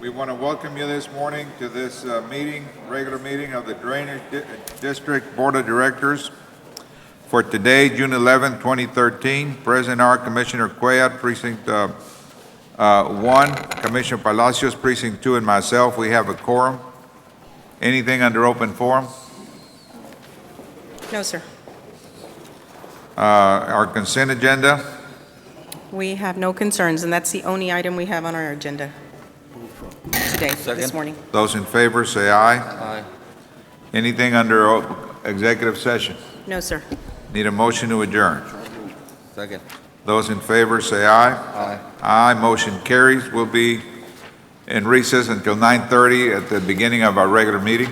We want to welcome you this morning to this regular meeting of the Drainage District Board of Directors for today, June 11, 2013. Present are Commissioner Cuellar, Precinct 1, Commissioner Palacios, Precinct 2, and myself. We have a quorum. Anything under open forum? No, sir. Our consent agenda. We have no concerns, and that's the only item we have on our agenda today, this Second. morning. Those in favor say aye. Aye. Anything under executive session? No, sir. Need a motion to adjourn. Second. Those in favor say aye. Aye. Aye, motion carries. We'll be in recess until 9:30 at the beginning of our regular meeting.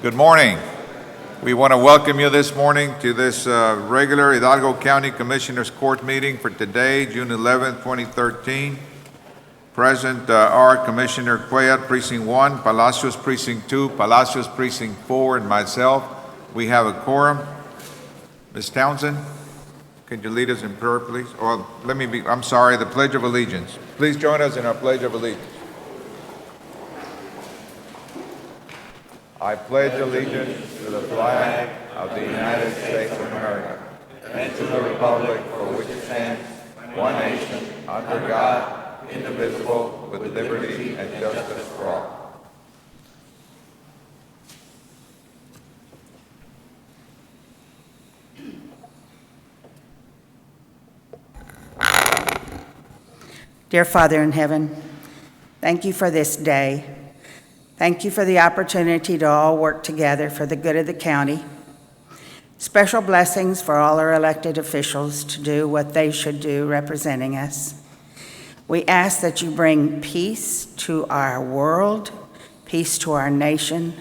Good morning. We want to welcome you this morning to this regular Hidalgo County Commissioners Court meeting for today, June 11, 2013. Present are Commissioner Cuellar, Precinct 1, Palacios, Precinct 2, Palacios, Precinct 4, and myself. We have a quorum. Ms. Townsend, could you lead us in prayer, please? Or I'm sorry, the Pledge of Allegiance. Please join us in our Pledge of Allegiance. I pledge allegiance to the flag of the United States of America and to the republic for which it stands, one nation, under God, indivisible, with liberty and justice for all. Dear Father in heaven, thank you for this day. Thank you for the opportunity to all work together for the good of the county. Special blessings for all our elected officials to do what they should do representing us. We ask that you bring peace to our world, peace to our nation,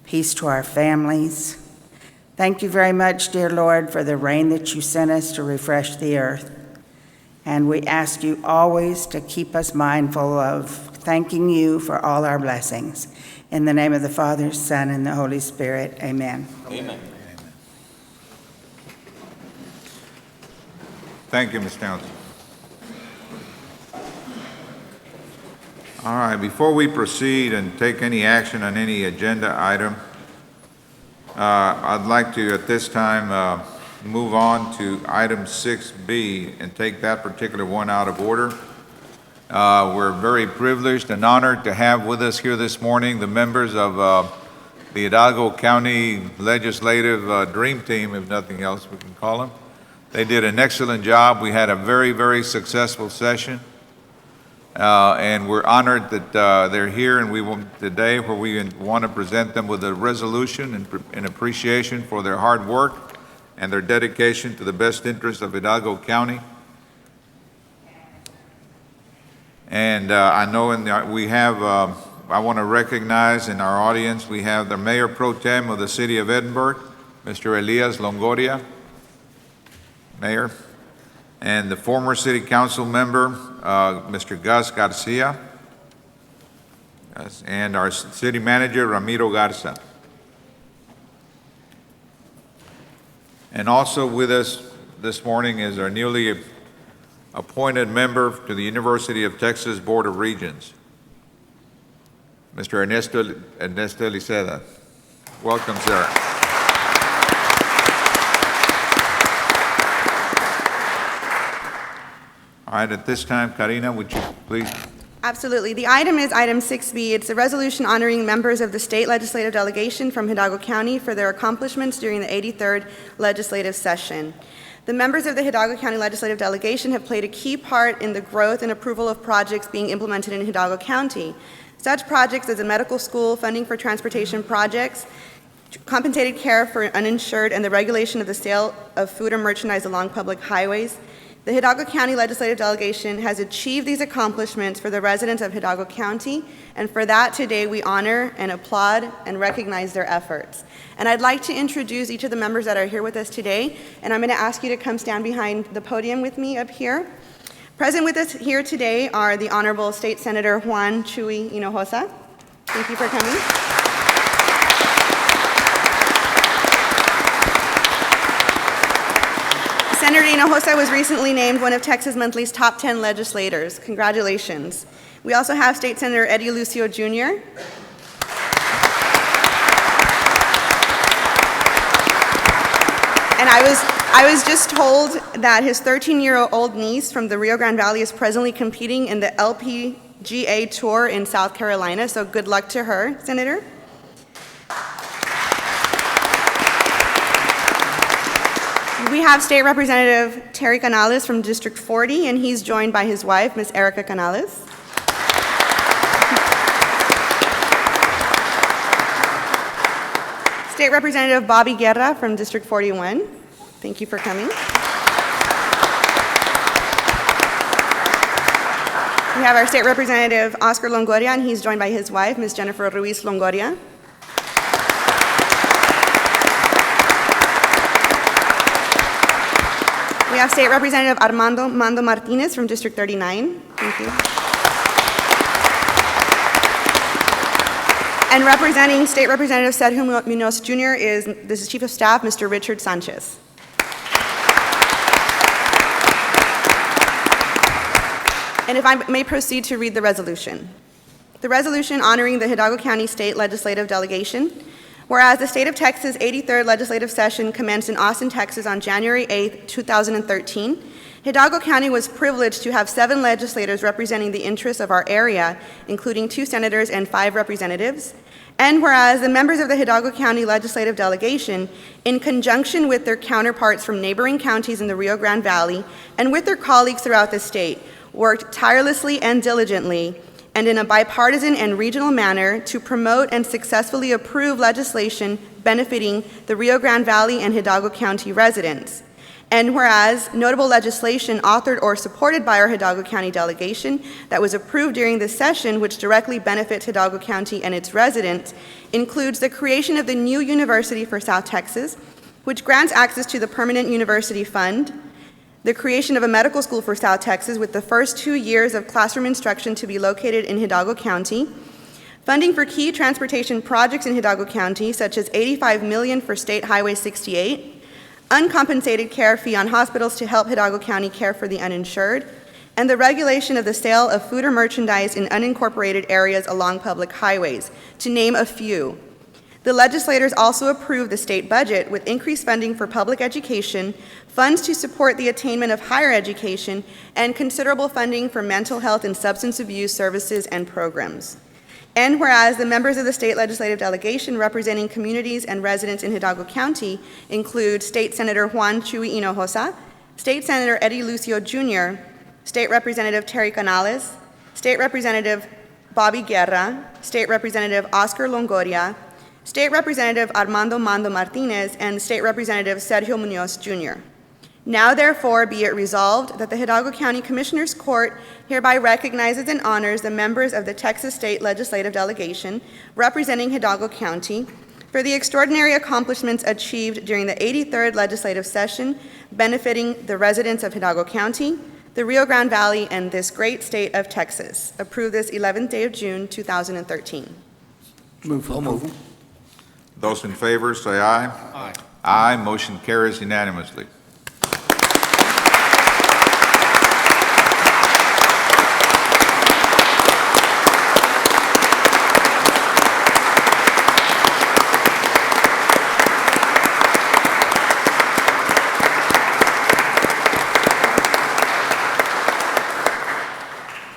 peace to our families. Thank you very much, dear Lord, for the rain that you sent us to refresh the earth. And we ask you always to keep us mindful of thanking you for all our blessings. In the name of the Father, Son, and the Holy Spirit, amen. Amen. Thank you, Ms. Townsend. All right, before we proceed and take any action on any agenda item, I'd like to, at this time, move on to item 6B and take that particular one out of order. We're very privileged and honored to have with us here this morning the members of the Hidalgo County Legislative Dream Team, if nothing else we can call them. They did an excellent job. We had a very, very successful session. And we're honored that they're here, and today where we want to present them with a resolution in appreciation for their hard work and their dedication to the best interest of Hidalgo County. And I know I want to recognize in our audience, we have the Mayor Pro Tem of the City of Edinburgh, Mr. Elias Longoria, Mayor, and the former City Council member, Mr. Gus Garcia, and our City Manager, Ramiro Garza. And also with us this morning is our newly appointed member to the University of Texas Board of Regents, Mr. Ernesto Eliceda. Welcome, sir. All right, at this time, Karina, would you please? Absolutely. The item is item 6B. It's a resolution honoring members of the state legislative delegation from Hidalgo County for their accomplishments during the 83rd legislative session. The members of the Hidalgo County Legislative Delegation have played a key part in the growth and approval of projects being implemented in Hidalgo County. Such projects as a medical school, funding for transportation projects, compensated care for uninsured, and the regulation of the sale of food or merchandise along public highways. The Hidalgo County Legislative Delegation has achieved these accomplishments for the residents of Hidalgo County, and for that today we honor and applaud and recognize their efforts. And I'd like to introduce each of the members that are here with us today, and I'm going to ask you to come stand behind the podium with me up here. Present with us here today are the Honorable State Senator Juan Chuy Hinojosa. Thank you for coming. Senator Hinojosa was recently named one of Texas Monthly's top 10 legislators. Congratulations. We also have State Senator Eddie Lucio Jr. And I was just told that his 13-year-old niece from the Rio Grande Valley is presently competing in the LPGA Tour in South Carolina, so good luck to her, Senator. We have State Representative Terry Canales from District 40, and he's joined by his wife, Ms. Erica Canales. State Representative Bobby Guerra from District 41. Thank you for coming. We have our State Representative Oscar Longoria, and he's joined by his wife, Ms. Jennifer Ruiz Longoria. We have State Representative Armando Mando Martinez from District 39. Thank you. And representing State Representative Sergio Munoz Jr. is Chief of Staff, Mr. Richard Sanchez. And if I may proceed to read the resolution. The resolution honoring the Hidalgo County State Legislative Delegation. Whereas the State of Texas 83rd Legislative Session commenced in Austin, Texas on January 8, 2013, Hidalgo County was privileged to have 7 legislators representing the interests of our area, including 2 senators and 5 representatives. And whereas the members of the Hidalgo County Legislative Delegation, in conjunction with their counterparts from neighboring counties in the Rio Grande Valley and with their colleagues throughout the state, worked tirelessly and diligently and in a bipartisan and regional manner to promote and successfully approve legislation benefiting the Rio Grande Valley and Hidalgo County residents. And whereas notable legislation authored or supported by our Hidalgo County delegation that was approved during this session, which directly benefits Hidalgo County and its residents, includes the creation of the new University for South Texas, which grants access to the Permanent University Fund, the creation of a medical school for South Texas with the first 2 years of classroom instruction to be located in Hidalgo County, funding for key transportation projects in Hidalgo County, such as $85 million for State Highway 68, uncompensated care fee on hospitals to help Hidalgo County care for the uninsured, and the regulation of the sale of food or merchandise in unincorporated areas along public highways, to name a few. The legislators also approved the state budget with increased funding for public education, funds to support the attainment of higher education, and considerable funding for mental health and substance abuse services and programs. And whereas the members of the state legislative delegation representing communities and residents in Hidalgo County include State Senator Juan Chuy Hinojosa, State Senator Eddie Lucio Jr., State Representative Terry Canales, State Representative Bobby Guerra, State Representative Oscar Longoria, State Representative Armando Mando Martinez, and State Representative Sergio Munoz Jr. Now therefore be it resolved that the Hidalgo County Commissioners Court hereby recognizes and honors the members of the Texas State Legislative Delegation representing Hidalgo County for the extraordinary accomplishments achieved during the 83rd Legislative Session benefiting the residents of Hidalgo County, the Rio Grande Valley, and this great state of Texas. Approved this 11th day of June, 2013. Move for approval. Those in favor, say aye. Aye. Aye, motion carries unanimously.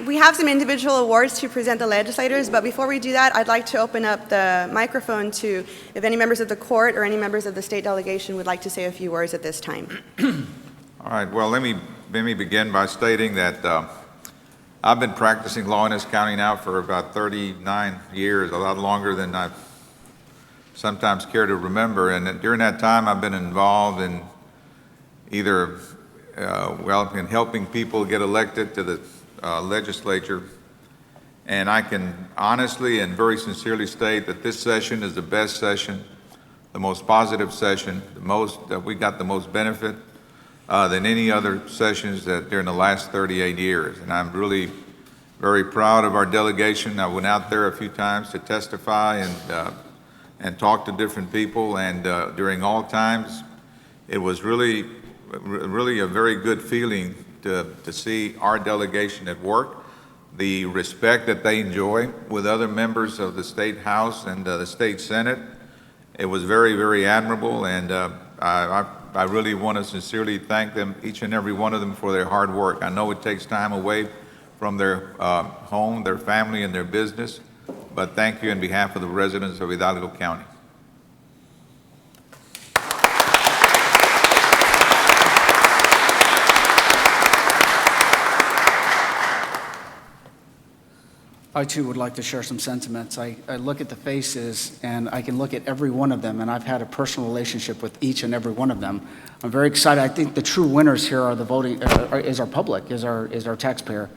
We have some individual awards to present the legislators, but before we do that, I'd like to open up the microphone to if any members of the court or any members of the state delegation would like to say a few words at this time. All right, well, let me begin by stating that I've been practicing law in this county now for about 39 years, a lot longer than I sometimes care to remember. And during that time, I've been involved in either, in helping people get elected to the legislature. And I can honestly and very sincerely state that this session is the best session, the most positive session, we got the most benefit than any other sessions that during the last 38 years. And I'm really very proud of our delegation. I went out there a few times to testify and talk to different people, and during all times, it was really a very good feeling to see our delegation at work, the respect that they enjoy with other members of the State House and the State Senate. It was very, very admirable, and I really want to sincerely thank them, each and every one of them, for their hard work. I know it takes time away from their home, their family, and their business, but thank you on behalf of the residents of Hidalgo County. I too would like to share some sentiments. I look at the faces and I can look at every one of them, and I've had a personal relationship with each and every one of them. I'm very excited. I think the true winners here are the voting, is our public, is our taxpayer.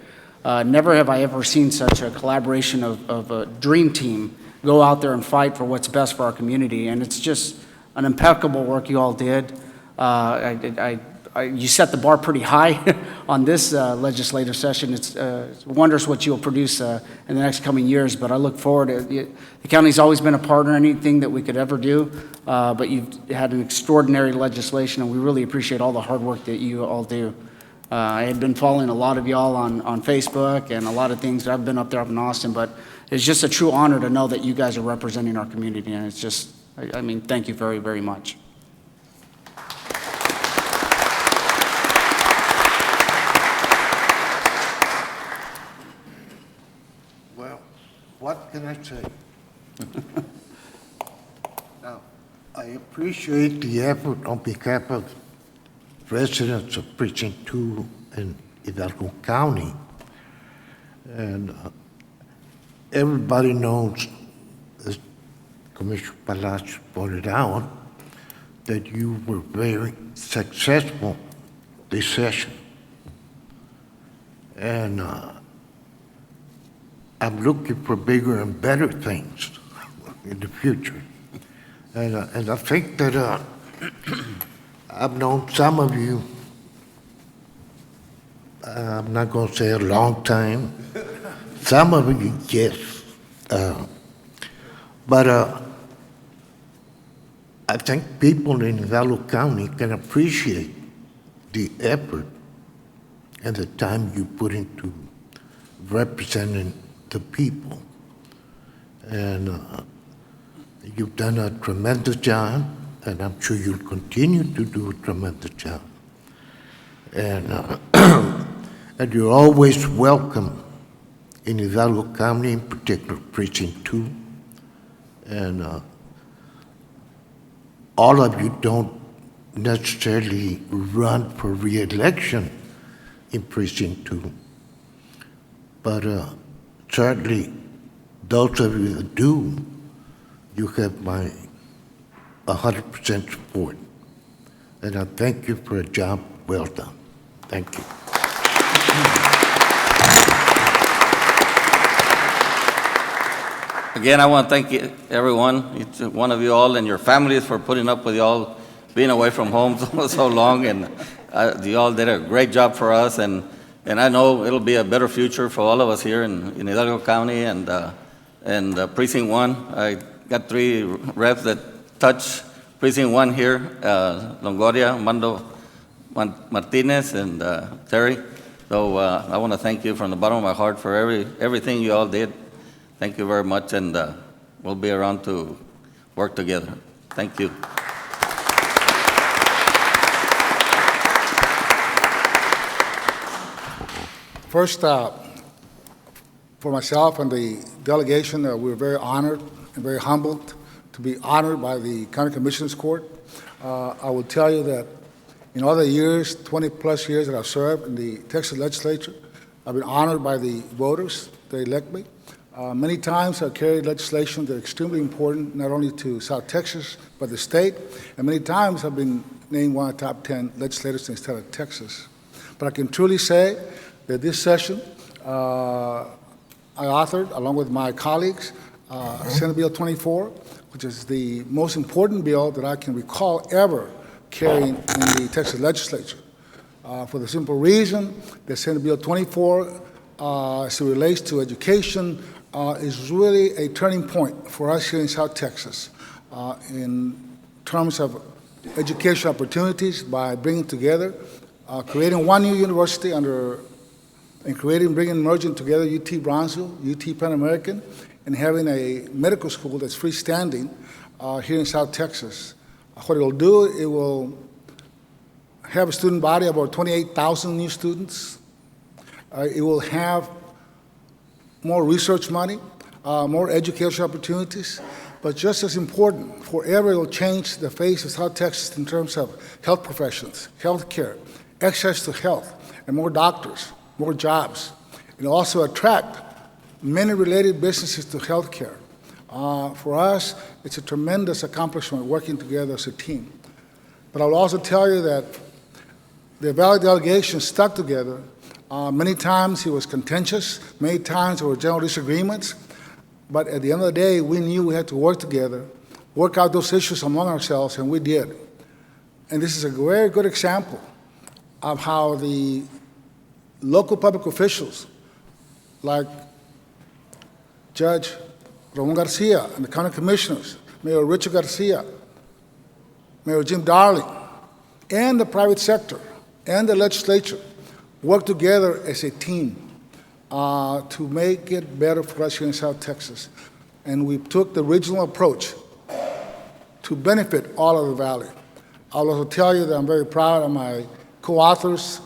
Never have I ever seen such a collaboration of a dream team go out there and fight for what's best for our community, and it's just an impeccable work you all did. I you set the bar pretty high on this legislative session. It's wondrous what you'll produce in the next coming years, but I look forward to it. The county's always been a partner in anything that we could ever do, but you've had an extraordinary legislation, and we really appreciate all the hard work that you all do. I had been following a lot of y'all on Facebook and a lot of things. I've been up there up in Austin, but it's just a true honor to know that you guys are representing our community, and it's just, I mean, thank you very, very much. Well, what can I say? Now, I appreciate the effort on behalf of residents of Precinct 2 in Hidalgo County. And everybody knows, as Commissioner Palacios pointed out, that you were very successful this session. And I'm looking for bigger and better things in the future. And I think that I've known some of you, I'm not going to say a long time, some of you, yes. But I think people in Hidalgo County can appreciate the effort and the time you put into representing the people. And you've done a tremendous job, and I'm sure you'll continue to do a tremendous job. And, and you're always welcome in Hidalgo County, in particular Precinct 2. And all of you don't necessarily run for re-election in Precinct 2. But certainly, those of you that do, you have my 100% support. And I thank you for a job well done. Thank you. Again, I want to thank everyone, each one of you all and your families for putting up with y'all being away from home so long. And you all did a great job for us. And I know it'll be a better future for all of us here in Hidalgo County and Precinct 1. I got 3 reps that touch Precinct 1 here, Longoria, Mando Martinez, and Terry. So I want to thank you from the bottom of my heart for everything you all did. Thank you very much, and we'll be around to work together. Thank you. First, for myself and the delegation, we're very honored and very humbled to be honored by the County Commissioners Court. I will tell you that in all the years, 20-plus years that I've served in the Texas legislature, I've been honored by the voters that elect me. Many times I've carried legislation that are extremely important, not only to South Texas, but the state. And many times I've been named one of the top 10 legislators in the state of Texas. But I can truly say that this session, I authored, along with my colleagues, Senate Bill 24, which is the most important bill that I can recall ever carrying in the Texas legislature. For the simple reason that Senate Bill 24, as it relates to education, is really a turning point for us here in South Texas in terms of education opportunities by bringing together, creating one new university merging together UT Brownsville, UT Pan American, and having a medical school that's freestanding here in South Texas. What it will do, it will have a student body of about 28,000 new students. It will have more research money, more education opportunities, but just as important, forever it will change the face of South Texas in terms of health professions, health care, access to health, and more doctors, more jobs. It will also attract many related businesses to health care. For us, it's a tremendous accomplishment working together as a team. But I will also tell you that the Valley delegation stuck together. Many times it was contentious, many times there were general disagreements, but at the end of the day, we knew we had to work together, work out those issues among ourselves, and we did. And this is a very good example of how the local public officials, like Judge Ramon Garcia and the county commissioners, Mayor Richard Garcia, Mayor Jim Darling, and the private sector and the legislature work together as a team to make it better for us here in South Texas. And we took the regional approach to benefit all of the valley. I'll also tell you that I'm very proud of my co-authors,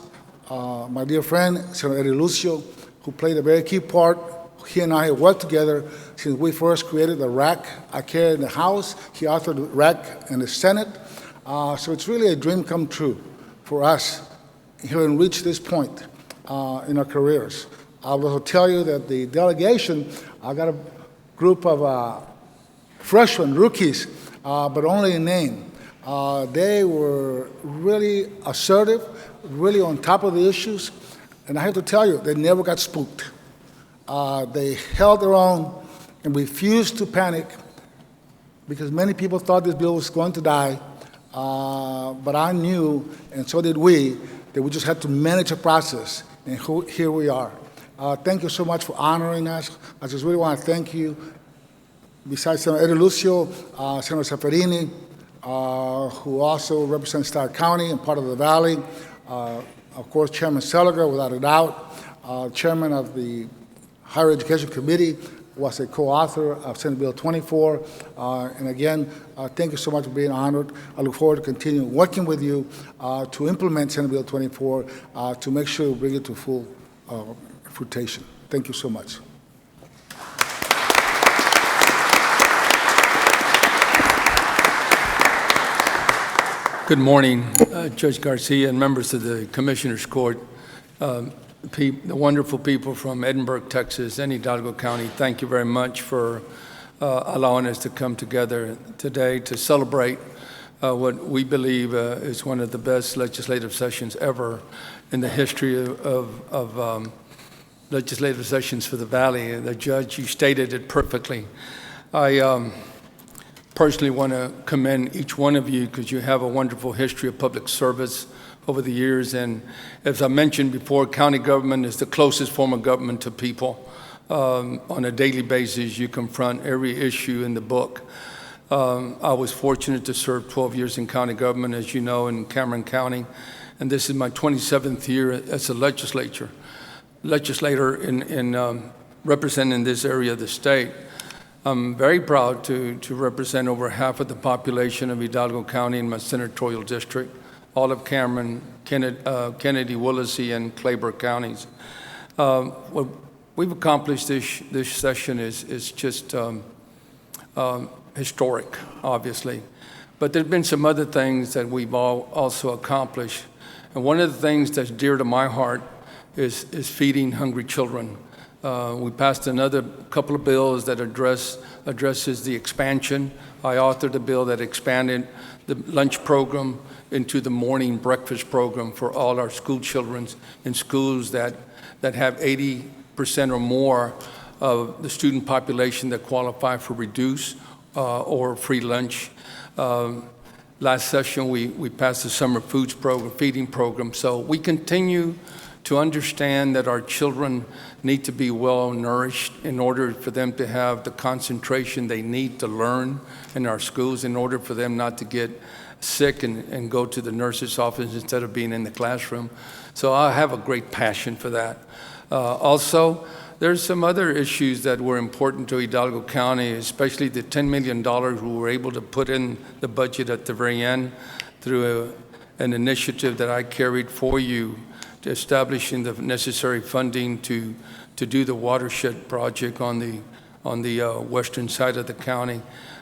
my dear friend, Senator Eddie Lucio, who played a very key part. He and I have worked together since we first created the RAC. I carried in the House. He authored the RAC in the Senate. So it's really a dream come true for us having reached this point in our careers. I'll also tell you that the delegation, I got a group of freshmen, rookies, but only in name. They were really assertive, really on top of the issues, and I have to tell you, they never got spooked. They held their own and refused to panic because many people thought this bill was going to die, but I knew, and so did we, that we just had to manage a process, and here we are. Thank you so much for honoring us. I just really want to thank you. Besides Senator Eddie Lucio, Senator Zaffarini, who also represents Starr County and part of the Valley. Of course, Chairman Seliger, without a doubt. Chairman of the Higher Education Committee, was a co-author of Senate Bill 24. And again, thank you so much for being honored. I look forward to continuing working with you to implement Senate Bill 24 to make sure we bring it to full fruition. Thank you so much. Good morning, Judge Garcia and members of the Commissioners Court, the wonderful people from Edinburgh, Texas, and Hidalgo County. Thank you very much for allowing us to come together today to celebrate what we believe is one of the best legislative sessions ever in the history of legislative sessions for the Valley. The judge, you stated it perfectly. I personally want to commend each one of you because you have a wonderful history of public service over the years. And as I mentioned before, county government is the closest form of government to people. On a daily basis, you confront every issue in the book. I was fortunate to serve 12 years in county government, as you know, in Cameron County. And this is my 27th year as a legislator in representing this area of the state. I'm very proud to represent over half of the population of Hidalgo County in my senatorial district, all of Cameron, Kennedy, Willacy, and Clayburgh counties. What we've accomplished this session is just historic, obviously. But there have been some other things that we've also accomplished. And one of the things that's dear to my heart is feeding hungry children. We passed another couple of bills that addresses the expansion. I authored a bill that expanded the lunch program into the morning breakfast program for all our school children in schools that have 80% or more of the student population that qualify for reduced or free lunch. Last session, we passed the summer foods program, feeding program. So we continue to understand that our children need to be well nourished in order for them to have the concentration they need to learn in our schools, in order for them not to get sick and go to the nurse's office instead of being in the classroom. So I have a great passion for that. Also, there's some other issues that were important to Hidalgo County, especially the $10 million we were able to put in the budget at the very end through an initiative that I carried for you, establishing the necessary funding to do the watershed project on the western side of the county.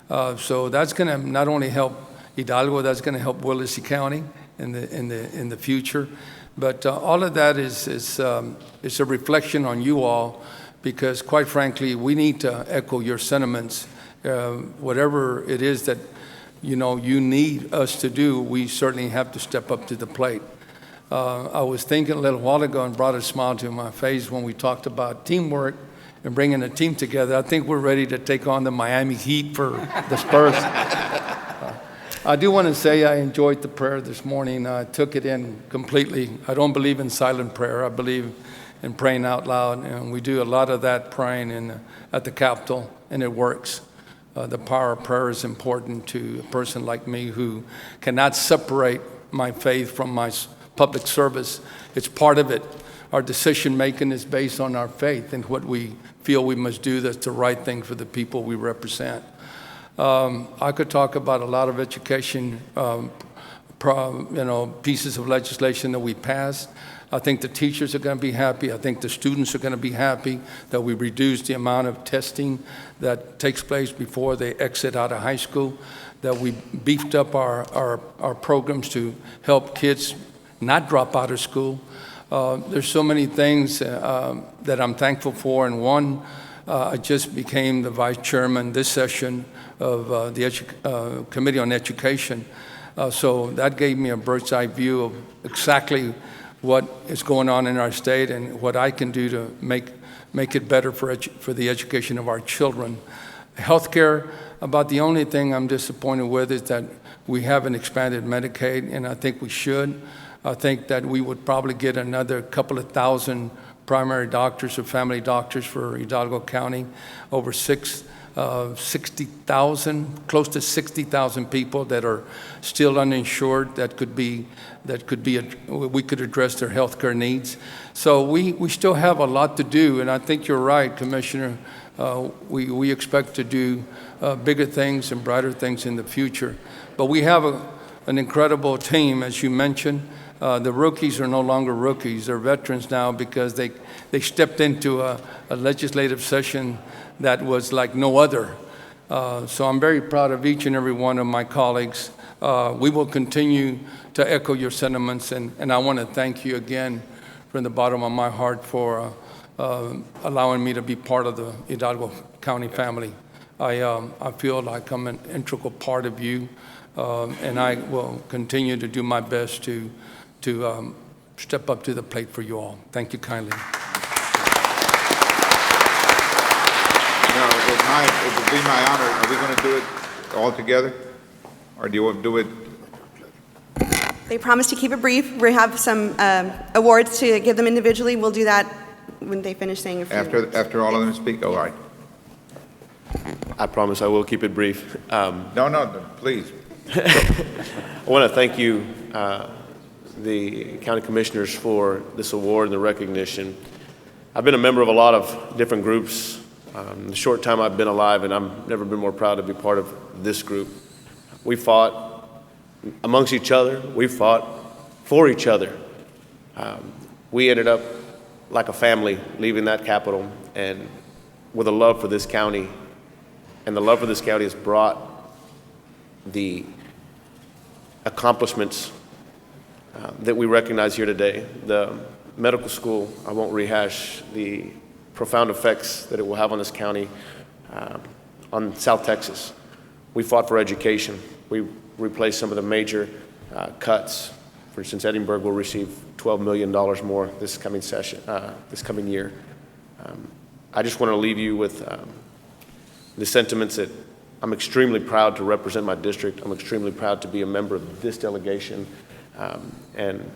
So that's going to not only help Hidalgo, that's going to help Willacy County in the future. But all of that is a reflection on you all, because quite frankly, we need to echo your sentiments. Whatever it is that you need us to do, we certainly have to step up to the plate. I was thinking a little while ago and brought a smile to my face when we talked about teamwork and bringing a team together. I think we're ready to take on the Miami Heat for the Spurs. I do want to say I enjoyed the prayer this morning. I took it in completely. I don't believe in silent prayer. I believe in praying out loud, and we do a lot of that praying at the Capitol, and it works. The power of prayer is important to a person like me who cannot separate my faith from my public service. It's part of it. Our decision-making is based on our faith and what we feel we must do that's the right thing for the people we represent. I could talk about a lot of education, pieces of legislation that we passed. I think the teachers are going to be happy. I think the students are going to be happy that we reduced the amount of testing that takes place before they exit out of high school, that we beefed up our programs to help kids not drop out of school. There's so many things that I'm thankful for, and one, I just became the vice chairman this session of the Committee on Education. So that gave me a bird's eye view of exactly what is going on in our state and what I can do to make it better for the education of our children. Healthcare, about the only thing I'm disappointed with is that we haven't expanded Medicaid, and I think we should. I think that we would probably get another couple of thousand primary doctors or family doctors for Hidalgo County, over 60,000, close to 60,000 people that are still uninsured we could address their health care needs. So we still have a lot to do, and I think you're right, Commissioner. We expect to do bigger things and brighter things in the future. But we have an incredible team, as you mentioned. The rookies are no longer rookies. They're veterans now because they stepped into a legislative session that was like no other. So I'm very proud of each and every one of my colleagues. We will continue to echo your sentiments, and I want to thank you again from the bottom of my heart for allowing me to be part of the Hidalgo County family. I feel like I'm an integral part of you, and I will continue to do my best to step up to the plate for you all. Thank you kindly. Now, it would be my honor. Are we going to do it all together? Or do you want to do it? They promised to keep it brief. We have some awards to give them individually. We'll do that when they finish saying a few words. After all of them speak? All right. I promise I will keep it brief. No, please. I want to thank you, the county commissioners, for this award and the recognition. I've been a member of a lot of different groups in the short time I've been alive, and I've never been more proud to be part of this group. We fought amongst each other. We fought for each other. We ended up like a family leaving that capital, and with a love for this county. And the love for this county has brought the accomplishments that we recognize here today. The medical school, I won't rehash the profound effects that it will have on this county, on South Texas. We fought for education. We replaced some of the major cuts. For instance, Edinburgh will receive $12 million more this coming session, this coming year. I just want to leave you with the sentiments that I'm extremely proud to represent my district. I'm extremely proud to be a member of this delegation. And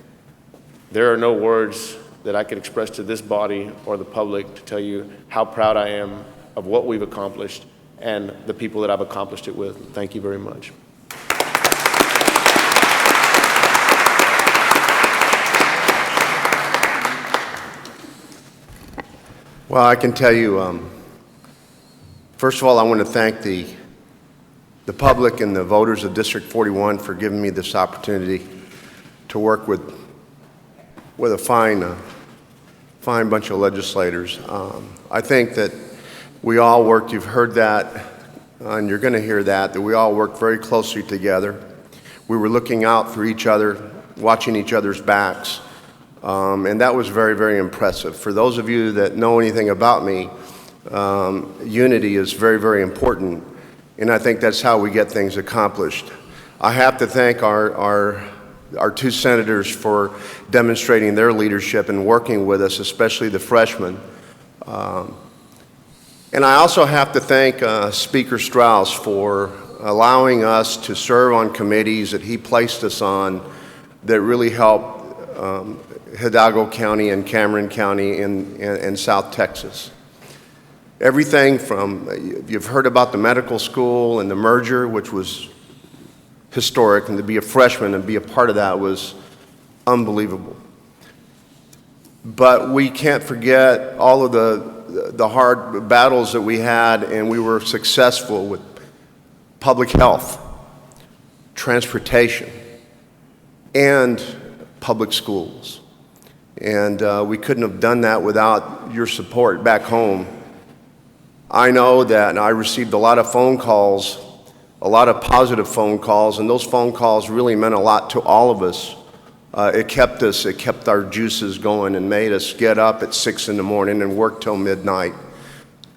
there are no words that I could express to this body or the public to tell you how proud I am of what we've accomplished and the people that I've accomplished it with. Thank you very much. Well, I can tell you, first of all, I want to thank the public and the voters of District 41 for giving me this opportunity to work with a fine bunch of legislators. I think that we all worked, you've heard that, and you're going to hear that we all worked very closely together. We were looking out for each other, watching each other's backs, and that was very, very impressive. For those of you that know anything about me, unity is very, very important, and I think that's how we get things accomplished. I have to thank our two senators for demonstrating their leadership and working with us, especially the freshmen. And I also have to thank Speaker Strauss for allowing us to serve on committees that he placed us on that really help Hidalgo County and Cameron County and South Texas. Everything from, you've heard about the medical school and the merger, which was historic, and to be a freshman and be a part of that was unbelievable. But we can't forget all of the hard battles that we had, and we were successful with public health, transportation, and public schools. And we couldn't have done that without your support back home. I know that I received a lot of phone calls, a lot of positive phone calls, and those phone calls really meant a lot to all of us. It kept our juices going and made us get up at 6 in the morning and work till midnight.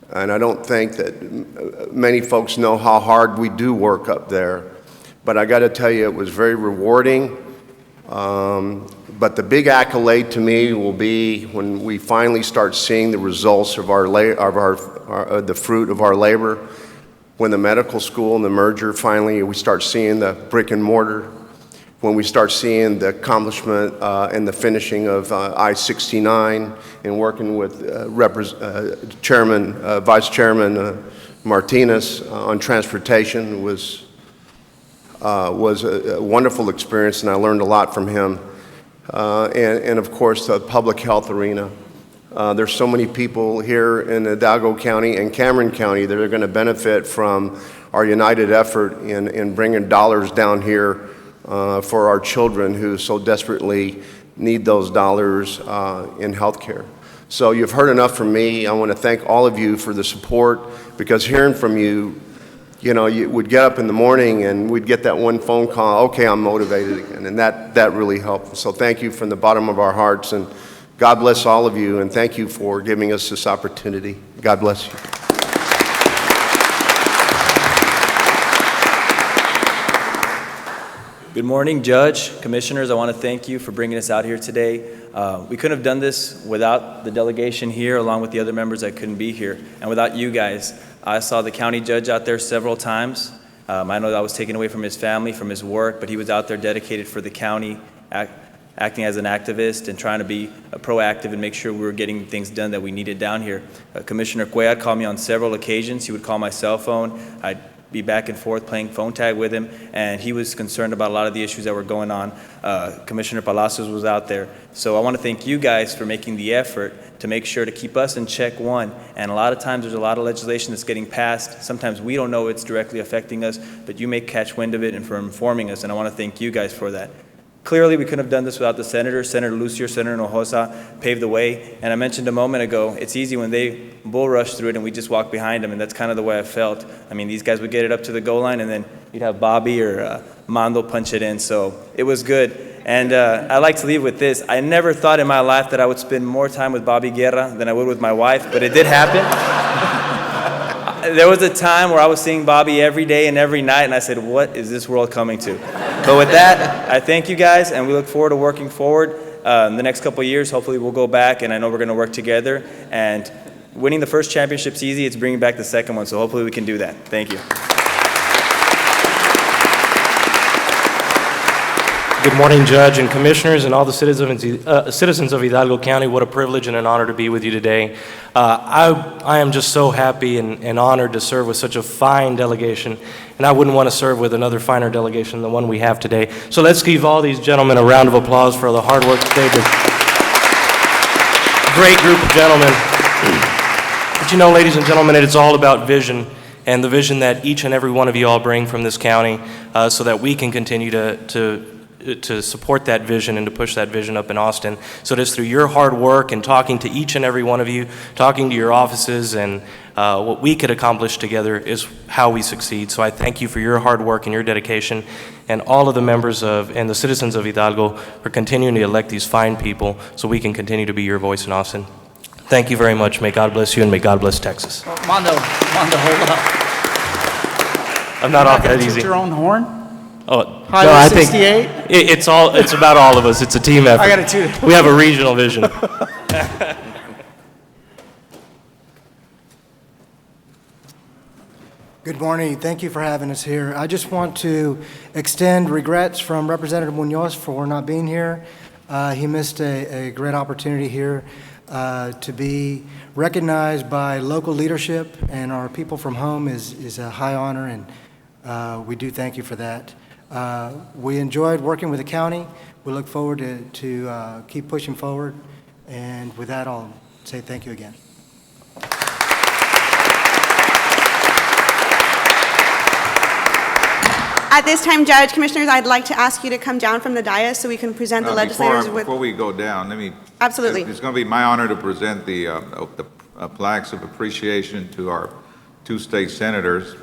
And I don't think that many folks know how hard we do work up there. But I got to tell you, it was very rewarding. But the big accolade to me will be when we finally start seeing the results of the fruit of our labor. When the medical school and the merger finally, we start seeing the brick and mortar. When we start seeing the accomplishment and the finishing of I-69 and working with Vice Chairman Martinez on transportation was a wonderful experience, and I learned a lot from him. And of course, the public health arena. There's so many people here in Hidalgo County and Cameron County that are going to benefit from our united effort in bringing dollars down here for our children who so desperately need those dollars in health care. So you've heard enough from me. I want to thank all of you for the support, because hearing from you, you know, you would get up in the morning and we'd get that one phone call, okay, I'm motivated again, and that really helped. So thank you from the bottom of our hearts, and God bless all of you, and thank you for giving us this opportunity. God bless you. Good morning, Judge, Commissioners. I want to thank you for bringing us out here today. We couldn't have done this without the delegation here, along with the other members that couldn't be here, and without you guys. I saw the county judge out there several times. I know that I was taken away from his family, from his work, but he was out there dedicated for the county, acting as an activist and trying to be proactive and make sure we were getting things done that we needed down here. Commissioner Cuellar called me on several occasions. He would call my cell phone. I'd be back and forth playing phone tag with him, and he was concerned about a lot of the issues that were going on. Commissioner Palacios was out there. So I want to thank you guys for making the effort to make sure to keep us in check one. And a lot of times there's a lot of legislation that's getting passed. Sometimes we don't know it's directly affecting us, but you may catch wind of it and for informing us, and I want to thank you guys for that. Clearly, we couldn't have done this without the senators. Senator Lucio, Senator Hinojosa paved the way. And I mentioned a moment ago, it's easy when they bull rush through it and we just walk behind them, and that's kind of the way I felt. I mean, these guys would get it up to the goal line, and then you'd have Bobby or Mando punch it in. So it was good. And I'd like to leave with this. I never thought in my life that I would spend more time with Bobby Guerra than I would with my wife, but it did happen. There was a time where I was seeing Bobby every day and every night, and I said, what is this world coming to? But with that, I thank you guys, and we look forward to working forward. In the next couple of years, hopefully we'll go back, and I know we're going to work together. And winning the first championship's easy. It's bringing back the second one, so hopefully we can do that. Thank you. Good morning, Judge and Commissioners, and all the citizens of Hidalgo County. What a privilege and an honor to be with you today. I am just so happy and honored to serve with such a fine delegation, and I wouldn't want to serve with another finer delegation than the one we have today. So let's give all these gentlemen a round of applause for the hard work they did. Great group of gentlemen. But you know, ladies and gentlemen, it's all about vision, and the vision that each and every one of you all bring from this county, so that we can continue to support that vision and to push that vision up in Austin. So it is through your hard work and talking to each and every one of you, talking to your offices, and what we could accomplish together is how we succeed. So I thank you for your hard work and your dedication, and all of the members and the citizens of Hidalgo for continuing to elect these fine people so we can continue to be your voice in Austin. Thank you very much. May God bless you, and may God bless Texas. Mondo, hold up. I'm not off that easy. Toot your own horn? Oh, Highway no, I 68? think it's about all of us. It's a team effort. I got it too. We have a regional vision. Good Good morning. Thank you for having us here. I just want to extend regrets from Representative Munoz for not being here. He missed a great opportunity here to be recognized by local leadership, and our people from home is a high honor, and we do thank you for that. We enjoyed working with the county. We look forward to keep pushing forward, and with that, I'll say thank you again. At this time, Judge, Commissioners, I'd like to ask you to come down from the dais so we can present the legislators with... Before we go down, let me... Absolutely. It's going to be my honor to present the plaques of appreciation to our two state senators.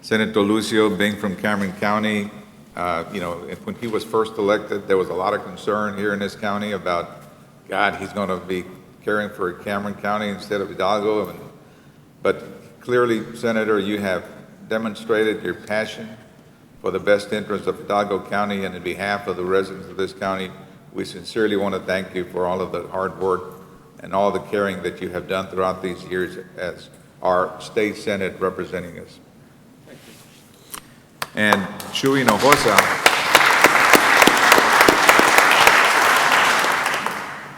Senator Lucio, being from Cameron County, when he was first elected, there was a lot of concern here in this county about, God, he's going to be caring for Cameron County instead of Hidalgo. But clearly, Senator, you have demonstrated your passion for the best interest of Hidalgo County, and in behalf of the residents of this county, we sincerely want to thank you for all of the hard work and all the caring that you have done throughout these years as our state senate representing us. Thank you. And Chuy Hinojosa.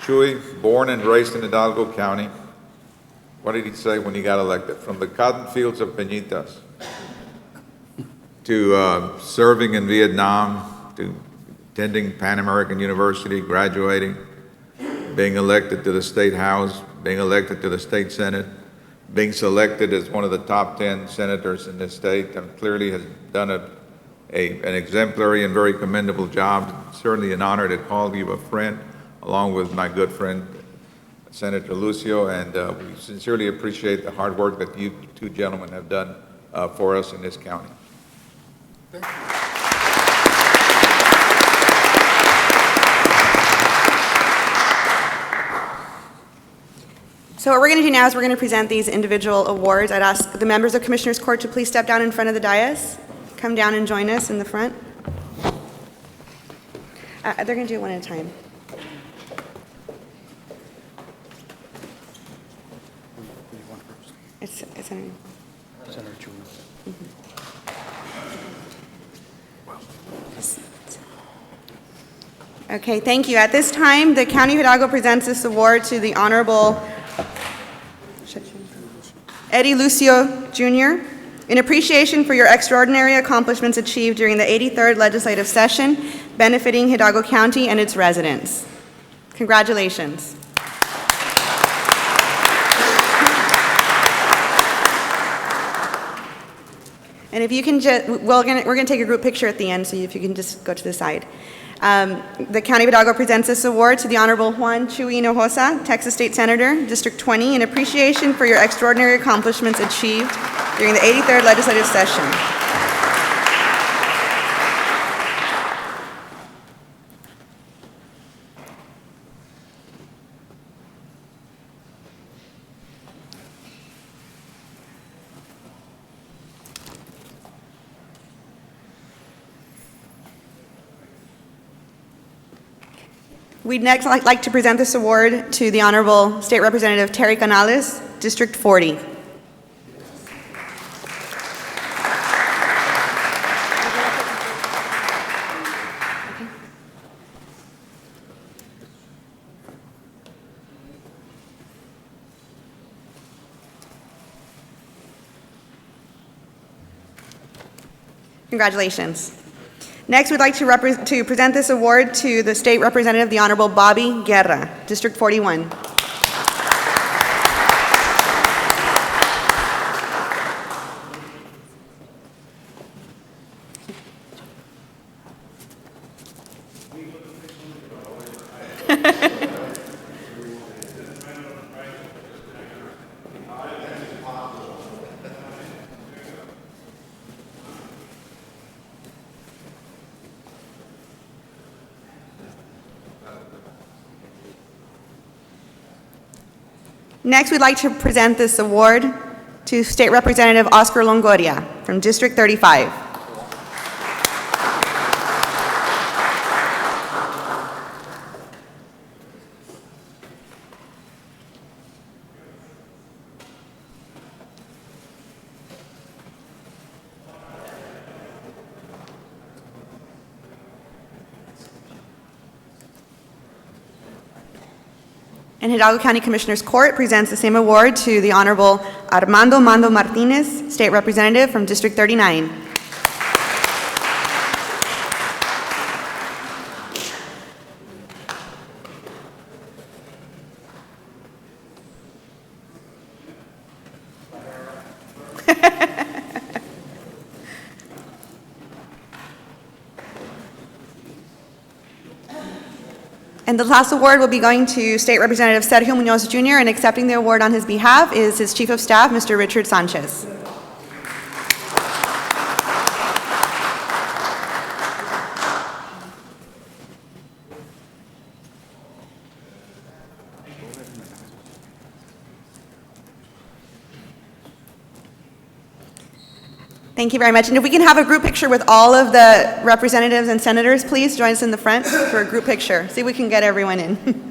Chuy, born and raised in Hidalgo County. What did he say when he got elected? From the cotton fields of Peñitas to serving in Vietnam, to attending Pan American University, graduating, being elected to the State House, being elected to the State Senate, being selected as one of the top 10 senators in this state, and clearly has done an exemplary and very commendable job. Certainly an honor to call you a friend, along with my good friend, Senator Lucio, and we sincerely appreciate the hard work that you two gentlemen have done for us in this county. So what we're going to do now is we're going to present these individual awards. I'd ask the members of Commissioners Court to please step down in front of the dais. Come down and join us in the front. They're going to do it one at a time. It's Senator Chuy. Okay, thank you. At this time, the County of Hidalgo presents this award to the Honorable Eddie Lucio, Jr., in appreciation for your extraordinary accomplishments achieved during the 83rd legislative session, benefiting Hidalgo County and its residents. Congratulations. And if you can just, we're going to take a group picture at the end, so if you can just go to the side. The County of Hidalgo presents this award to the Honorable Juan Chuy Hinojosa, Texas State Senator, District 20, in appreciation for your extraordinary accomplishments achieved during the 83rd legislative session. We'd next like to present this award to the Honorable State Representative Terry Canales, District 40. Congratulations. Next, we'd like to present this award to the State Representative, the Honorable Bobby Guerra, District 41. Next, we'd like to present this award to State Representative Oscar Longoria from District 35. And Hidalgo County Commissioners Court presents the same award to the Honorable Armando Mando Martinez, State Representative from District 39. And the last award will be going to State Representative Sergio Munoz Jr., and accepting the award on his behalf is his Chief of Staff, Mr. Richard Sanchez. Thank you very much. And if we can have a group picture with all of the representatives and senators, please join us in the front for a group picture. See if we can get everyone in.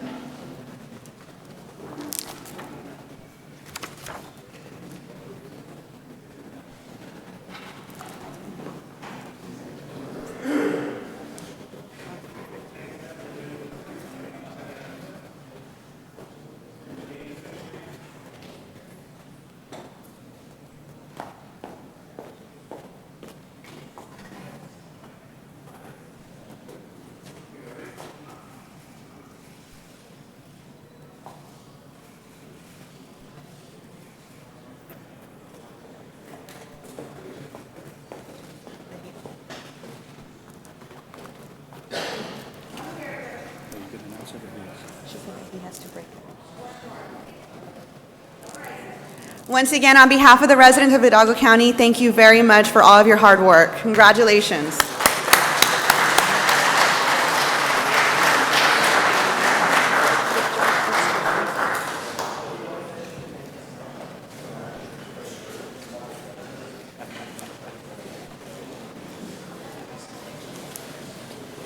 Once again, on behalf of the residents of Hidalgo County, thank you very much for all of your hard work. Congratulations.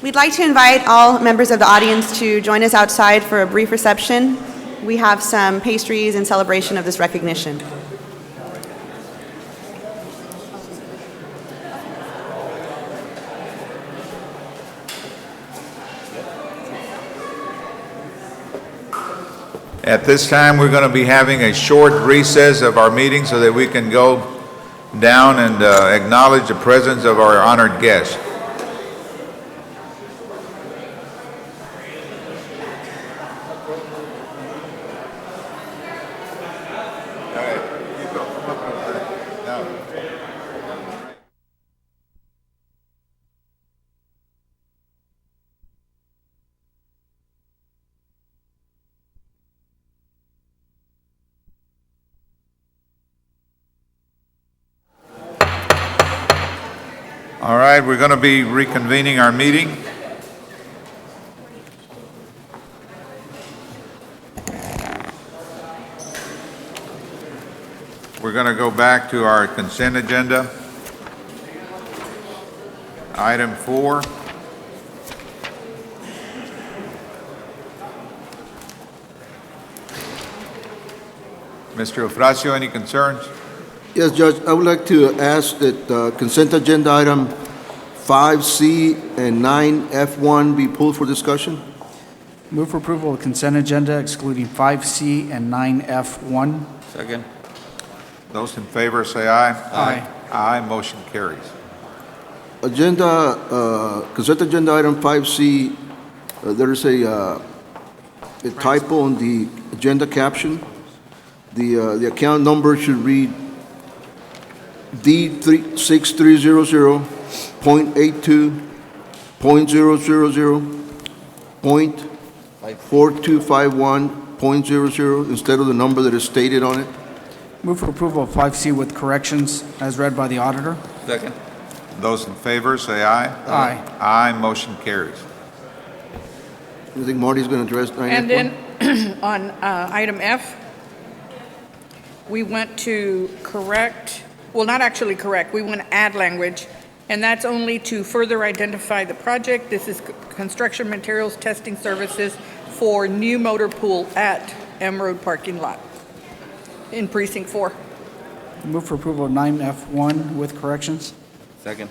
We'd like to invite all members of the audience to join us outside for a brief reception. We have some pastries in celebration of this recognition. At this time, we're going to be having a short recess of our meeting so that we can go down and acknowledge the presence of our honored guests. All right, we're going to be reconvening our meeting. We're going to go back to our consent agenda. Item 4. Mr. Ofracio, any concerns? Yes, Judge, I would like to ask that consent agenda item 5C and 9F1 be pulled for discussion. Move for approval of consent agenda excluding 5C and 9F1. Second. Those in favor say aye. Aye. Aye, motion carries. Consent agenda item 5C, there is a typo on the agenda caption. The account number should read D360.82.000.4251.00 instead of the number that is stated on it. Move for approval of 5C with corrections as read by the auditor. Second. Those in favor say aye. Aye. Aye, motion carries. You think Marty's going to address 9F1? And then on item F, we went to correct, well, not actually correct, we want to add language, and that's only to further identify the project. This is construction materials testing services for new motor pool at M Road parking lot in Precinct 4. Move for approval of 9F1 with corrections. Second.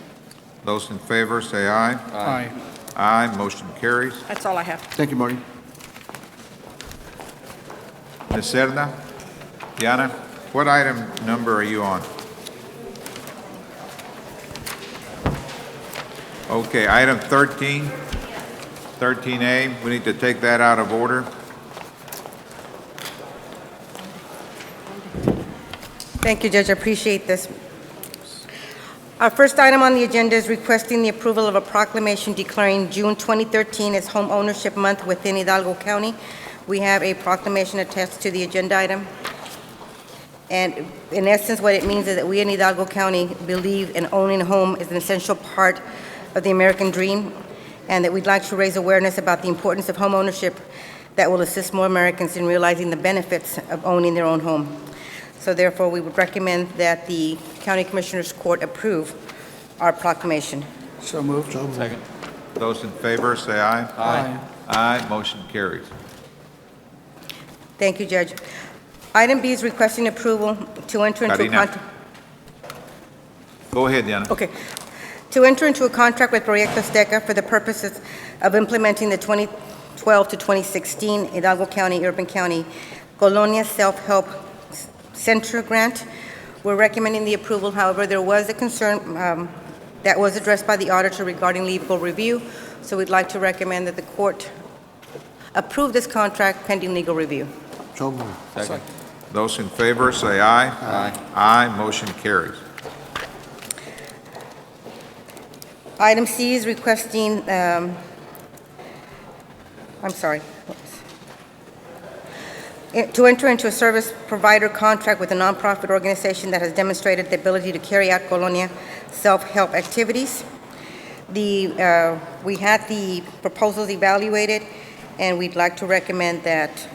Those in favor say aye. Aye. Aye, motion carries. That's all I have. Thank you, Marty. Ms. Serna? Diana? What item number are you on? Okay, item 13, 13A, we need to take that out of order. Thank you, Judge. I appreciate this. Our first item on the agenda is requesting the approval of a proclamation declaring June 2013 as Home Ownership Month within Hidalgo County. We have a proclamation attached to the agenda item. And in essence, what it means is that we in Hidalgo County believe in owning a home is an essential part of the American dream, and that we'd like to raise awareness about the importance of home ownership that will assist more Americans in realizing the benefits of owning their own home. So therefore, we would recommend that the County Commissioners Court approve our proclamation. So moved. Second. Those in favor, say aye. Aye. Aye, motion carries. Thank you, Judge. Item B is requesting approval to enter into a Karina. contract. Go ahead, Diana. Okay. To enter into a contract with Proyecto Azteca for the purposes of implementing the 2012 to 2016 Hidalgo County, Urban County Colonia Self-Help Center Grant. We're recommending the approval. However, there was a concern that was addressed by the auditor regarding legal review, so we'd like to recommend that the court approve this contract pending legal review. So moved. Second. Those in favor, say aye. Aye. Aye, motion carries. Item C is requesting, I'm sorry. To enter into a service provider contract with a nonprofit organization that has demonstrated the ability to carry out Colonia self-help activities. We had the proposals evaluated, and we'd like to recommend that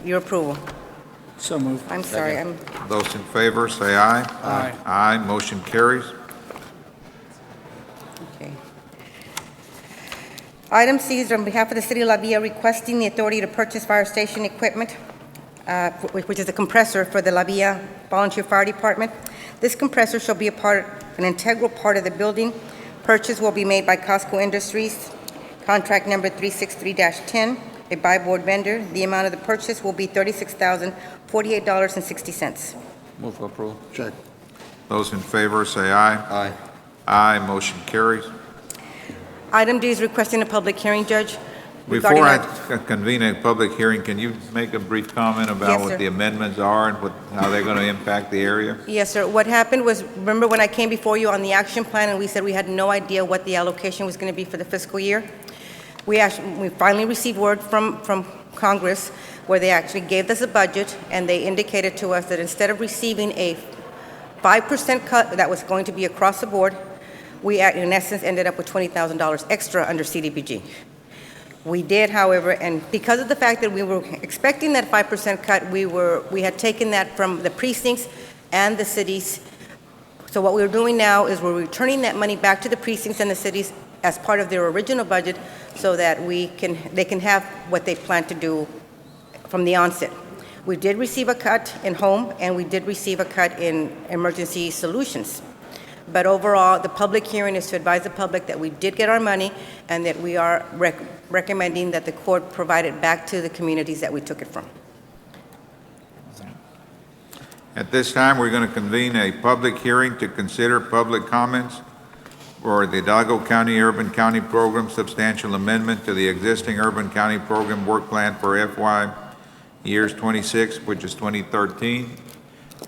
your approval. So moved. I'm sorry, Those in favor, say aye. Aye. Aye, motion carries. Okay. Item C is on behalf of the City of La Villa requesting the authority to purchase fire station equipment, which is a compressor for the La Villa Volunteer Fire Department. This compressor shall be an integral part of the building. Purchase will be made by Costco Industries, contract number 363-10, a buy-board vendor. The amount of the purchase will be $36,048.60. Move for approval. Check. Those in favor, say aye. Aye. Aye, motion carries. Item D is requesting a public hearing, Judge. regarding Before I our- convene a public hearing, can you make a brief comment about Yes, what sir. the amendments are and how they're going to impact the area? Yes, sir. What happened was, remember when I came before you on the action plan and we said we had no idea what the allocation was going to be for the fiscal year? We finally received word from Congress where they actually gave us a budget, and they indicated to us that instead of receiving a 5% cut that was going to be across the board, we in essence ended up with $20,000 extra under CDBG. We did, however, and because of the fact that we were expecting that 5% cut, we had taken that from the precincts and the cities. So what we're doing now is we're returning that money back to the precincts and the cities as part of their original budget so that they can have what they plan to do from the onset. We did receive a cut in home, and we did receive a cut in emergency solutions. But overall, the public hearing is to advise the public that we did get our money and that we are recommending that the court provide it back to the communities that we took it from. At this time, we're going to convene a public hearing to consider public comments for the Hidalgo County Urban County Program Substantial Amendment to the existing Urban County Program Work Plan for FY years 26, which is 2013.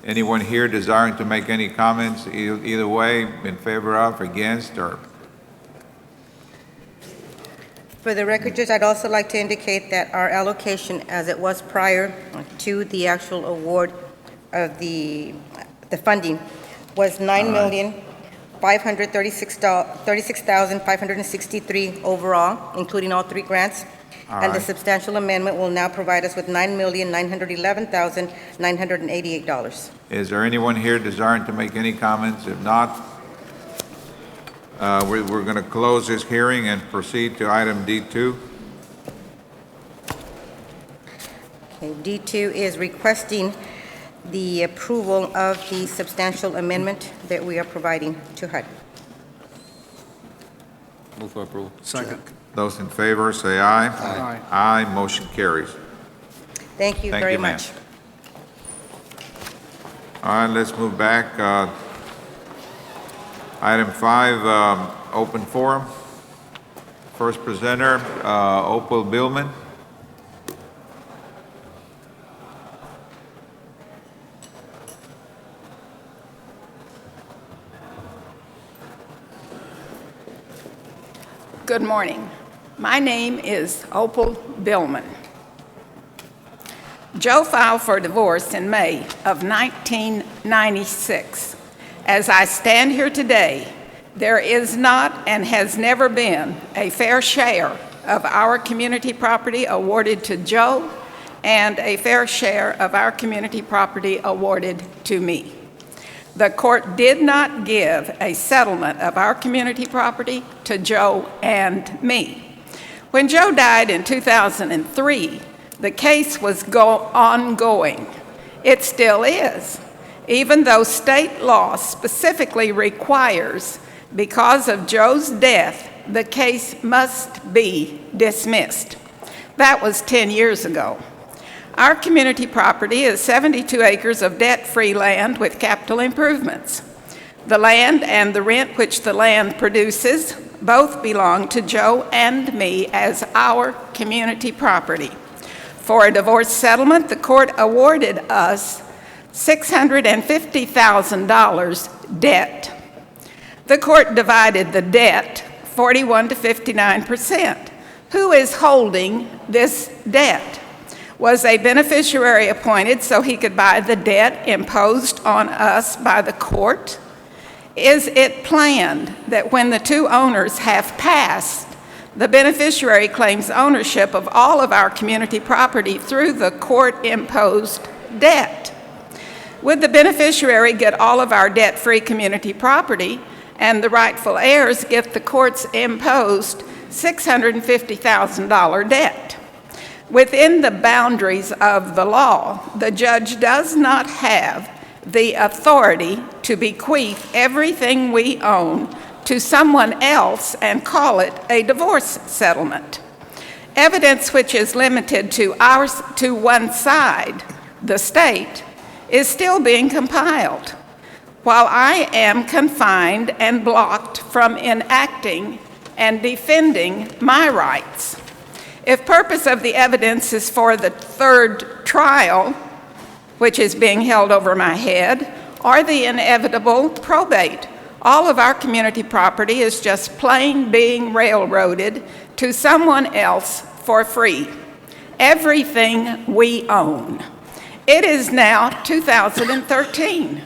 Anyone here desiring to make any comments either way, in favor of, against, or? For the record, Judge, I'd also like to indicate that our allocation, as it was prior to the actual award of the funding, was $9,536,563 overall, including all three grants. And the substantial amendment will now provide us with $9,911,988. Is there anyone here desiring to make any comments? If not, we're going to close this hearing and proceed to item D2. Okay, D2 is requesting the approval of the substantial amendment that we are providing to HUD. Move for approval. Second. Those in favor, say aye. Aye. Aye, motion carries. Thank you Thank very you, ma'am. much. All right, let's move back. Item 5, open forum. First presenter, Opal Billman. Good morning. My name is Opal Billman. Joe filed for divorce in May of 1996. As I stand here today, there is not and has never been a fair share of our community property awarded to Joe and a fair share of our community property awarded to me. The court did not give a settlement of our community property to Joe and me. When Joe died in 2003, the case was ongoing. It still is, even though state law specifically requires, because of Joe's death, the case must be dismissed. That was 10 years ago. Our community property is 72 acres of debt-free land with capital improvements. The land and the rent which the land produces both belong to Joe and me as our community property. For a divorce settlement, the court awarded us $650,000 debt. The court divided the debt 41 to 59%. Who is holding this debt? Was a beneficiary appointed so he could buy the debt imposed on us by the court? Is it planned that when the two owners have passed, the beneficiary claims ownership of all of our community property through the court-imposed debt? Would the beneficiary get all of our debt-free community property and the rightful heirs get the court's imposed $650,000 debt? Within the boundaries of the law, the judge does not have the authority to bequeath everything we own to someone else and call it a divorce settlement. Evidence which is limited to one side, the state, is still being compiled, while I am confined and blocked from enacting and defending my rights. If purpose of the evidence is for the third trial, which is being held over my head, or the inevitable probate, all of our community property is just plain being railroaded to someone else for free. Everything we own. It is now 2013.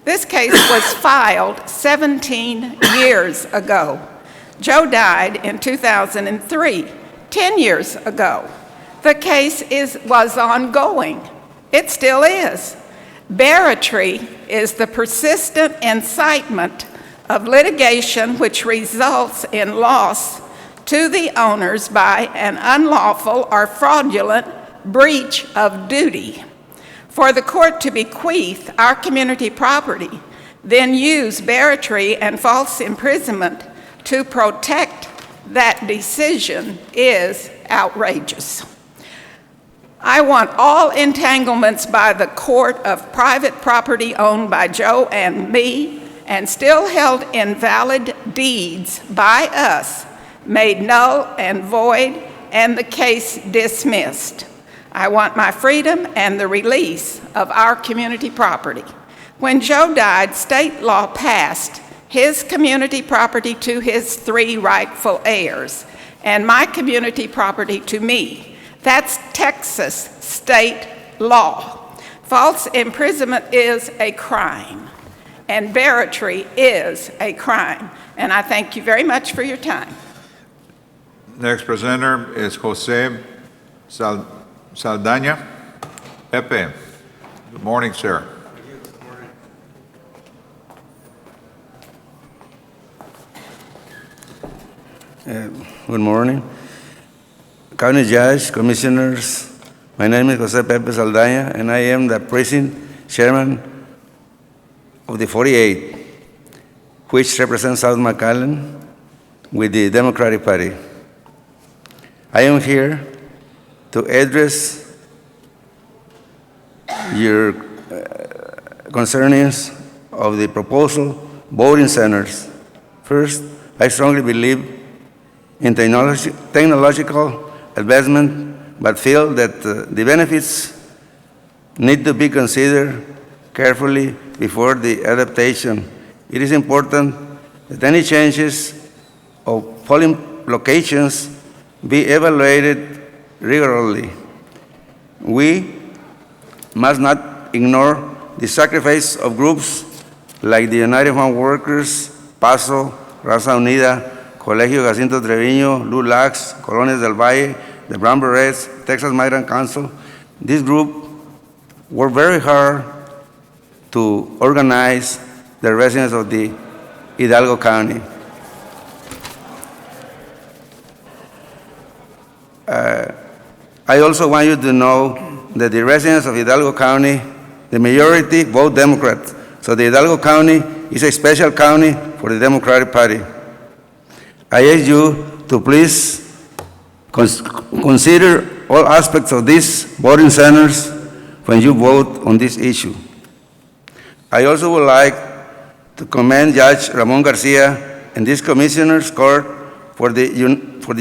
This case was filed 17 years ago. Joe died in 2003. 10 years ago. The case was ongoing. It still is. Barratry is the persistent incitement of litigation which results in loss to the owners by an unlawful or fraudulent breach of duty. For the court to bequeath our community property, then use barratry and false imprisonment to protect that decision is outrageous. I want all entanglements by the court of private property owned by Joe and me and still held invalid deeds by us made null and void and the case dismissed. I want my freedom and the release of our community property. When Joe died, state law passed his community property to his 3 rightful heirs, and my community property to me. That's Texas state law. False imprisonment is a crime, and barratry is a crime. And I thank you very much for your time. Next presenter is Jose Saldaña. Pepe. Good morning, sir. Good morning. County Judge, Commissioners, my name is Jose Pepe Saldaña, and I am the Precinct Chairman of the 48, which represents South McAllen with the Democratic Party. I am here to address your concerns of the proposal voting centers. First, I strongly believe in technological advancement, but feel that the benefits need to be considered carefully before the adaptation. It is important that any changes of polling locations be evaluated regularly. We must not ignore the sacrifice of groups like the United Farm Workers, PASO, Raza Unida, Colegio Jacinto Treviño, LULAX, Colonias del Valle, the Brown Berets, Texas Migrant Council. This group worked very hard to organize the residents of the Hidalgo County. I also want you to know that the residents of Hidalgo County, the majority vote Democrat. So the Hidalgo County is a special county for the Democratic Party. I ask you to please consider all aspects of these voting centers when you vote on this issue. I also would like to commend Judge Ramon Garcia and this Commissioner's Court for the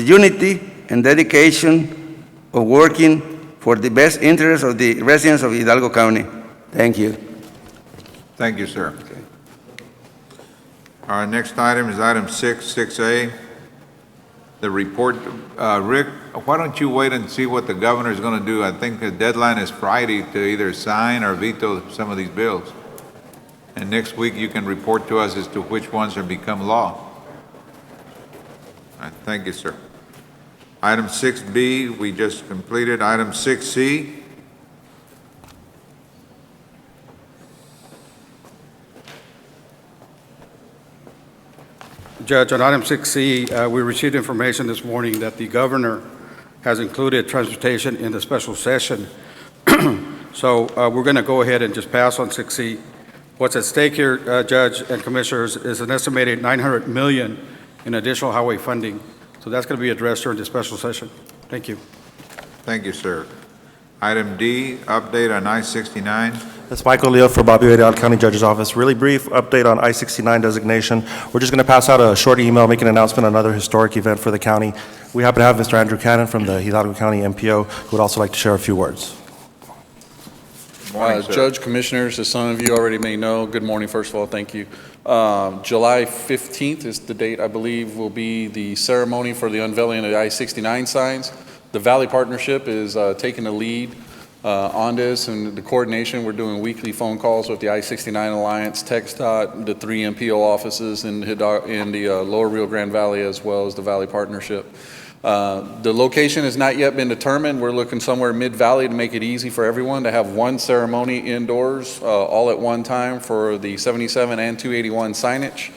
unity and dedication of working for the best interests of the residents of Hidalgo County. Thank you. Thank you, sir. Our next item is item 6A, the report. Rick, why don't you wait and see what the governor is going to do? I think the deadline is Friday to either sign or veto some of these bills. And next week you can report to us as to which ones have become law. All right, thank you, sir. Item 6B, we just completed. Item 6C. Judge, on item 6C, we received information this morning that the governor has included transportation in the special session. So we're going to go ahead and just pass on 6C. What's at stake here, Judge and Commissioners, is an estimated $900 million in additional highway funding. So that's going to be addressed during the special session. Thank you. Thank you, sir. Item D, update on I-69. That's Michael Leo for Bobby Real County Judge's Office. Really brief update on I-69 designation. We're just going to pass out a short email making an announcement on another historic event for the county. We happen to have Mr. Andrew Cannon from the Hidalgo County MPO who would also like to share a few words. Morning, Judge, Commissioners, as some of you already may know, good morning, first of all, thank you. July 15th is the date, I believe, will be the ceremony for the unveiling of the I-69 signs. The Valley Partnership is taking the lead on this and the coordination. We're doing weekly phone calls with the I-69 Alliance, TxDOT, the 3 MPO offices in the lower Rio Grande Valley, as well as the Valley Partnership. The location has not yet been determined. We're looking somewhere mid-valley to make it easy for everyone to have one ceremony indoors all at one time for the 77 and 281 signage.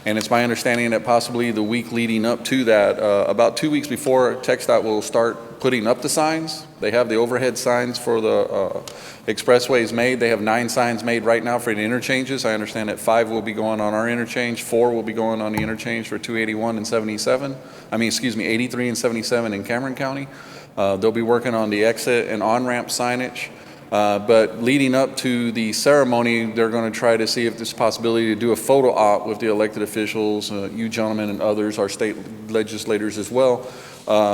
And it's my understanding that possibly the week leading up to that, about 2 weeks before, TxDOT will start putting up the signs. They have the overhead signs for the expressways made. They have 9 signs made right now for the interchanges. I understand that 5 will be going on our interchange, 4 will be going on the interchange for 281 and 77. 83 and 77 in Cameron County. They'll be working on the exit and on-ramp signage. But leading up to the ceremony, they're going to try to see if there's a possibility to do a photo op with the elected officials, you gentlemen and others, our state legislators as well,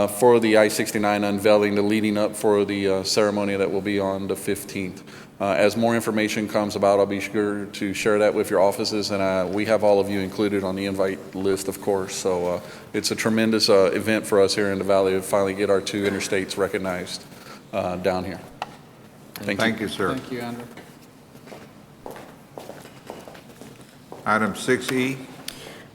for the I-69 unveiling, the leading up for the ceremony that will be on the 15th. As more information comes about, I'll be sure to share that with your offices, and we have all of you included on the invite list, of course. So it's a tremendous event for us here in the Valley to finally get our 2 interstates recognized down here. Thank you, sir. Thank you, Andrew. Item 6E.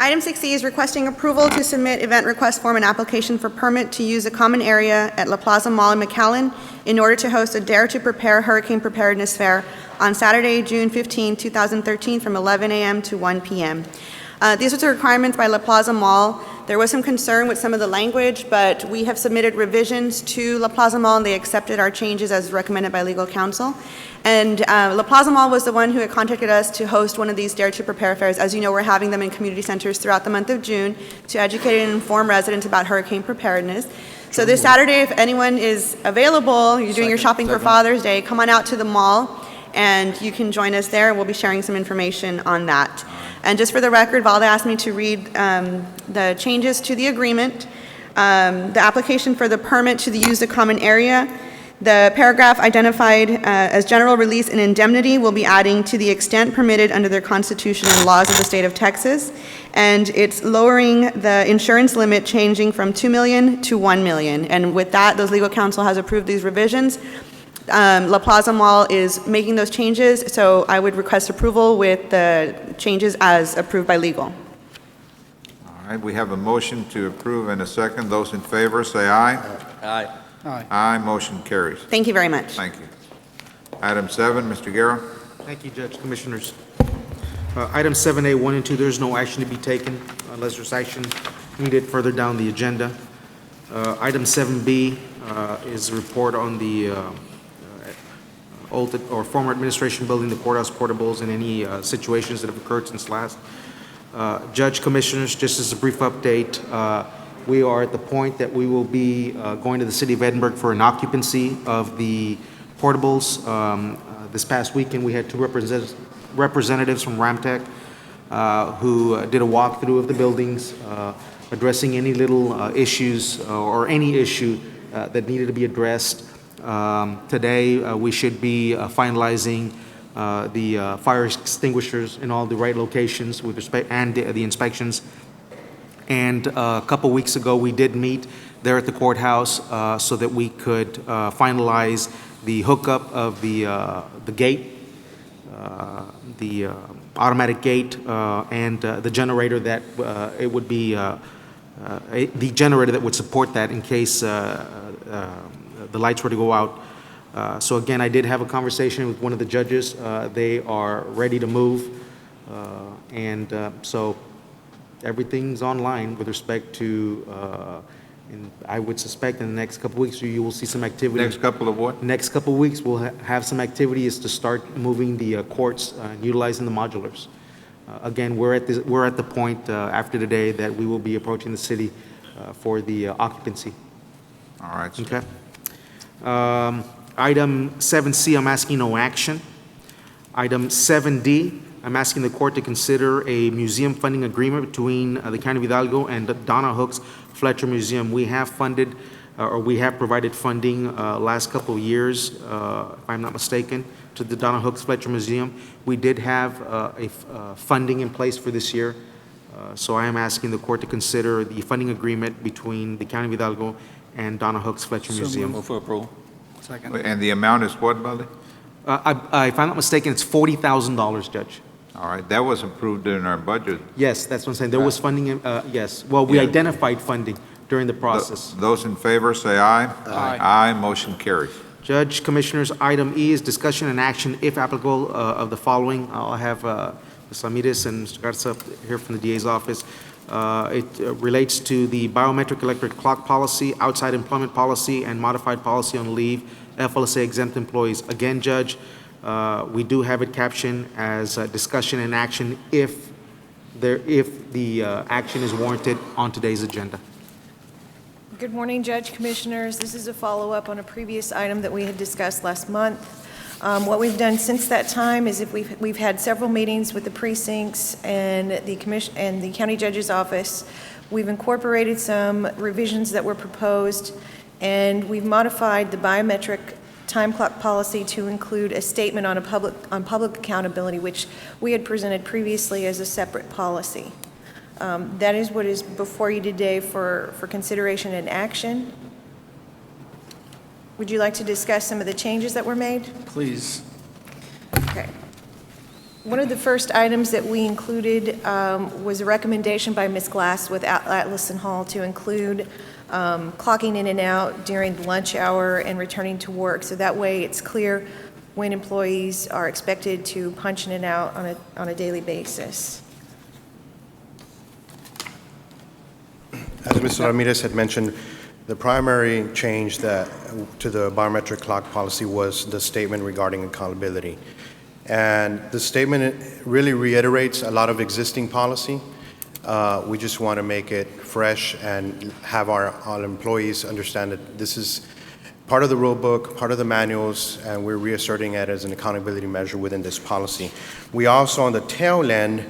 Item 6E is requesting approval to submit event request form and application for permit to use a common area at La Plaza Mall in McAllen in order to host a Dare to Prepare Hurricane Preparedness Fair on Saturday, June 15, 2013 from 11 a.m. to 1 p.m. These are the requirements by La Plaza Mall. There was some concern with some of the language, but we have submitted revisions to La Plaza Mall, and they accepted our changes as recommended by legal counsel. And La Plaza Mall was the one who had contacted us to host one of these Dare to Prepare fairs. As you know, we're having them in community centers throughout the month of June to educate and inform residents about hurricane preparedness. So this Saturday, if anyone is available, you're doing your shopping for Father's Day, come on out to the mall. and you can join us there. We'll be sharing some information on that. And just for the record, Valda asked me to read the changes to the agreement, the application for the permit to use the common area. The paragraph identified as general release and indemnity will be adding to the extent permitted under the Constitution and laws of the state of Texas. And it's lowering the insurance limit, changing from $2 million to $1 million. And with that, those legal counsel has approved these revisions. La Plaza Mall is making those changes, so I would request approval with the changes as approved by legal. All right, we have a motion to approve and a second. Those in favor, say aye. Aye. Aye, motion carries. Thank you very much. Thank you. Item 7, Mr. Guerra. Thank you, Judge, Commissioners. Item 7A, 1 and 2, there's no action to be taken unless there's action needed further down the agenda. Item 7B is a report on the old or former administration building, the courthouse portables, and any situations that have occurred since last. Judge, Commissioners, just as a brief update, we are at the point that we will be going to the City of Edinburgh for an occupancy of the portables. This past weekend, we had two representatives from Ramtech who did a walkthrough of the buildings, addressing any little issues or any issue that needed to be addressed. Today, we should be finalizing the fire extinguishers in all the right locations with respect and the inspections. And a couple weeks ago, we did meet there at the courthouse so that we could finalize the hookup of the gate, the automatic gate, and the generator that it would be the generator that would support that in case the lights were to go out. So again, I did have a conversation with one of the judges. They are ready to move, and so everything's online with respect to, and I would suspect in the next couple of weeks you will see some activity. Next couple of what? Next couple of weeks we'll have some activity is to start moving the courts, utilizing the modulars. Again, we're at the point after today that we will be approaching the city for the occupancy. All right. Sir. Okay. Item 7C, I'm asking no action. Item 7D, I'm asking the court to consider a museum funding agreement between the County of Hidalgo and the Donna Hooks Fletcher Museum. We have funded, or we have provided funding last couple of years, if I'm not mistaken, to the Donna Hooks Fletcher Museum. We did have funding in place for this year, so I am asking the court to consider the funding agreement between the County of Hidalgo and Donna Hooks Fletcher Museum. Move for approval. Second. And the amount is what, Baldi? If I'm not mistaken, it's $40,000, Judge. All right, that was approved in our budget. Yes, that's what I'm saying. There was funding, yes. Well, we Yeah. identified funding during the process. Those in favor, say aye. Aye. Aye, motion carries. Judge, Commissioners, item E is discussion and action, if applicable, of the following. I'll have Ms. Ramirez and Mr. Garza here from the DA's office. It relates to the biometric electric clock policy, outside employment policy, and modified policy on leave, FLSA exempt employees. Again, Judge, we do have it captioned as discussion and action if the action is warranted on today's agenda. Good morning, Judge, Commissioners. This is a follow-up on a previous item that we had discussed last month. What we've done since that time is we've had several meetings with the precincts and the commission and the county judge's office. We've incorporated some revisions that were proposed, and we've modified the biometric time clock policy to include a statement on public accountability, which we had presented previously as a separate policy. That is what is before you today for consideration and action. Would you like to discuss some of the changes that were made? Please. Okay. One of the first items that we included was a recommendation by Ms. Glass with Atlas and Hall to include clocking in and out during the lunch hour and returning to work. So that way it's clear when employees are expected to punch in and out on a daily basis. As Mr. Ramirez had mentioned, the primary change to the biometric clock policy was the statement regarding accountability. And the statement really reiterates a lot of existing policy. We just want to make it fresh and have our employees understand that this is part of the rule book, part of the manuals, and we're reasserting it as an accountability measure within this policy. We also, on the tail end,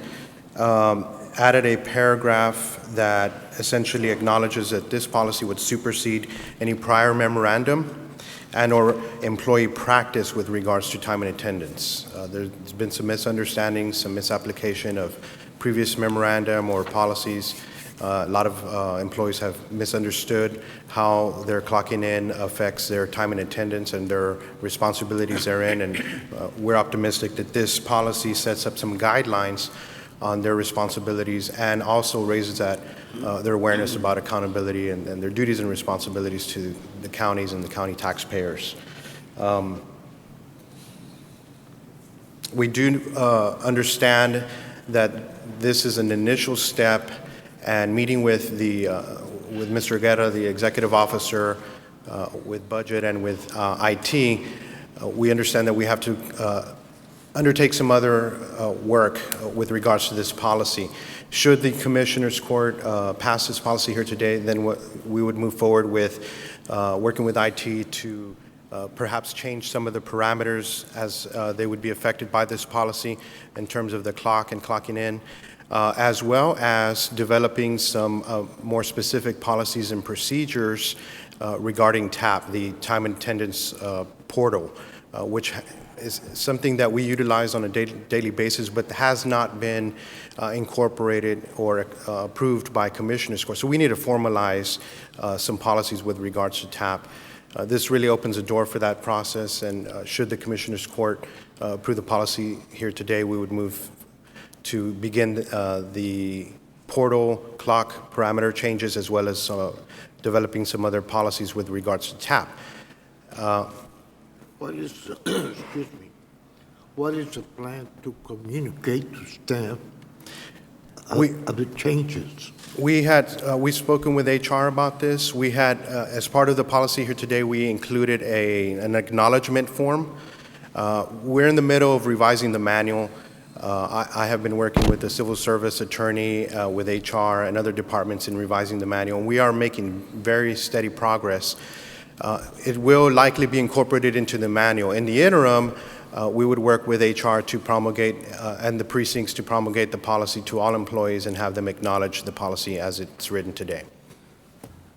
added a paragraph that essentially acknowledges that this policy would supersede any prior memorandum and/or employee practice with regards to time and attendance. There's been some misunderstandings, some misapplication of previous memorandum or policies. A lot of employees have misunderstood how their clocking in affects their time and attendance and their responsibilities therein, and we're optimistic that this policy sets up some guidelines on their responsibilities and also raises their awareness about accountability and their duties and responsibilities to the counties and the county taxpayers. We do understand that this is an initial step, and meeting with with Mr. Guerra, the executive officer, with budget and with IT, we understand that we have to undertake some other work with regards to this policy. Should the Commissioners Court pass this policy here today, then we would move forward with working with IT to perhaps change some of the parameters as they would be affected by this policy in terms of the clock and clocking in, as well as developing some more specific policies and procedures regarding TAP, the Time and Attendance Portal, which is something that we utilize on a daily basis, but has not been incorporated or approved by Commissioners Court. So we need to formalize some policies with regards to TAP. This really opens the door for that process, and should the Commissioners Court approve the policy here today, we would move to begin the portal clock parameter changes, as well as developing some other policies with regards to TAP. What is, excuse me, what is the plan to communicate to staff of the changes? We've spoken with HR about this. We had, as part of the policy here today, we included an acknowledgement form. We're in the middle of revising the manual. I have been working with the civil service attorney, with HR and other departments in revising the manual, and we are making very steady progress. It will likely be incorporated into the manual. In the interim, we would work with HR to promulgate, and the precincts to promulgate the policy to all employees and have them acknowledge the policy as it's written today.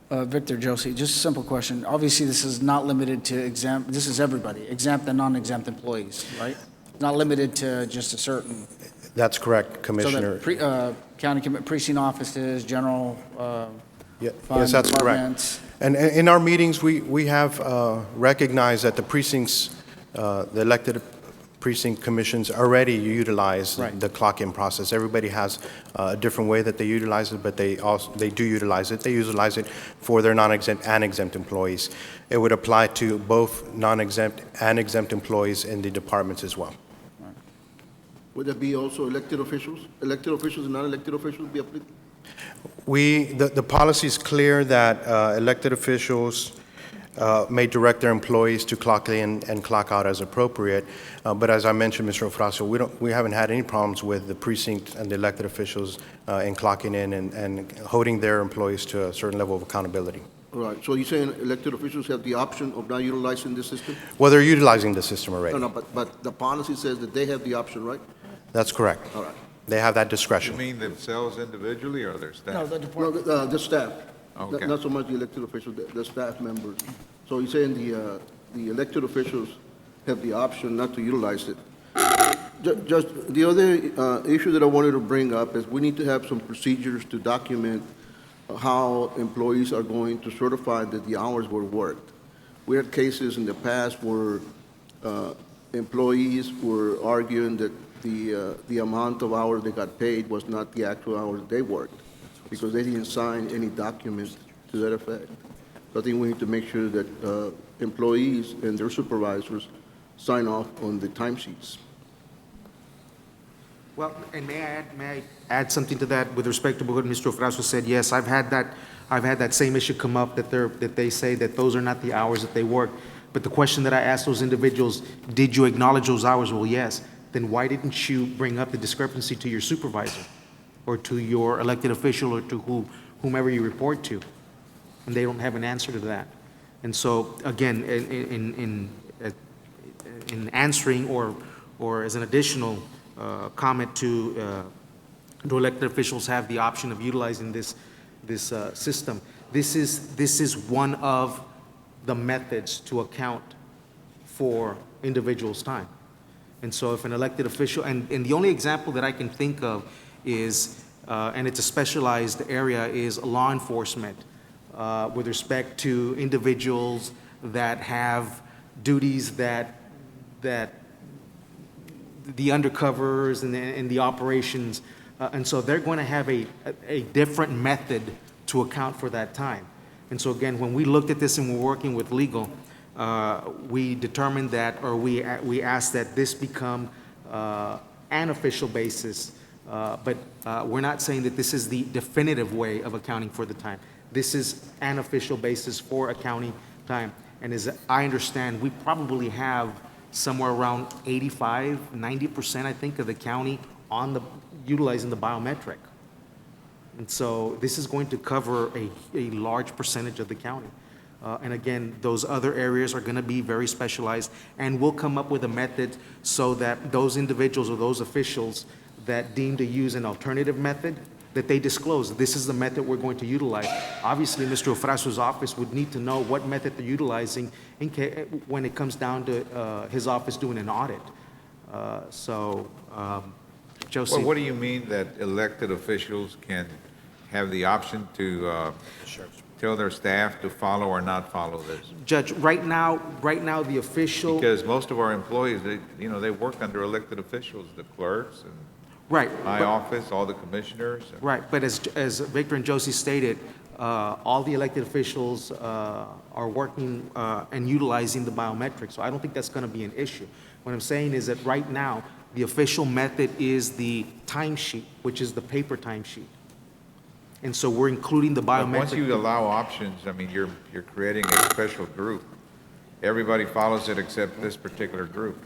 Victor Josie, just a simple question. Obviously, this is not limited to exempt, this is everybody, exempt and non-exempt employees, right? Not limited to just a certain. That's correct, Commissioner. So that county precinct offices, general Yes, fund that's departments. correct. And in our meetings, we have recognized that the precincts, the elected precinct commissions already utilize the clock-in process. Everybody has a different way that they utilize it, but they do utilize it. They utilize it for their non-exempt and exempt employees. It would apply to both non-exempt and exempt employees in the departments as well. Would that be also elected officials? Elected officials and non-elected officials be applicable? The policy is clear that elected officials may direct their employees to clock in and clock out as appropriate. But as I mentioned, Mr. Ofracio, we haven't had any problems with the precinct and the elected officials in clocking in and holding their employees to a certain level of accountability. All right, so you're saying elected officials have the option of not utilizing this system? Well, they're utilizing the system already. No, but the policy says that they have the option, right? That's correct. All right. They have that discretion. You mean themselves individually or their staff? No, the staff. Okay. Not so much the elected officials, the staff members. So you're saying the elected officials have the option not to utilize it. Just the other issue that I wanted to bring up is we need to have some procedures to document how employees are going to certify that the hours were worked. We had cases in the past where employees were arguing that the amount of hours they got paid was not the actual hours they worked because they didn't sign any document to that effect. So I think we need to make sure that employees and their supervisors sign off on the timesheets. Well, and may I add something to that with respect to what Mr. Ofracio said? Yes, I've had that same issue come up that they say that those are not the hours that they work. But the question that I asked those individuals, did you acknowledge those hours? Well, yes. Then why didn't you bring up the discrepancy to your supervisor or to your elected official or to whomever you report to? And they don't have an answer to that. And so, again, in answering or as an additional comment to elected officials have the option of utilizing this system, this is one of the methods to account for individuals' time. And so if an elected official, and the only example that I can think of is, and it's a specialized area, is law enforcement with respect to individuals that have duties that the undercovers and the operations, and so they're going to have a different method to account for that time. And so again, when we looked at this and we're working with legal, we determined that, or we asked that this become an official basis, but we're not saying that this is the definitive way of accounting for the time. This is an official basis for accounting time. And as I understand, we probably have somewhere around 85–90%, I think, of the county utilizing the biometric. And so this is going to cover a large percentage of the county. And again, those other areas are going to be very specialized, and we'll come up with a method so that those individuals or those officials that deem to use an alternative method, that they disclose, this is the method we're going to utilize. Obviously, Mr. Ofracio's office would need to know what method they're utilizing when it comes down to his office doing an audit. Josie. Well, what do you mean that elected officials can have the option to tell their staff to follow or not follow this? Judge, right now, the official. Because most of our employees, they work under elected officials, the clerks and right, my office, all the commissioners. Right, but as Victor and Josie stated, all the elected officials are working and utilizing the biometrics, so I don't think that's going to be an issue. What I'm saying is that right now, the official method is the timesheet, which is the paper timesheet. And so we're including the biometric. But once you allow options, I mean, you're creating a special group. Everybody follows it except this particular group,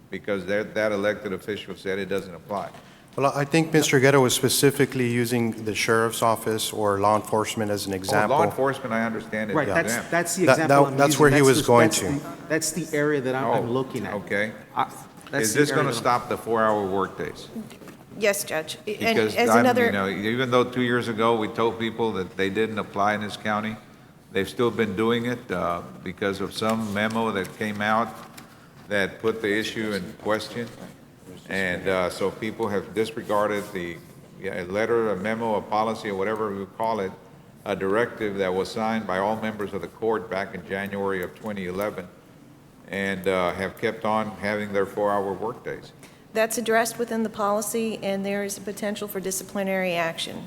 because that elected official said it doesn't apply. Well, I think Mr. Guerra was specifically using the sheriff's office or law enforcement as an example. Law enforcement, I understand it. Right, that's the example I'm That's using. where he was going to. That's the area that I'm looking at. Okay. Is this going to stop the 4-hour workdays? Yes, Judge. And Because, as another, even though 2 years ago we told people that they didn't apply in this county, they've still been doing it because of some memo that came out that put the issue in question. And so people have disregarded the letter, a memo, a policy, or whatever we call it, a directive that was signed by all members of the court back in January of 2011, and have kept on having their 4-hour workdays. that's addressed within the policy, and there is a potential for disciplinary action.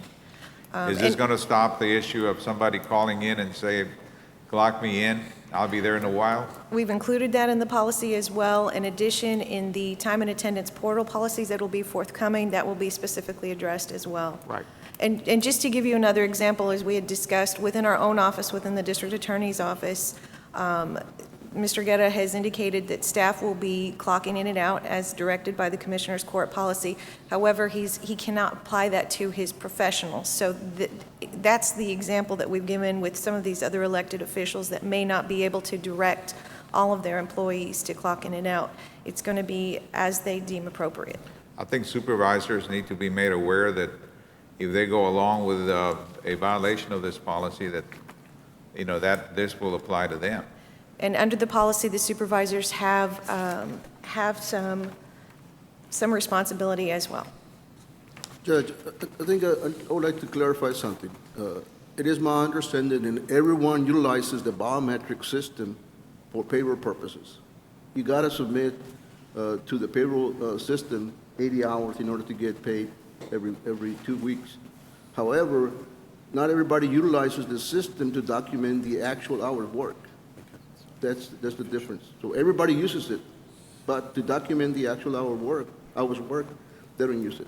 Is this going to stop the issue of somebody calling in and say, clock me in, I'll be there in a while? We've included that in the policy as well. In addition, in the time and attendance portal policies that will be forthcoming, that will be specifically addressed as well. Right. And just to give you another example, as we had discussed within our own office, within the district attorney's office, Mr. Guerra has indicated that staff will be clocking in and out as directed by the Commissioner's Court policy. However, he cannot apply that to his professionals. So that's the example that we've given with some of these other elected officials that may not be able to direct all of their employees to clock in and out. It's going to be as they deem appropriate. I think supervisors need to be made aware that if they go along with a violation of this policy, that, that this will apply to them. And under the policy, the supervisors have some responsibility as well. Judge, I think I would like to clarify something. It is my understanding that everyone utilizes the biometric system for payroll purposes. You got to submit to the payroll system 80 hours in order to get paid every 2 weeks. However, not everybody utilizes the system to document the actual hours worked. That's the difference. So everybody uses it, but to document the actual hours worked, they don't use it.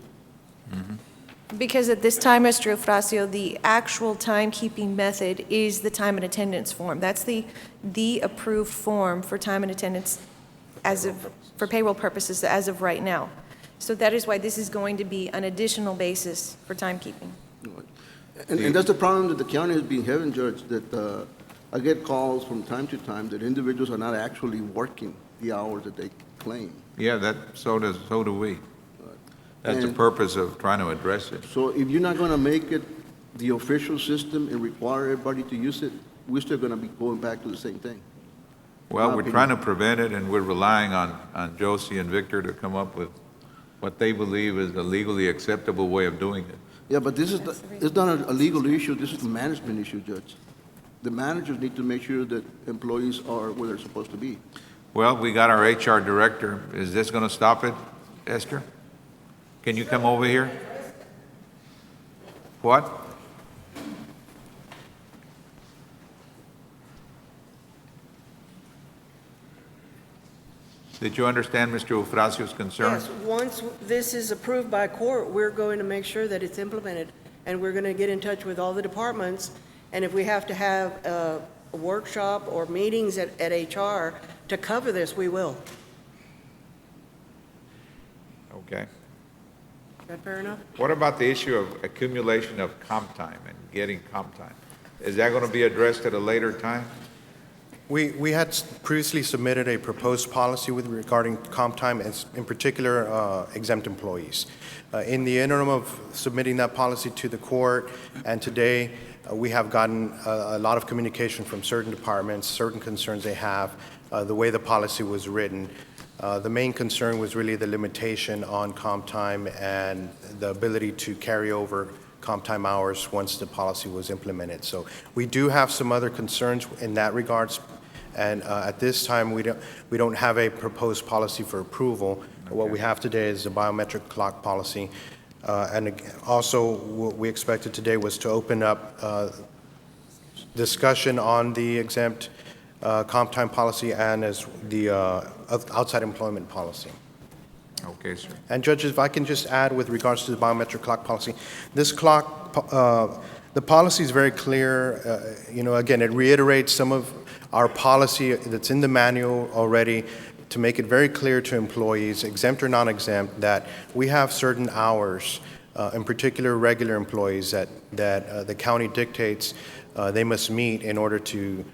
Mm-hmm. Because at this time, Mr. Ofracio, the actual timekeeping method is the time and attendance form. That's the approved form for time and attendance for payroll purposes as of right now. So that is why this is going to be an additional basis for timekeeping. And that's the problem that the county has been having, Judge, that I get calls from time to time that individuals are not actually working the hours that they claim. Yeah, so do we. That's the And- purpose of trying to address it. So if you're not going to make it the official system and require everybody to use it, we're still going to be going back to the same thing. Well, My we're opinion. trying to prevent it, and we're relying on Josie and Victor to come up with what they believe is a legally acceptable way of doing it. Yeah, but it's not a legal issue, this is a management issue, Judge. The managers need to make sure that employees are where they're supposed to be. Well, we got our HR director. Is this going to stop it, Esther? Can you come over here? What? Did you understand Mr. Ufracio's concern? Yes, once this is approved by court, we're going to make sure that it's implemented, and we're going to get in touch with all the departments, and if we have to have a workshop or meetings at HR to cover this, we will. Okay. Is that fair enough? What about the issue of accumulation of comp time and getting comp time? Is that going to be addressed at a later time? We had previously submitted a proposed policy regarding comp time, and in particular exempt employees. In the interim of submitting that policy to the court, and today, we have gotten a lot of communication from certain departments, certain concerns they have, the way the policy was written. The main concern was really the limitation on comp time and the ability to carry over comp time hours once the policy was implemented. So we do have some other concerns in that regards, and at this time we don't have a proposed policy for approval. Okay. What we have today is the biometric clock policy, and also what we expected today was to open up discussion on the exempt comp time policy and as the outside employment policy. Okay, sir. And judges, if I can just add with regards to the biometric clock policy, this clock, the policy is very clear. Again, it reiterates some of our policy that's in the manual already to make it very clear to employees, exempt or non-exempt, that we have certain hours, in particular regular employees, that the county dictates they must meet in order to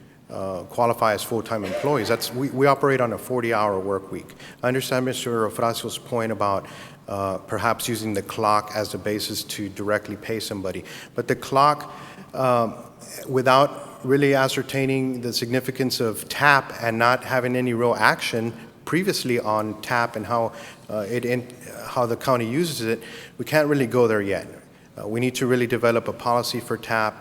qualify as full-time employees. We operate on a 40-hour work week. I understand Mr. Ofracio's point about perhaps using the clock as a basis to directly pay somebody. But the clock, without really ascertaining the significance of TAP and not having any real action previously on TAP and how the county uses it, we can't really go there yet. We need to really develop a policy for TAP,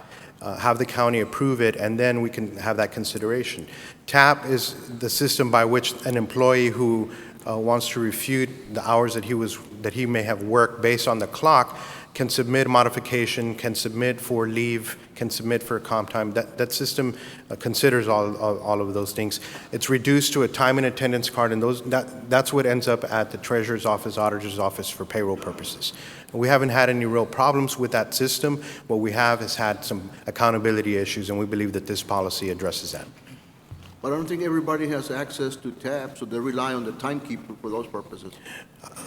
have the county approve it, and then we can have that consideration. TAP is the system by which an employee who wants to refute the hours that he may have worked based on the clock can submit modification, can submit for leave, can submit for comp time. That system considers all of those things. It's reduced to a time and attendance card, and that's what ends up at the treasurer's office, auditor's office for payroll purposes. We haven't had any real problems with that system. What we have is had some accountability issues, and we believe that this policy addresses that. But I don't think everybody has access to TAP, so they rely on the timekeeper for those purposes.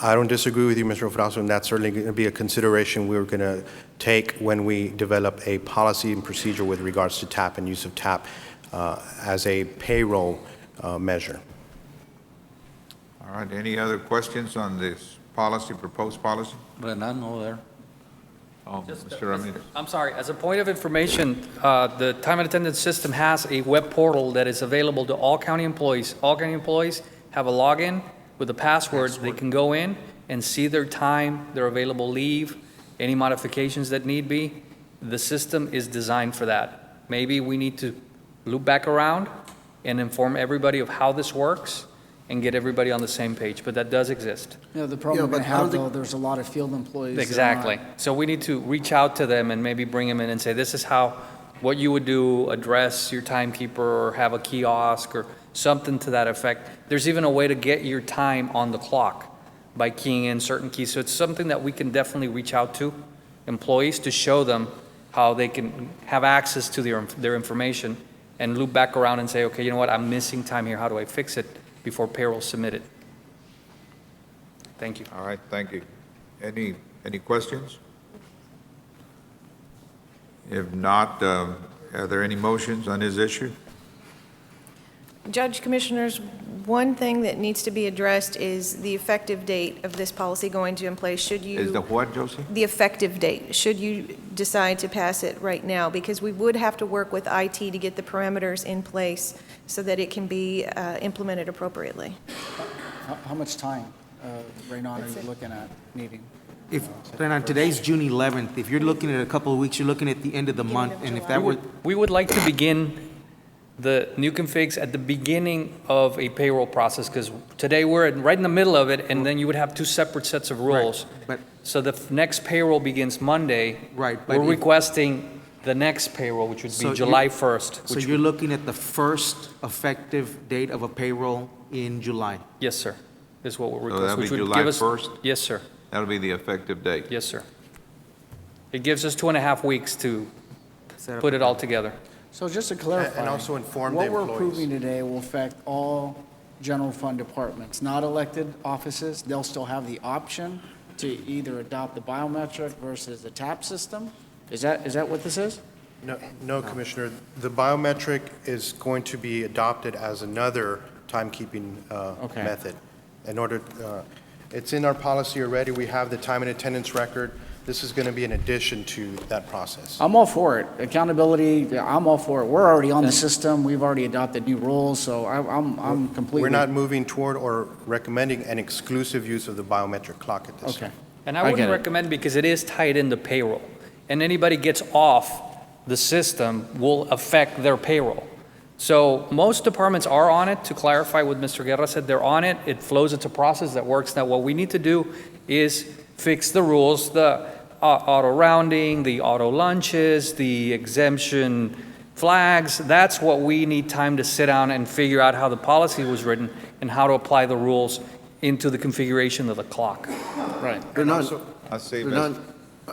I don't disagree with you, Mr. Ofracio, and that's certainly going to be a consideration we're going to take when we develop a policy and procedure with regards to TAP and use of TAP as a payroll measure. All right, any other questions on this policy, proposed policy? Brennan over there. Oh, Mr. Ramirez. I'm sorry, as a point of information, the time and attendance system has a web portal that is available to all county employees. All county employees have a login with a password. They can go in and see their time, their available leave, any modifications that need be. The system is designed for that. Maybe we need to loop back around and inform everybody of how this works and get everybody on the same page, but that does exist. The problem we have, though, there's a lot of field employees. that are Exactly. not- So we need to reach out to them and maybe bring them in and say, this is what you would do, address your timekeeper or have a kiosk or something to that effect. There's even a way to get your time on the clock by keying in certain keys. So it's something that we can definitely reach out to employees to show them how they can have access to their information and loop back around and say, okay, you know what, I'm missing time here. How do I fix it before payroll submitted? Thank you. All right, thank you. Any questions? If not, are there any motions on this issue? Judge, Commissioners, one thing that needs to be addressed is the effective date of this policy going to in place. Should you... Is the what, Josie? The effective date, should you decide to pass it right now, because we would have to work with IT to get the parameters in place so that it can be implemented appropriately. How much time, Raynon, are you looking at needing? If, Renan, today's June 11th. If you're looking at a couple of weeks, you're looking at the end of the month, and if that were... We would like to begin the new configs at the beginning of a payroll process, because today we're right in the middle of it, and then you would have two separate sets of rules. But So the next payroll begins Monday. Right, but We're if- requesting the next payroll, which would So be July 1st. So which you're would- looking at the first effective date of a payroll in July? Yes, sir, is what we're So requesting. that'll be which would July give us- 1st? Yes, sir. That'll be the effective date. Yes, sir. It gives us 2.5 weeks to Set up put it all together. So just to clarify. And also inform the What we're employees. approving today will affect all general fund departments, not elected offices. They'll still have the option to either adopt the biometric versus the TAP system? Is that what this is? No, Commissioner. The biometric is going to be adopted as another timekeeping Okay. method. In order, it's in our policy already. We have the time and attendance record. This is going to be in addition to that process. I'm all for it. Accountability, I'm all for it. We're already on the system. We've already adopted new rules, so I'm completely. We're not moving toward or recommending an exclusive use of the biometric clock at this Okay. time. And I I get wouldn't it. recommend, because it is tied into payroll, and anybody gets off the system will affect their payroll. So most departments are on it. To clarify what Mr. Guerra said, they're on it. It flows. It's a process that works. Now, what we need to do is fix the rules, the auto rounding, the auto lunches, the exemption flags. That's what we need time to sit down and figure out how the policy was written and how to apply the rules into the configuration of the clock. Right. Renan, I say, Renan,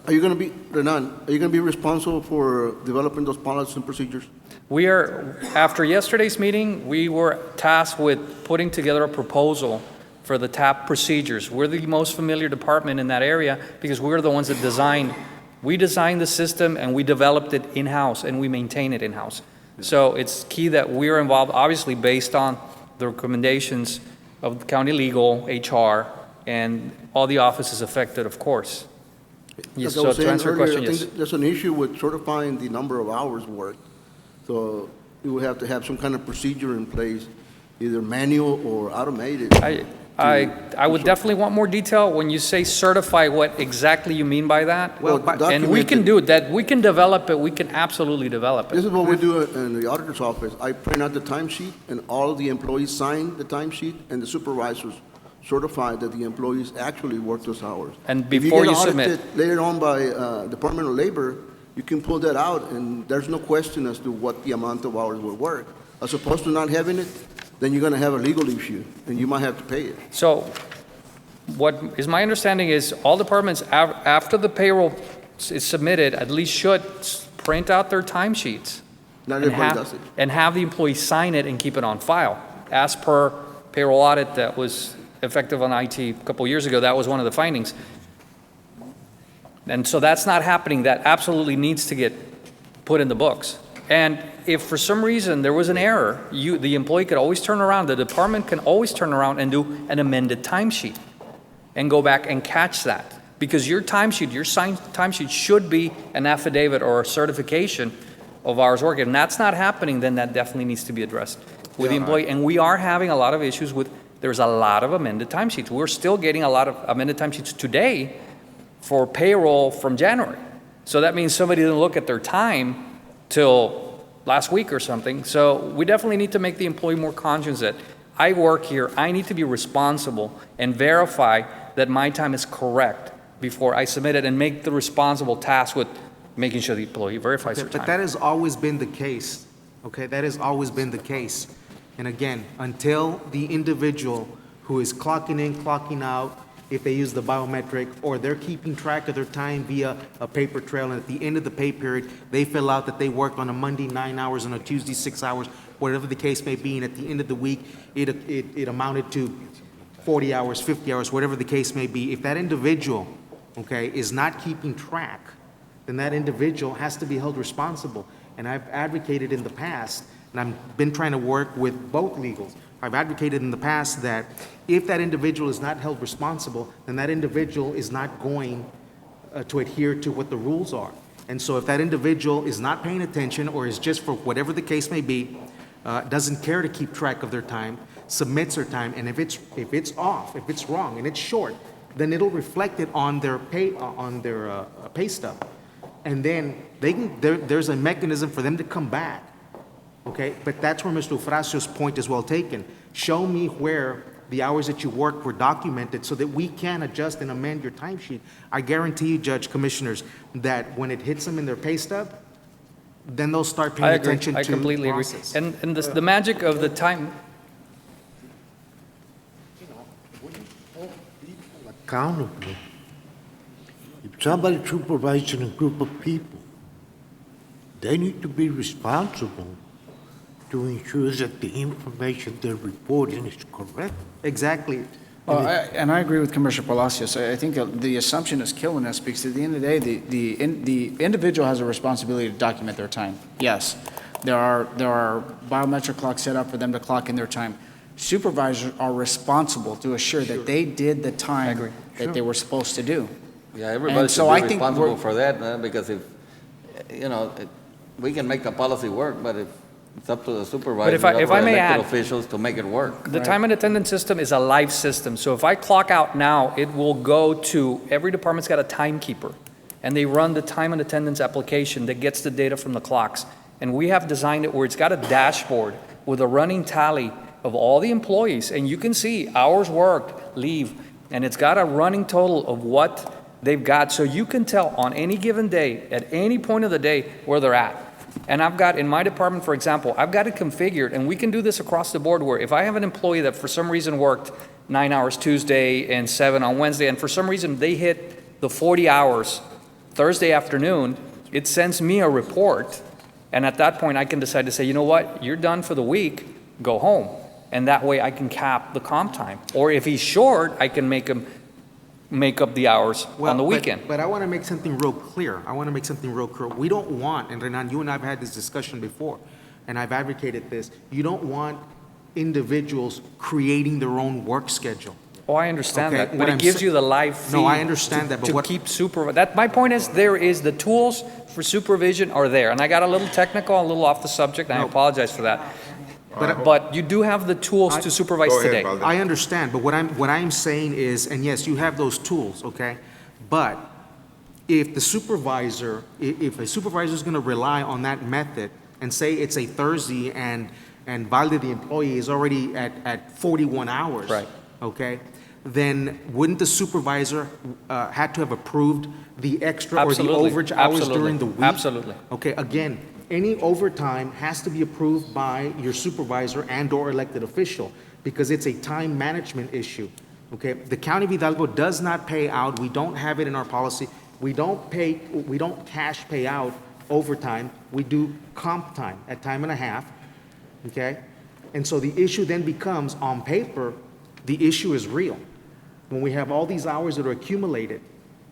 are you going to be responsible for developing those policies and procedures? We are, after yesterday's meeting, we were tasked with putting together a proposal for the TAP procedures. We're the most familiar department in that area because we're the ones that we designed the system and we developed it in-house and we maintain it in-house. So it's key that we're involved, obviously based on the recommendations of the county legal, HR, and all the offices affected, of course. Yes, Like I so was to saying answer your earlier, question, I yes. think there's an issue with certifying the number of hours worked. So you would have to have some kind of procedure in place, either manual or automated. I would definitely want more detail. When you say certify, what exactly you mean by that? Well, And we can do that, we can develop it, we can absolutely develop it. This is what we do in the auditor's office. I print out the timesheet, and all of the employees sign the timesheet, and the supervisors certify that the employees actually work those hours. And before you If you submit. get audited later on by Department of Labor, you can pull that out, and there's no question as to what the amount of hours were worked. As opposed to not having it, then you're going to have a legal issue, and you might have to pay it. So what is my understanding is all departments, after the payroll is submitted, at least should print out their timesheets. Not and everybody have- does it. And have the employee sign it and keep it on file. As per payroll audit that was effective on IT a couple years ago, that was one of the findings. And so that's not happening. That absolutely needs to get put in the books. And if for some reason there was an error, the employee could always turn around, the department can always turn around and do an amended timesheet and go back and catch that. Because your timesheet, your signed timesheet should be an affidavit or a certification of hours worked. And that's not happening, then that definitely needs to be addressed with the employee. And we are having a lot of issues with, there's a lot of amended timesheets. We're still getting a lot of amended timesheets today for payroll from January. So that means somebody didn't look at their time till last week or something. So we definitely need to make the employee more conscious that I work here, I need to be responsible and verify that my time is correct before I submit it and make the responsible task with making sure the employee verifies their But time. that has always been the case, okay? That has always been the case. And again, until the individual who is clocking in, clocking out, if they use the biometric, or they're keeping track of their time via a paper trail, and at the end of the pay period, they fill out that they worked on a Monday 9 hours, on a Tuesday 6 hours, whatever the case may be, and at the end of the week, it amounted to 40 hours, 50 hours, whatever the case may be. If that individual, okay, is not keeping track, then that individual has to be held responsible. And I've advocated in the past, and I've been trying to work with both legals. I've advocated in the past that if that individual is not held responsible, then that individual is not going to adhere to what the rules are. And so if that individual is not paying attention or is just, for whatever the case may be, doesn't care to keep track of their time, submits their time, and if it's off, if it's wrong, and it's short, then it'll reflect it on their pay stub. And then there's a mechanism for them to come back, okay? But that's where Mr. Eufrasio's point is well taken. Show me where the hours that you worked were documented so that we can adjust and amend your timesheet. I guarantee you, Judge, Commissioners, that when it hits them in their pay stub, then they'll start paying attention to I completely the agree. process. And the magic of the time, Accountable. If somebody supervising a group of people, they need to be responsible to ensure that the information they're reporting is correct. Exactly. And I agree with Commissioner Palacios. I think the assumption is killing us because at the end of the day, the individual has a responsibility to document their time. Yes, there are biometric clocks set up for them to clock in their time. Supervisors are responsible to assure that they did the time that they were supposed to do. Yeah, everybody should be responsible for that, because if, we can make the policy work, but if it's up to the supervisor, if I may add, elected officials to make it work. the time and attendance system is a live system. So if I clock out now, it will go to, every department's got a timekeeper, and they run the time and attendance application that gets the data from the clocks. And we have designed it where it's got a dashboard with a running tally of all the employees, and you can see hours worked, leave, and it's got a running total of what they've got, so you can tell on any given day, at any point of the day, where they're at. And I've got, in my department, for example, I've got it configured, and we can do this across the board, where if I have an employee that for some reason worked 9 hours Tuesday and 7 on Wednesday, and for some reason they hit the 40 hours Thursday afternoon, it sends me a report, and at that point I can decide to say, you know what, you're done for the week, go home. And that way I can cap the comp time. Or if he's short, I can make him make up the hours on the weekend. But I want to make something real clear. We don't want, and Renan, you and I have had this discussion before, and I've advocated this, you don't want individuals creating their own work schedule. Oh, I understand Okay, that, what but I'm it gives sa- you the live feed. No, I understand that, but to what- keep my point is, the tools for supervision are there. And I got a little technical, a little off the subject, and I apologize for that. But you do have the tools to supervise today. I understand, but what I'm saying is, and yes, you have those tools, okay? But if a supervisor is going to rely on that method and say it's a Thursday and Valde, the employee, is already at 41 hours. Right. Okay? Then wouldn't the supervisor had to have approved the extra or the Absolutely. overage hours Absolutely. during the week? Absolutely. Okay, again, any overtime has to be approved by your supervisor and/or elected official because it's a time management issue. Okay, the County of Hidalgo does not pay out, we don't have it in our policy, we don't cash pay out overtime, we do comp time at time and a half, okay? And so the issue then becomes, on paper, the issue is real. When we have all these hours that are accumulated,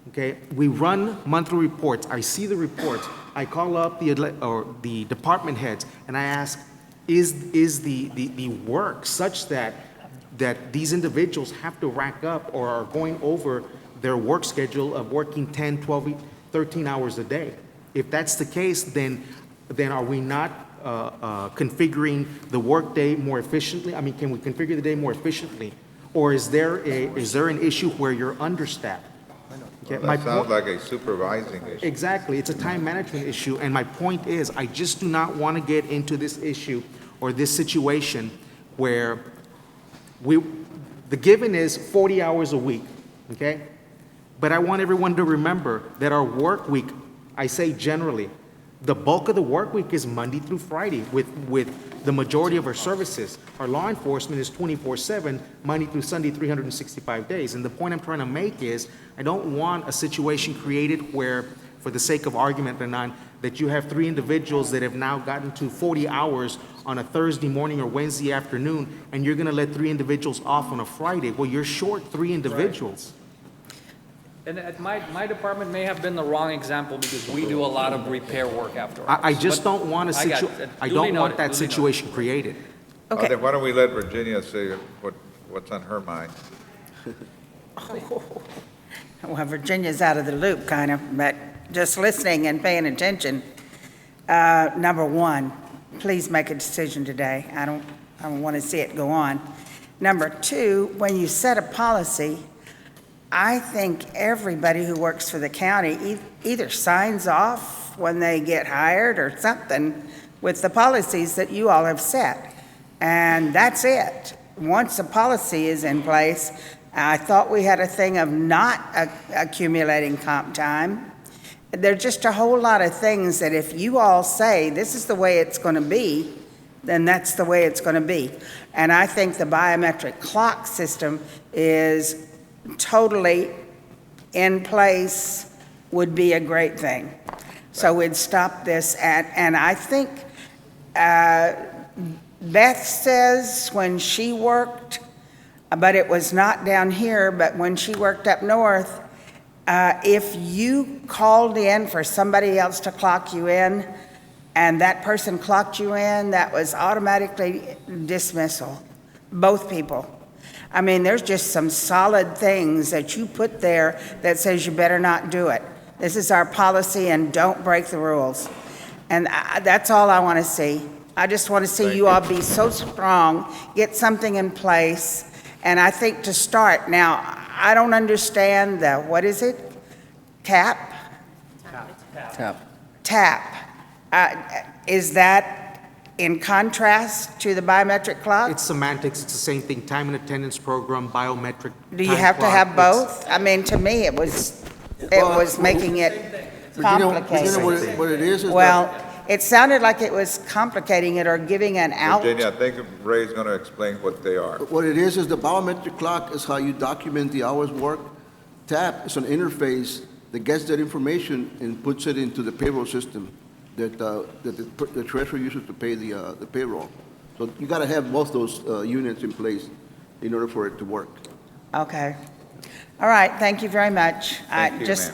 okay, we run monthly reports, I see the reports, I call up the department heads and I ask, is the work such that these individuals have to rack up or are going over their work schedule of working 10, 12, 13 hours a day? If that's the case, then are we not configuring the workday more efficiently? I mean, can we configure the day more efficiently? Or is there an issue where you're understaffed? Okay, Well, that sounds like a supervising issue. Exactly, it's a time management issue, and my point is, I just do not want to get into this issue or this situation where the given is 40 hours a week, okay? But I want everyone to remember that our work week, I say generally, the bulk of the work week is Monday through Friday with the majority of our services. Our law enforcement is 24/7, Monday through Sunday, 365 days. And the point I'm trying to make is, I don't want a situation created where, for the sake of argument, Renan, that you have 3 individuals that have now gotten to 40 hours on a Thursday morning or Wednesday afternoon, and you're gonna let 3 individuals off on a Friday. Well, you're short 3 individuals. And my department may have been the wrong example because we do a lot of repair work afterwards. I just don't want a I don't want that duly noted. situation created. Okay. Then why don't we let Virginia say what's on her mind? Well, Virginia's out of the loop, kind of, but just listening and paying attention. Number one, please make a decision today. I don't want to see it go on. Number two, when you set a policy, I think everybody who works for the county either signs off when they get hired or something with the policies that you all have set. And that's it. Once a policy is in place, I thought we had a thing of not accumulating comp time. There's just a whole lot of things that if you all say this is the way it's going to be, then that's the way it's going to be. And I think the biometric clock system is totally in place, would be a great thing. So we'd stop this and I think Beth says when she worked, but it was not down here, but when she worked up north, if you called in for somebody else to clock you in and that person clocked you in, that was automatically dismissal, both people. I mean, there's just some solid things that you put there that says you better not do it. This is our policy and don't break the rules. And that's all I want to see. I just want to see you all be so strong, get something in place. And I think to start, now, I don't understand the, what is it? TAP? Is that in contrast to the biometric clock? It's semantics, it's the same thing, time and attendance program, biometric. Do you time have to clock, have it's- both? I mean, to me, it was making it complicated. What it is Well, it sounded like it was complicating it or giving an out. Virginia, I think Ray's going to explain what they are. What it is the biometric clock is how you document the hours worked. TAP is an interface that gets that information and puts it into the payroll system that the treasurer uses to pay the payroll. So you got to have both those units in place in order for it to work. Okay. All right, thank you very much. Thank you, Just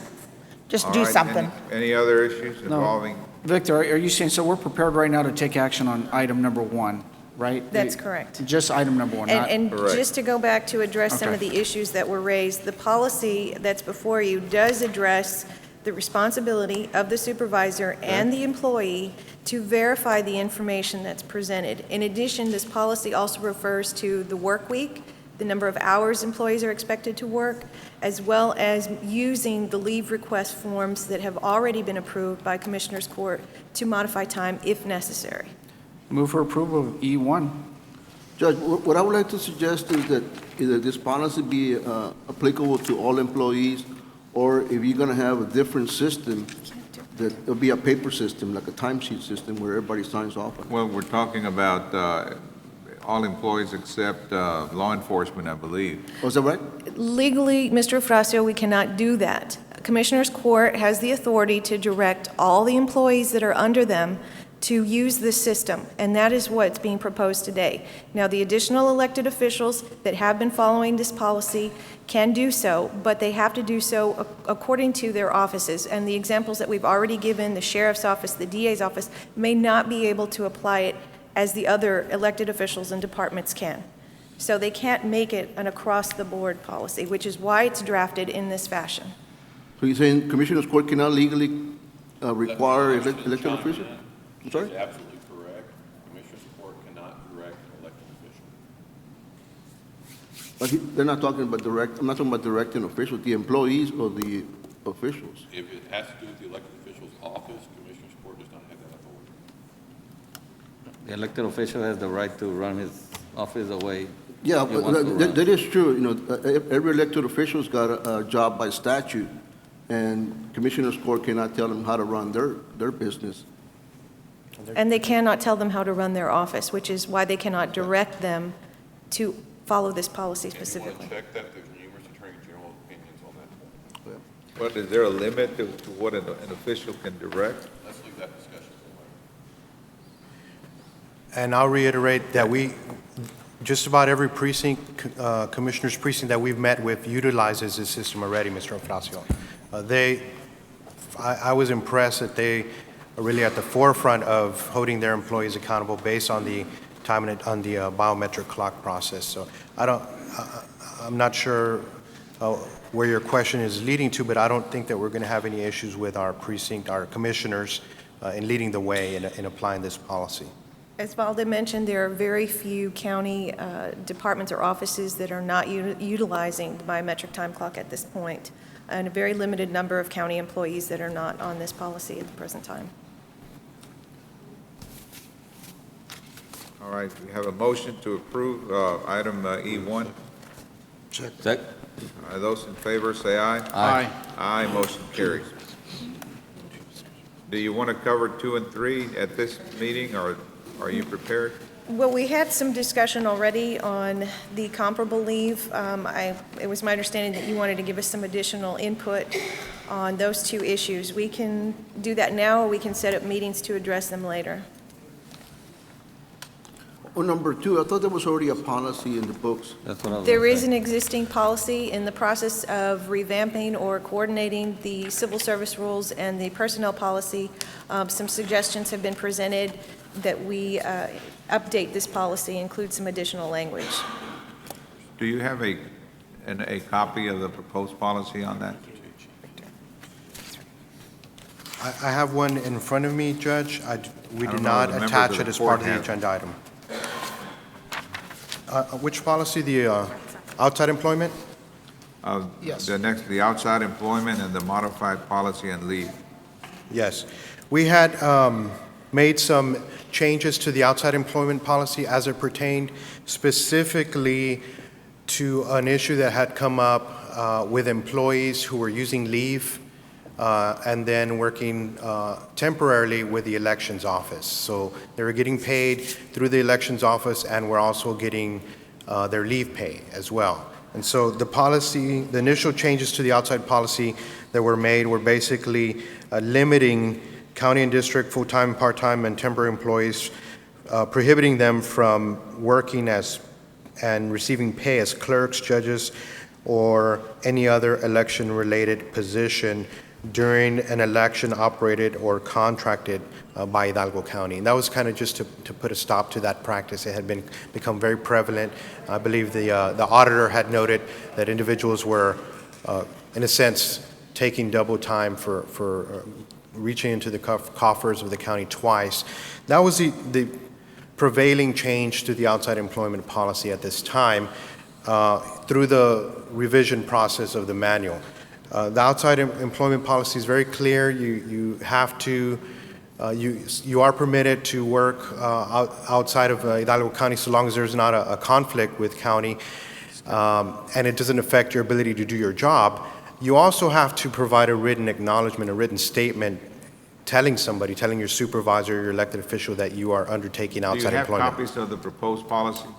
All do right, something. Any other issues involving? Victor, are you saying, so we're prepared right now to take action on item number one, right? That's correct. Just item number one, not... And just to go back to address some of Okay. the issues that were raised, the policy that's before you does address the responsibility of the supervisor and the employee to verify the information that's presented. In addition, this policy also refers to the work week, the number of hours employees are expected to work, as well as using the leave request forms that have already been approved by Commissioners Court to modify time if necessary. Move for approval of E1. Judge, what I would like to suggest is that either this policy be applicable to all employees, or if you're going to have a different system, that it'll be a paper system, like a timesheet system where everybody signs off on it. Well, we're talking about all employees except law enforcement, I believe. Was that right? Legally, Mr. Frasio, we cannot do that. Commissioners Court has the authority to direct all the employees that are under them to use this system, and that is what's being proposed today. Now, the additional elected officials that have been following this policy can do so, but they have to do so according to their offices. And the examples that we've already given, the sheriff's office, the DA's office, may not be able to apply it as the other elected officials and departments can. So they can't make it an across-the-board policy, which is why it's drafted in this fashion. So you're saying Commissioners Court cannot legally require elected officials? I'm sorry? That's absolutely correct. Commissioners Court cannot direct elected officials. But they're not talking about I'm not talking about directing officials, the employees or the officials. If it has to do with the elected official's office, Commissioners Court does not have that authority. The elected official has the right to run his office the way Yeah, he wants to but run. that is true. You know, every elected official's got a job by statute, and Commissioners Court cannot tell them how to run their business. And they cannot tell them how to run their office, which is why they cannot direct them to follow this policy specifically. If you want to check that, there's numerous Attorney General opinions on that point. But is there a limit to what an official can direct? Let's leave that discussion. And I'll reiterate that Just about every precinct, commissioner's precinct that we've met with utilizes this system already, Mr. Ofracio. I was impressed that they are really at the forefront of holding their employees accountable based on the time and on the biometric clock process. So I'm not sure where your question is leading to, but I don't think that we're going to have any issues with our precinct, our commissioners, in leading the way in applying this policy. As Valda mentioned, there are very few county departments or offices that are not utilizing the biometric time clock at this point, and a very limited number of county employees that are not on this policy at the present time. All right, we have a motion to approve item E1. Second. Those in favor say aye. Aye. Aye, motion carries. Do you want to cover 2 and 3 at this meeting, or are you prepared? Well, we had some discussion already on the comparable leave. It was my understanding that you wanted to give us some additional input on those 2 issues. We can do that now, or we can set up meetings to address them later. On number 2, I thought there was already a policy in the books. That's what I was There gonna is say. an existing policy in the process of revamping or coordinating the civil service rules and the personnel policy. Some suggestions have been presented that we update this policy, include some additional language. Do you have a copy of the proposed policy on that? I have one in front of me, Judge. We I did don't know not if the members attach of it the as part court of the have. agenda item. Which policy, the outside employment? Yes. The outside employment and the modified policy and leave. Yes. We had made some changes to the outside employment policy as it pertained specifically to an issue that had come up with employees who were using leave and then working temporarily with the elections office. So they were getting paid through the elections office and were also getting their leave pay as well. And so the policy, the initial changes to the outside policy that were made were basically limiting county and district full-time, part-time, and temporary employees, prohibiting them from working as and receiving pay as clerks, judges, or any other election-related position during an election operated or contracted by Hidalgo County. And that was kind of just to put a stop to that practice. It had become very prevalent. I believe the auditor had noted that individuals were, in a sense, taking double time for reaching into the coffers of the county twice. That was the prevailing change to the outside employment policy at this time through the revision process of the manual. The outside employment policy is very clear. You have to, you are permitted to work outside of Hidalgo County so long as there's not a conflict with county and it doesn't affect your ability to do your job. You also have to provide a written acknowledgement, a written statement telling somebody, telling your supervisor, your elected official that you are undertaking outside employment. Do you have copies of the proposed policy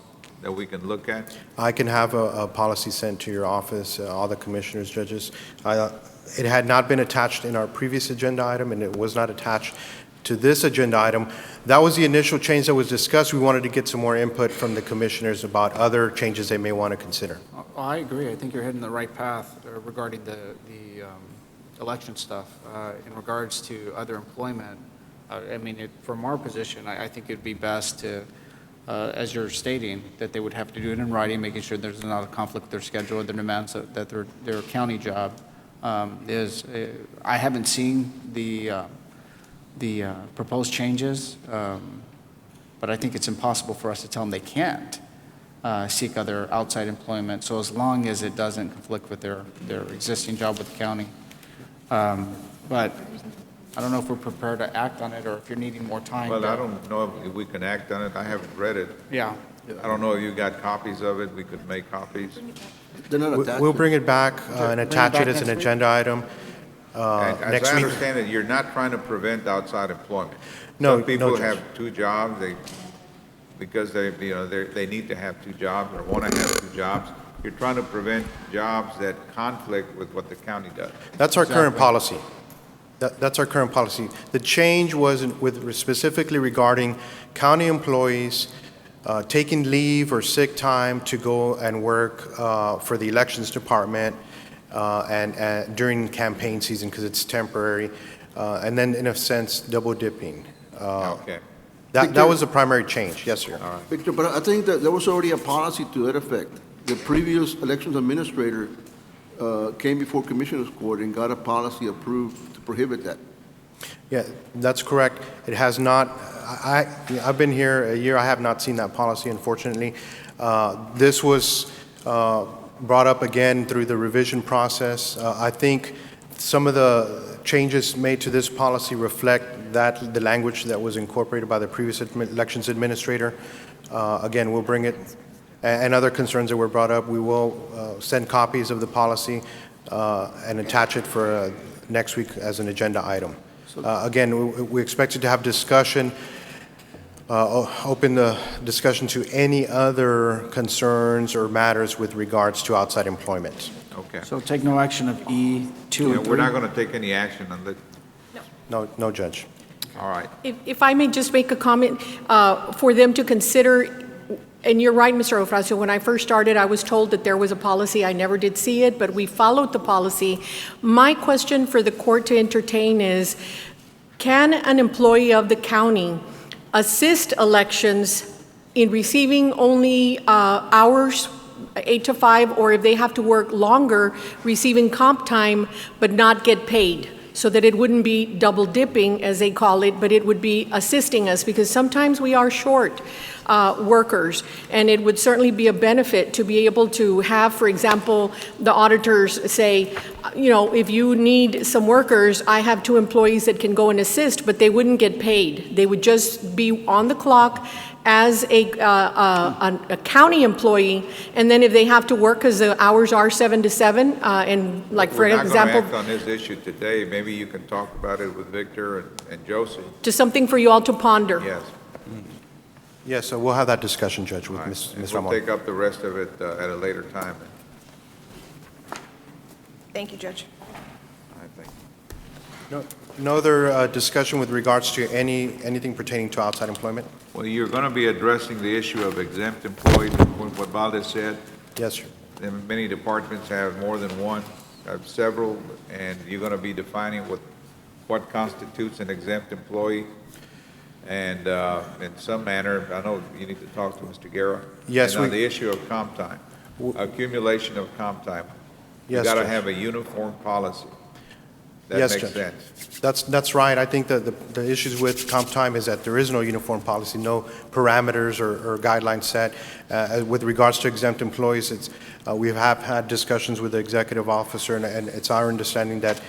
that we can look at? I can have a policy sent to your office, all the commissioners, judges. It had not been attached in our previous agenda item, and it was not attached to this agenda item. That was the initial change that was discussed. We wanted to get some more input from the commissioners about other changes they may want to consider. I agree. I think you're heading the right path regarding the election stuff. In regards to other employment, I mean, from our position, I think it'd be best to, as you're stating, that they would have to do it in writing, making sure there's not a conflict with their schedule or their demands, that their county job is. I haven't seen the proposed changes, but I think it's impossible for us to tell them they can't seek other outside employment, so as long as it doesn't conflict with their existing job with the county. But I don't know if we're prepared to act on it or if you're needing more time. Well, I don't know if we can act on it. I haven't read it. Yeah. I don't know if you got copies of it. We could make copies. We'll bring it back and attach it as an agenda item And next as I week. understand it, you're not trying to prevent outside employment. No, Some people no, Judge. have 2 jobs, because they need to have 2 jobs or want to have 2 jobs. You're trying to prevent jobs that conflict with what the county does. That's our current policy. That's our current policy. The change was specifically regarding county employees taking leave or sick time to go and work for the elections department and during campaign season because it's temporary, and then in a sense double dipping. Okay. That was the primary change. Yes, sir. Victor, but I think that there was already a policy to that effect. The previous elections administrator came before Commissioners Court and got a policy approved to prohibit that. Yeah, that's correct. It has not, I've been here a year, I have not seen that policy, unfortunately. This was brought up again through the revision process. I think some of the changes made to this policy reflect the language that was incorporated by the previous elections administrator. Again, we'll bring it, and other concerns that were brought up, we will send copies of the policy and attach it for next week as an agenda item. Again, we expected to have discussion, open the discussion to any other concerns or matters with regards to outside employment. Okay. So take no action of E2 and 3? We're not going to take any action on that. No, Judge. All right. If I may just make a comment, for them to consider, and you're right, Mr. Ofracio, when I first started, I was told that there was a policy. I never did see it, but we followed the policy. My question for the court to entertain is, can an employee of the county assist elections in receiving only hours, 8 to 5, or if they have to work longer, receiving comp time but not get paid? So that it wouldn't be double dipping, as they call it, but it would be assisting us, because sometimes we are short workers, and it would certainly be a benefit to be able to have, for example, the auditors say, you know, if you need some workers, I have 2 employees that can go and assist, but they wouldn't get paid. They would just be on the clock as a county employee, and then if they have to work, because the hours are 7 to 7, and like, for example... We're not going to act on this issue today. Maybe you can talk about it with Victor and Josie. Just something for you all to ponder. Yes. Yes, so we'll have that discussion, Judge, with Ms. We'll Ramon. take up the rest of it at a later time. Thank you, Judge. I think. No other discussion with regards to anything pertaining to outside employment? Well, you're going to be addressing the issue of exempt employees, what Valdez said. Yes, sir. And many departments have more than one, have several, and you're going to be defining what constitutes an exempt employee. And in some manner, I know you need to talk to Mr. Guerra. Yes, and on the issue of comp time, accumulation of comp time. Yes, You got to Judge. have a uniform policy. That Yes, makes Judge. sense. That's right. I think that the issues with comp time is that there is no uniform policy, no parameters or guidelines set. With regards to exempt employees, we have had discussions with the executive officer, and it's our understanding that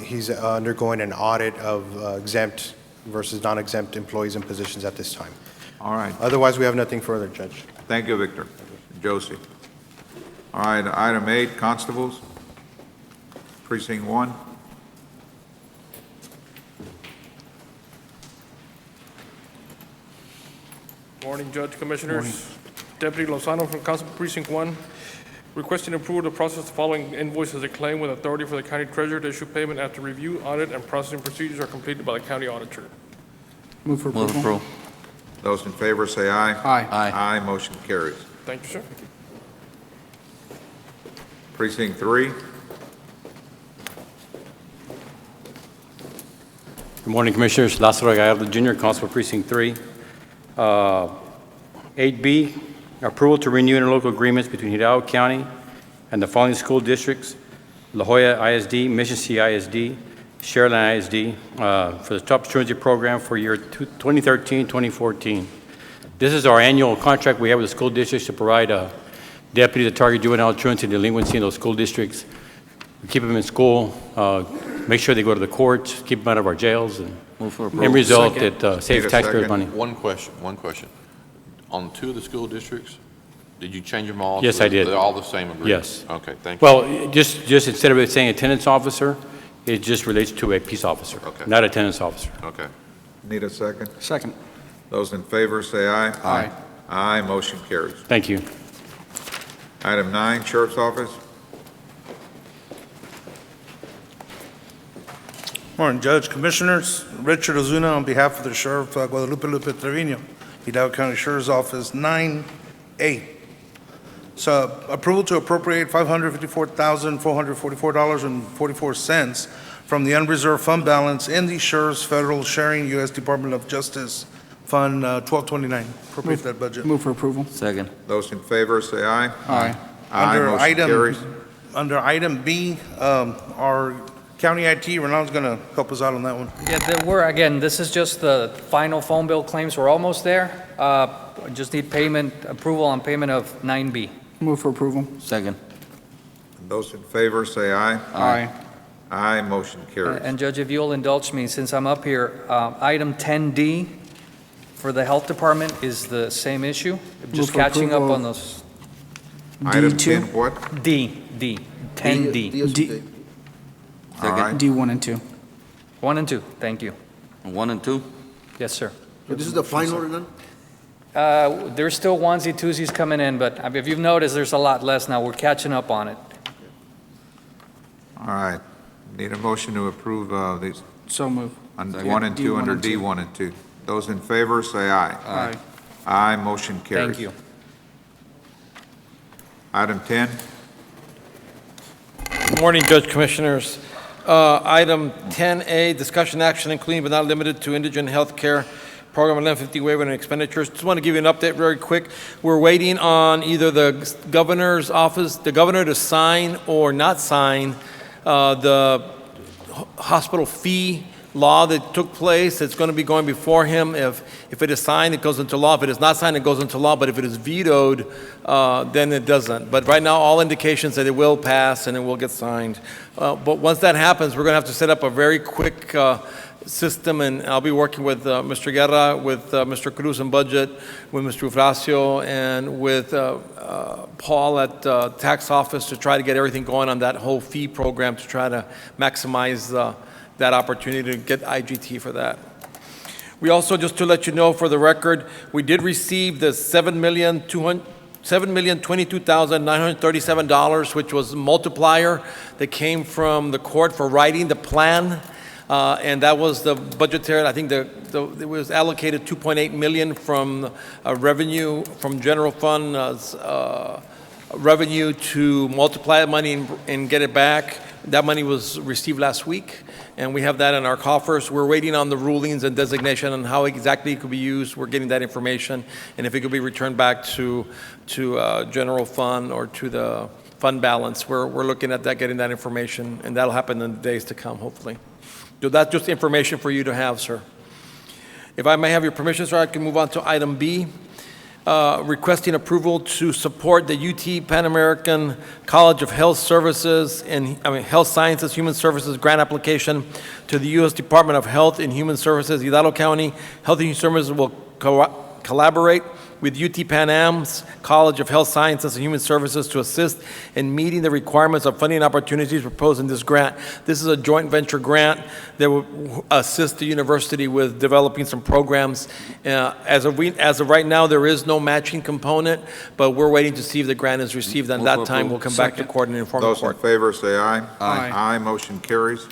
he's undergoing an audit of exempt versus non-exempt employees and positions at this time. All right. Otherwise, we have nothing further, Judge. Thank you, Victor. Josie. All right, item 8, constables, precinct 1. Morning, Judge, Commissioners. Deputy Lozano from Constable Precinct 1, requesting approval to process the following invoice as a claim with authority for the county treasurer to issue payment after review, audit, and processing procedures are completed by the county auditor. Move for approval. Those in favor say aye. Aye. Aye, motion carries. Thank you, sir. Precinct 3. Good morning, Commissioners. Lázaro Gallardo Jr., Constable Precinct 3. 8B, approval to renew interlocal agreements between Hidalgo County and the following school districts: La Joya ISD, Mission City ISD, Sharyland ISD, for the top truancy program for year 2013-2014. This is our annual contract we have with the school districts to provide deputies to target juvenile truancy and delinquency in those school districts. We keep them in school, make sure they go to the courts, keep them out of our jails, and end result, it saves taxpayers money. One question. On 2 of the school districts, did you change them all? Yes, I did. They're all the same agreement? Yes. Okay, thank you. Well, just instead of it saying attendance officer, it just relates to a peace officer, Okay. not attendance officer. Okay. Need a second? Second. Those in favor say aye. Aye. Aye, motion carries. Thank you. Item 9, Sheriff's Office. Morning, Judge, Commissioners. Richard Ozuna on behalf of the Sheriff Guadalupe Lupe Trevino, Hidalgo County Sheriff's Office. 9A, so approval to appropriate $554,444.44 from the unreserved fund balance in the Sheriff's Federal Sharing U.S. Department of Justice Fund 1229. Appropriate that budget. Move for approval. Second. Those in favor, say aye. Aye. Aye, motion carries. Under item B, our county IT, Renal's going to help us out on that one. Yeah, this is just the final phone bill claims. We're almost there. Just need approval on payment of 9B. Move for approval. Second. Those in favor, say aye. Aye. Aye, motion carries. And Judge, if you'll indulge me, since I'm up here, item 10D for the Health Department is the same issue. Just for catching up approval. on those. Item D2. 10 what? 10D. D. All right. D1 and 2. 1 and 2, thank you. 1 and 2? Yes, sir. So this is the final, Renan? There's still onesie twosies coming in, but if you've noticed, there's a lot less now. We're catching up on it. All right. Need a motion to approve these So move. on Second. 1 and 2 D1 under and 2. D1 and 2. Those in favor, say aye. Aye. Aye, motion carries. Thank you. Item 10, Good morning, Judge Commissioners. Item 10A, discussion action including but not limited to indigent health care program 1150 waiver and expenditures. Just want to give you an update very quick. We're waiting on either the governor's office, the governor to sign or not sign the hospital fee law that took place. It's going to be going before him. If it is signed, it goes into law. If it is not signed, it goes into law. But if it is vetoed, then it doesn't. But right now, all indications that it will pass and it will get signed. But once that happens, we're going to have to set up a very quick system, and I'll be working with Mr. Guerra, with Mr. Cruz in budget, with Mr. Eufrasio, and with Paul at tax office to try to get everything going on that whole fee program to try to maximize that opportunity to get IGT for that. We also, just to let you know for the record, we did receive the $7,022,937, which was a multiplier that came from the court for writing the plan. And that was the budgetary, I think it was allocated $2.8 million from revenue, from general fund revenue to multiply that money and get it back. That money was received last week, and we have that in our coffers. We're waiting on the rulings and designation on how exactly it could be used. We're getting that information, and if it could be returned back to general fund or to the fund balance, we're looking at that, getting that information, and that'll happen in the days to come, hopefully. So that's just information for you to have, sir. If I may have your permission, sir, I can move on to item B. Requesting approval to support the UT Pan American College of Health Services Health Sciences Human Services grant application to the U.S. Department of Health and Human Services. Hidalgo County Health and Human Services will collaborate with UT Pan Am's College of Health Sciences and Human Services to assist in meeting the requirements of funding opportunities proposed in this grant. This is a joint venture grant that will assist the university with developing some programs. As of right now, there is no matching component, but we're waiting to see if the grant is received. And that time, we'll come back to court and inform the those in court. favor, say aye. Aye. Aye, motion carries.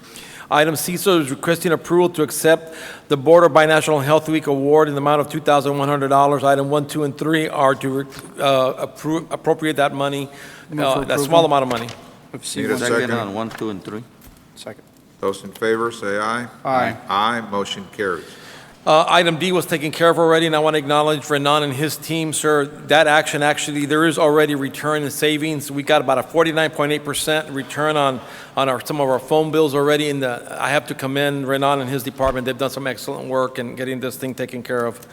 Item C, so is requesting approval to accept the Border Binational Health Week Award in the amount of $2,100. Item 1, 2, and 3 are to appropriate that money, that small amount of money. Need a second? on 1, 2, and 3. Second. Those in favor, say aye. Aye. Aye, motion carries. Item D was taken care of already, and I want to acknowledge Renan and his team, sir. That action, actually, there is already return in savings. We got about a 49.8% return on some of our phone bills already. I have to commend Renan and his department. They've done some excellent work in getting this thing taken care of.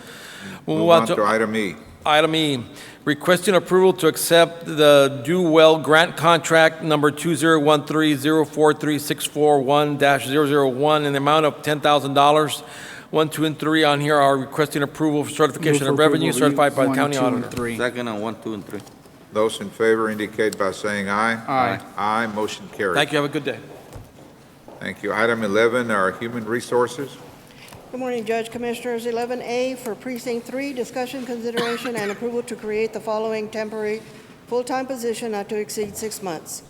We'll Move on to item E. Item E, requesting approval to accept the Do Well Grant Contract number 2013-043641-001 in the amount of $10,000. 1, 2, and 3 on here are requesting approval for certification of revenue certified by the county auditor. Second on 1, 2, and 3. Those in favor indicate by saying aye. Aye. Aye, motion carries. Thank you. Have a good day. Thank you. Item 11 are human resources. Good morning, Judge Commissioners. 11A for Precinct 3, discussion, consideration, and approval to create the following temporary full-time position not to exceed 6 months.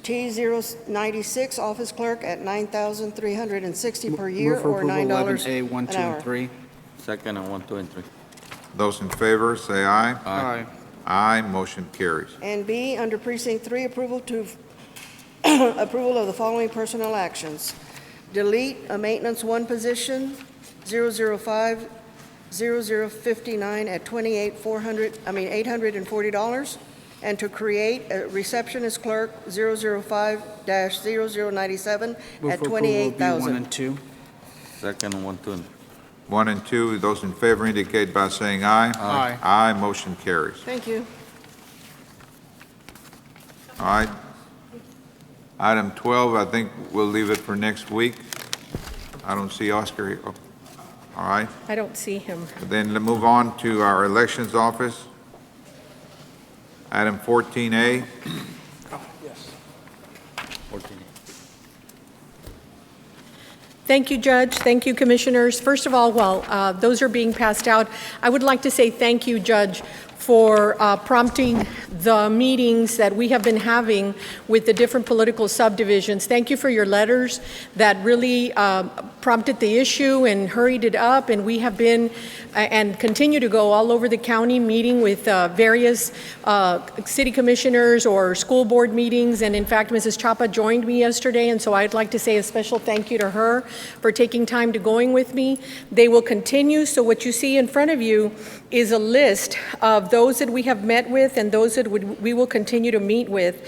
T096, office clerk at $9,360 per year, Move for or approval $9 11A, 1, an 2, and hour. 3. Second on 1, 2, and 3. Those in favor, say aye. Aye. Aye, motion carries. And B, under Precinct 3, approval of the following personnel actions. Delete a Maintenance 1 position, 005-0059 at $840, and to create a receptionist clerk, 005-0097 Move at for approval of B1 $28,000. and 2. Second, 1, 2, and 1 and 2, those in favor indicate by saying aye. Aye. Aye, motion carries. Thank you. All right. Item 12, I think we'll leave it for next week. I don't see Oscar here. Oh, all right. I don't see him. Then let's move on to our elections office. Item 14A. Thank you, Judge. Thank you, Commissioners. First of all, while those are being passed out, I would like to say thank you, Judge, for prompting the meetings that we have been having with the different political subdivisions. Thank you for your letters that really prompted the issue and hurried it up, and we have been and continue to go all over the county meeting with various city commissioners or school board meetings, and in fact, Mrs. Chapa joined me yesterday, and so I'd like to say a special thank you to her for taking time to going with me. They will continue, so what you see in front of you is a list of those that we have met with and those that we will continue to meet with.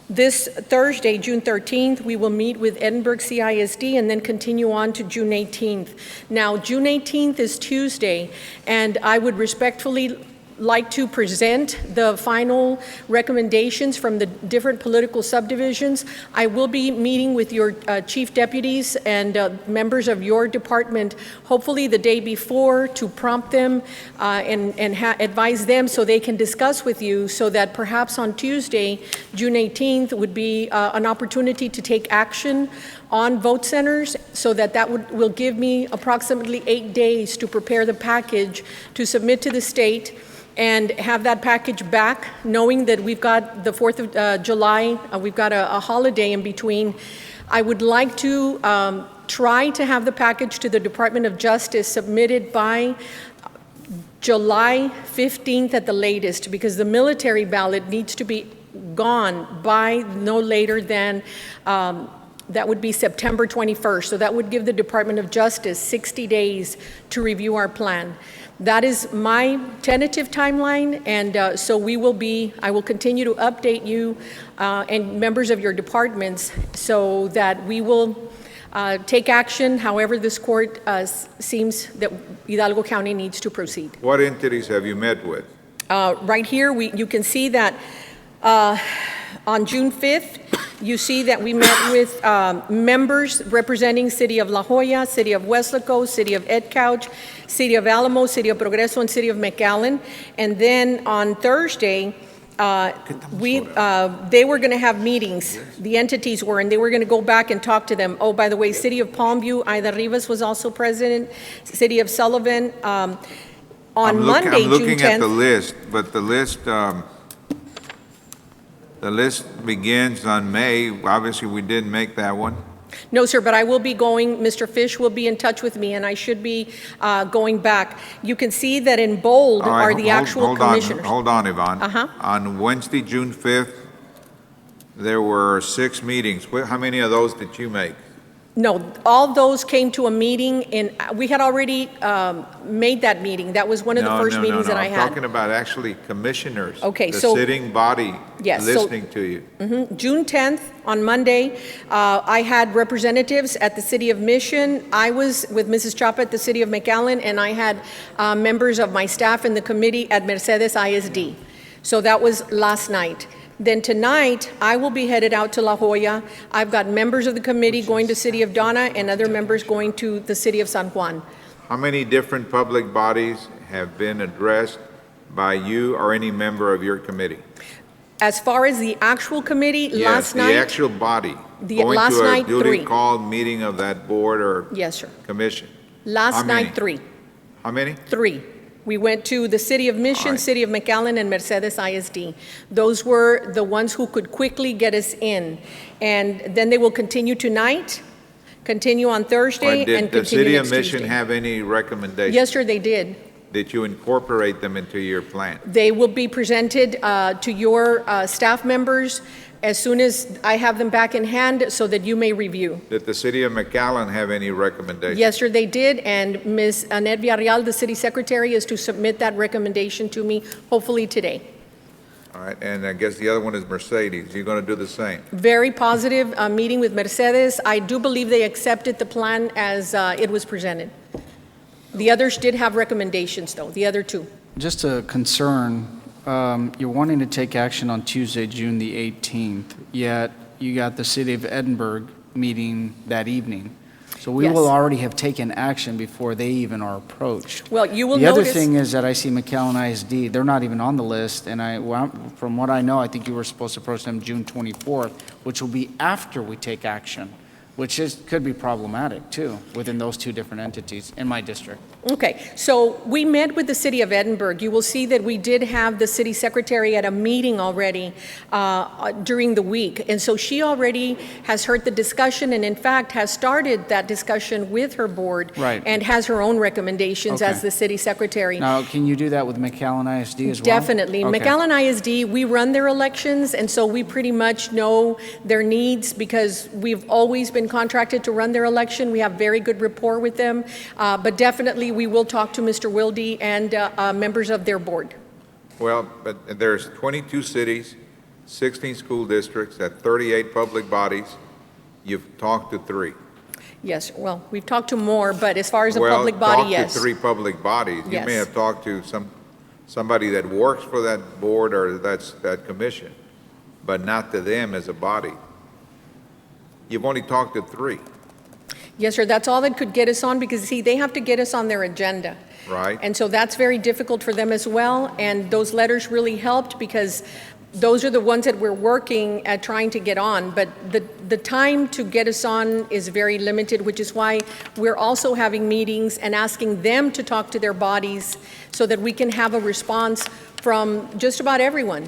This Thursday, June 13th, we will meet with Edinburgh CISD and then continue on to June 18th. Now, June 18th is Tuesday, and I would respectfully like to present the final recommendations from the different political subdivisions. I will be meeting with your chief deputies and members of your department, hopefully the day before, to prompt them and advise them so they can discuss with you, so that perhaps on Tuesday, June 18th, would be an opportunity to take action on vote centers, so that will give me approximately 8 days to prepare the package to submit to the state and have that package back, knowing that we've got the 4th of July, we've got a holiday in between. I would like to try to have the package to the Department of Justice submitted by July 15th at the latest, because the military ballot needs to be gone by no later than that would be September 21st. So that would give the Department of Justice 60 days to review our plan. That is my tentative timeline, and so I will continue to update you and members of your departments so that we will take action however this court seems that Hidalgo County needs to proceed. What entities have you met with? Right here, you can see that on June 5th, you see that we met with members representing City of La Joya, City of Weslaco, City of Edcouch, City of Alamo, City of Progreso, and City of McAllen. And then on Thursday, they were going to have meetings, the entities were, and they were going to go back and talk to them. Oh, by the way, City of Palmview, Ida Rivas was also president, City of Sullivan. On Monday, June 10th. I'm looking at the list, but the list begins on May. Obviously, we didn't make that one. No, sir, but I will be going, Mr. Fish will be in touch with me, and I should be going back. You can see that in bold are the actual commissioners. Hold on, Yvonne. On Wednesday, June 5th, there were 6 meetings. How many of those did you make? No, all those came to a meeting, and we had already made that meeting. That was one of the first meetings that I had. I'm talking about actually commissioners. Okay, the so sitting body listening to you. June 10th, on Monday, I had representatives at the City of Mission. I was with Mrs. Chapa at the City of McAllen, and I had members of my staff in the committee at Mercedes ISD. So that was last night. Then tonight, I will be headed out to La Joya. I've got members of the committee going to City of Donna and other members going to the City of San Juan. How many different public bodies have been addressed by you or any member of your committee? As far as the actual committee, last night. Yes, the actual body. Last night, 3. Going to a duly called meeting of that board or yes, sir. Commission. Last night, 3. How many? 3. We went to the City of Mission, City of McAllen, and Mercedes ISD. Those were the ones who could quickly get us in. And then they will continue tonight, continue on Thursday, and continue next Tuesday. Did the City of Mission have any recommendations? Yes, sir, they did. that you incorporate them into your plan? They will be presented to your staff members as soon as I have them back in hand so that you may review. Did the city of McAllen have any recommendations? Yes, sir, they did, and Ms. Annette Villarreal, the city secretary, is to submit that recommendation to me, hopefully today. All right, and I guess the other one is Mercedes. You're going to do the same? Very positive meeting with Mercedes. I do believe they accepted the plan as it was presented. The others did have recommendations, though, the other two. Just a concern, you're wanting to take action on Tuesday, June the 18th, yet you got the City of Edinburgh meeting that evening. So we Yes. will already have taken action before they even are approached. Well, you will The other notice- thing is that I see McAllen ISD, they're not even on the list, and from what I know, I think you were supposed to approach them June 24th, which will be after we take action, which could be problematic, too, within those two different entities in my district. Okay, so we met with the City of Edinburgh. You will see that we did have the city secretary at a meeting already during the week. And so she already has heard the discussion and in fact has started that discussion with her board. Right. And has her own recommendations as Okay. the city secretary. Now, can you do that with McAllen ISD as well? Definitely. Okay. McAllen ISD, we run their elections, and so we pretty much know their needs because we've always been contracted to run their election. We have very good rapport with them. But definitely, we will talk to Mr. Wilde and members of their board. Well, but there's 22 cities, 16 school districts, at 38 public bodies. You've talked to 3. Yes, well, we've talked to more, but as far as a public body, Well, yes. talked to 3 public bodies. You may Yes. have talked to somebody that works for that board or that commission, but not to them as a body. You've only talked to 3, Yes, sir, that's all that could get us on, because, see, they have to get us on their agenda. right? And so that's very difficult for them as well, and those letters really helped, because those are the ones that we're working at trying to get on. But the time to get us on is very limited, which is why we're also having meetings and asking them to talk to their bodies so that we can have a response from just about everyone.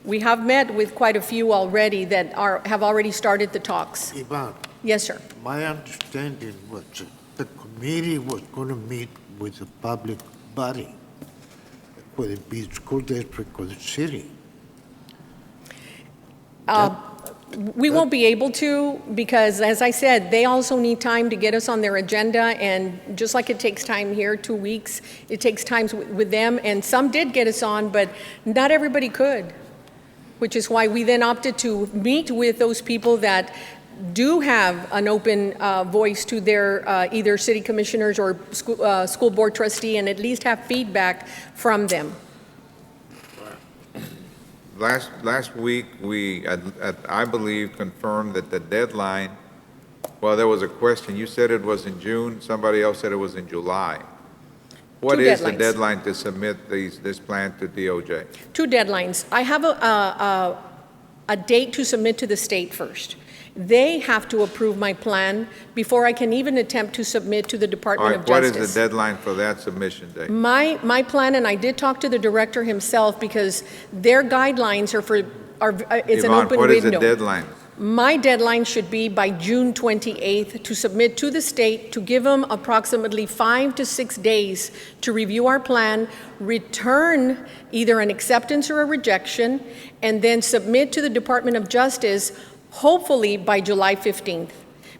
We have met with quite a few already that have already started the talks. Ivan, Yes, sir. my understanding was the committee was going to meet with the public body, whether it be school district or the city. We won't be able to because, as I said, they also need time to get us on their agenda, and just like it takes time here, 2 weeks, it takes time with them, and some did get us on, but not everybody could, which is why we then opted to meet with those people that do have an open voice to their either city commissioners or school board trustee, and at least have feedback from them. Last week, we, I believe, confirmed that the deadline, well, there was a question. You said it was in June. Somebody else said it was in July. What Two is the deadlines. deadline to submit this plan to DOJ? 2 deadlines. I have a date to submit to the state first. They have to approve my plan before I can even attempt to submit to the All Department right, of what Justice. is the deadline for that submission date? My plan, and I did talk to the director himself, because their guidelines it's an Yvonne, open what is the window. deadline? My deadline should be by June 28th to submit to the state, to give them approximately 5 to 6 days to review our plan, return either an acceptance or a rejection, and then submit to the Department of Justice, hopefully by July 15th,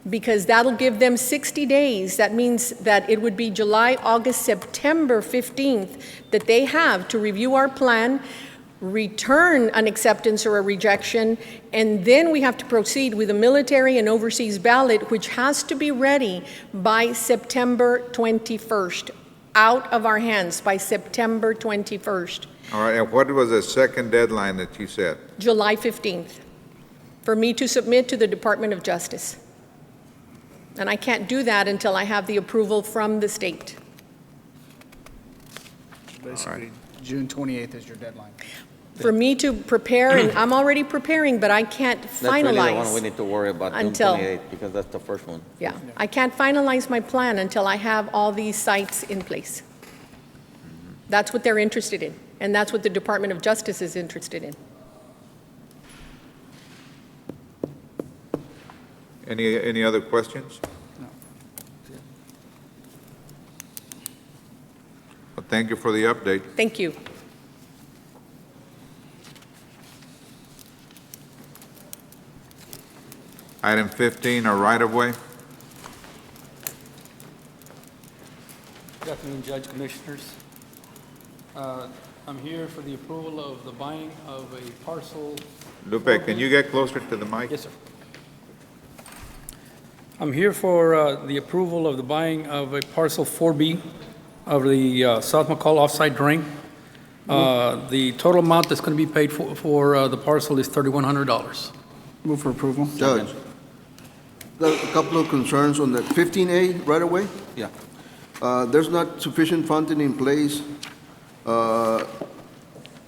because that'll give them 60 days. That means that it would be July, August, September 15th that they have to review our plan, return an acceptance or a rejection, and then we have to proceed with a military and overseas ballot, which has to be ready by September 21st, out of our hands by September 21st, All right, and what was the second deadline that you said? July 15th, for me to submit to the Department of Justice. And I can't do that until I have the approval from the state. Basically, June 28th is your deadline. For me to prepare, and I'm already preparing, but I can't That's really the one we finalize. need to worry about, June Until- 28th, because that's the first one. Yeah, I can't finalize my plan until I have all these sites in place. That's what they're interested in, and that's what the Department of Justice is interested in. Any other questions? Thank you for the update. Thank you. Item 15, a right-of-way. Good afternoon, Judge Commissioners. I'm here for the approval of the buying of a parcel. Lupe, can you get closer to the mic? Yes, sir. I'm here for the approval of the buying of a parcel 4B of the South McCall offsite drain. The total amount that's going to be paid for the parcel is $3,100. Move for approval. Judge, got a couple of concerns on that 15A right away. Yeah. There's not sufficient funding in place.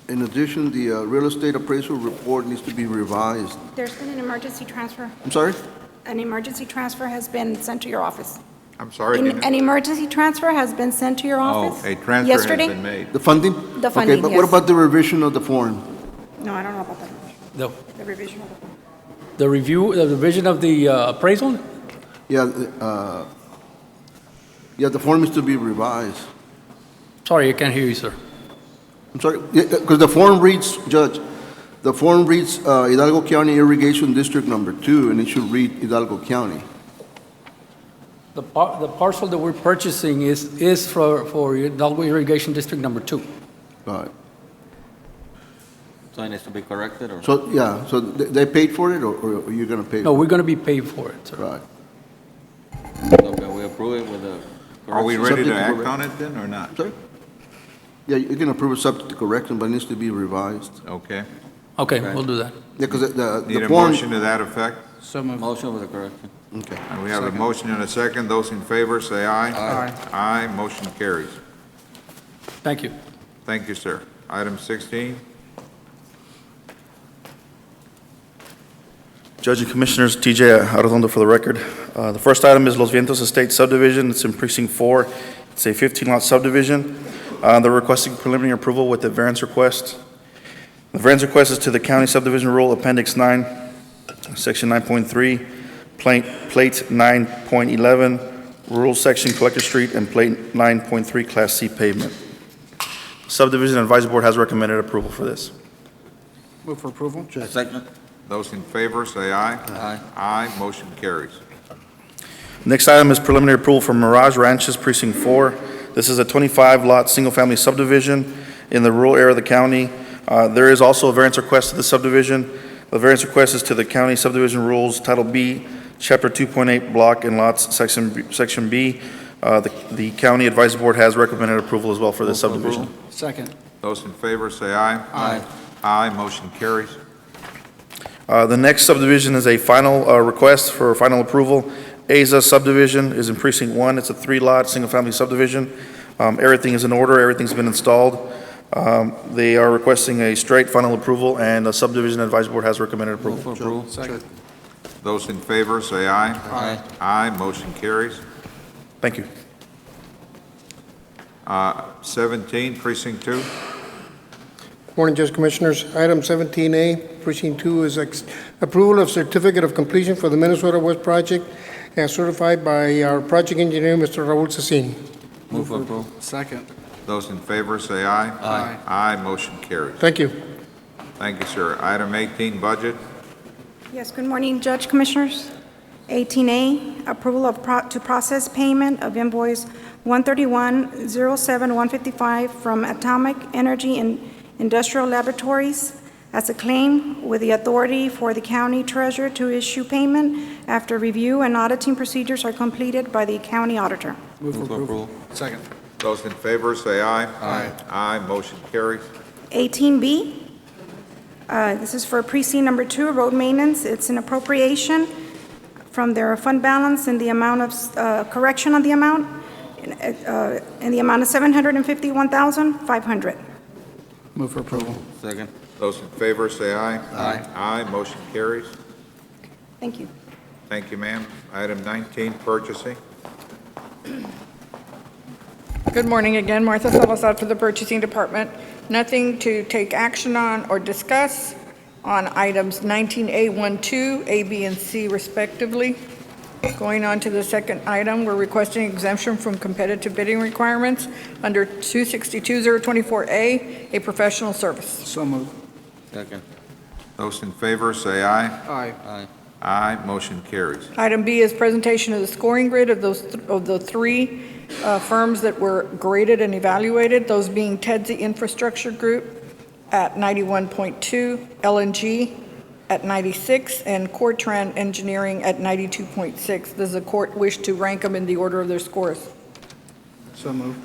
In addition, the real estate appraisal report needs to be revised. There's been an emergency transfer. I'm sorry? An emergency transfer has been sent to your office. I'm sorry. An emergency transfer has been sent to your office. Oh, a transfer has yesterday? been made. The funding? The funding, Okay, but yes. what about the revision of the form? No, I don't know about that. The The revision of the form. the review, the revision of the appraisal? Yeah, the form is to be revised. Sorry, I can't hear you, sir. I'm sorry, because the form reads, Judge, the form reads Hidalgo County Irrigation District Number 2, and it should read Hidalgo County. The parcel that we're purchasing is for Hidalgo Irrigation District Number 2. Right. So it needs to be corrected, or? So, yeah, so they paid for it, or you're going to pay? No, we're going to be paid for it, sir. Right. So can we approve it with a? Are we ready Subject to to act correct- on it then, or not? Sorry? Yeah, you can approve it subject to correction, but it needs to be revised. Okay. Okay, we'll do that. Yeah, because Need the a form... motion to that effect? So moved. Motion with a correction. Okay. And we have a motion and a second. Those in favor, say aye. Aye. Aye, motion carries. Thank you. Thank you, sir. Item 16. Judge and Commissioners, TJ Arredondo for the record. The first item is Los Vientos Estate subdivision. It's in Precinct 4. It's a 15-lot subdivision. They're requesting preliminary approval with the variance request. The variance request is to the County Subdivision Rule Appendix 9, Section 9.3, Plate 9.11, Rural Section Collector Street, and Plate 9.3 Class C pavement. Subdivision Advisory Board has recommended approval for this. Move for approval. Second. Those in favor, say aye. Aye. Aye, motion carries. Next item is preliminary approval for Mirage Ranches Precinct 4. This is a 25-lot, single-family subdivision in the rural area of the county. There is also a variance request to the subdivision. The variance request is to the county subdivision rules, Title B, Chapter 2.8, Block and Lots, Section B. The county advisory board has recommended approval as well for this subdivision. Second. Those in favor, say aye. Aye. Aye, motion carries. The next subdivision is a final request for final approval. Aza subdivision is in Precinct 1. It's a 3-lot, single-family subdivision. Everything is in order. Everything's been installed. They are requesting a straight final approval, and the subdivision advisory board has recommended approval. Move for approval. Second. Those in favor, say aye. Aye. Aye, motion carries. Thank you. 17, Precinct 2. Morning, Judge Commissioners. Item 17A, Precinct 2, is approval of certificate of completion for the Minnesota West project as certified by our project engineer, Mr. Raul Cecchini. Move for approval. Second. Those in favor, say aye. Aye. Aye, motion carries. Thank you. Thank you, sir. Item 18, Budget. Yes, good morning, Judge Commissioners. 18A, approval of to process payment of invoice 131-07155 from Atomic Energy and Industrial Laboratories as a claim with the authority for the county treasurer to issue payment after review and auditing procedures are completed by the county auditor. Move for approval. Second. Those in favor, say aye. Aye. Aye, motion carries. 18B, this is for precinct number 2, road maintenance. It's an appropriation from their fund balance in the amount of, correction on the amount, in the amount of $751,500. Move for approval. Second. Those in favor, say aye. Aye. Aye, motion carries. Thank you. Thank you, ma'am. Item 19, Purchasing. Good morning again, Martha Salazar for the Purchasing Department. Nothing to take action on or discuss on items 19A12, A, B, and C respectively. Going on to the second item, we're requesting exemption from competitive bidding requirements under 262024A, a professional service. So moved. Second. Those in favor, say aye. Aye. Aye. Aye, motion carries. Item B is presentation of the scoring grid of the three firms that were graded and evaluated, those being Tedzi Infrastructure Group at 91.2, LNG at 96, and Cortran Engineering at 92.6. Does the court wish to rank them in the order of their scores? So moved.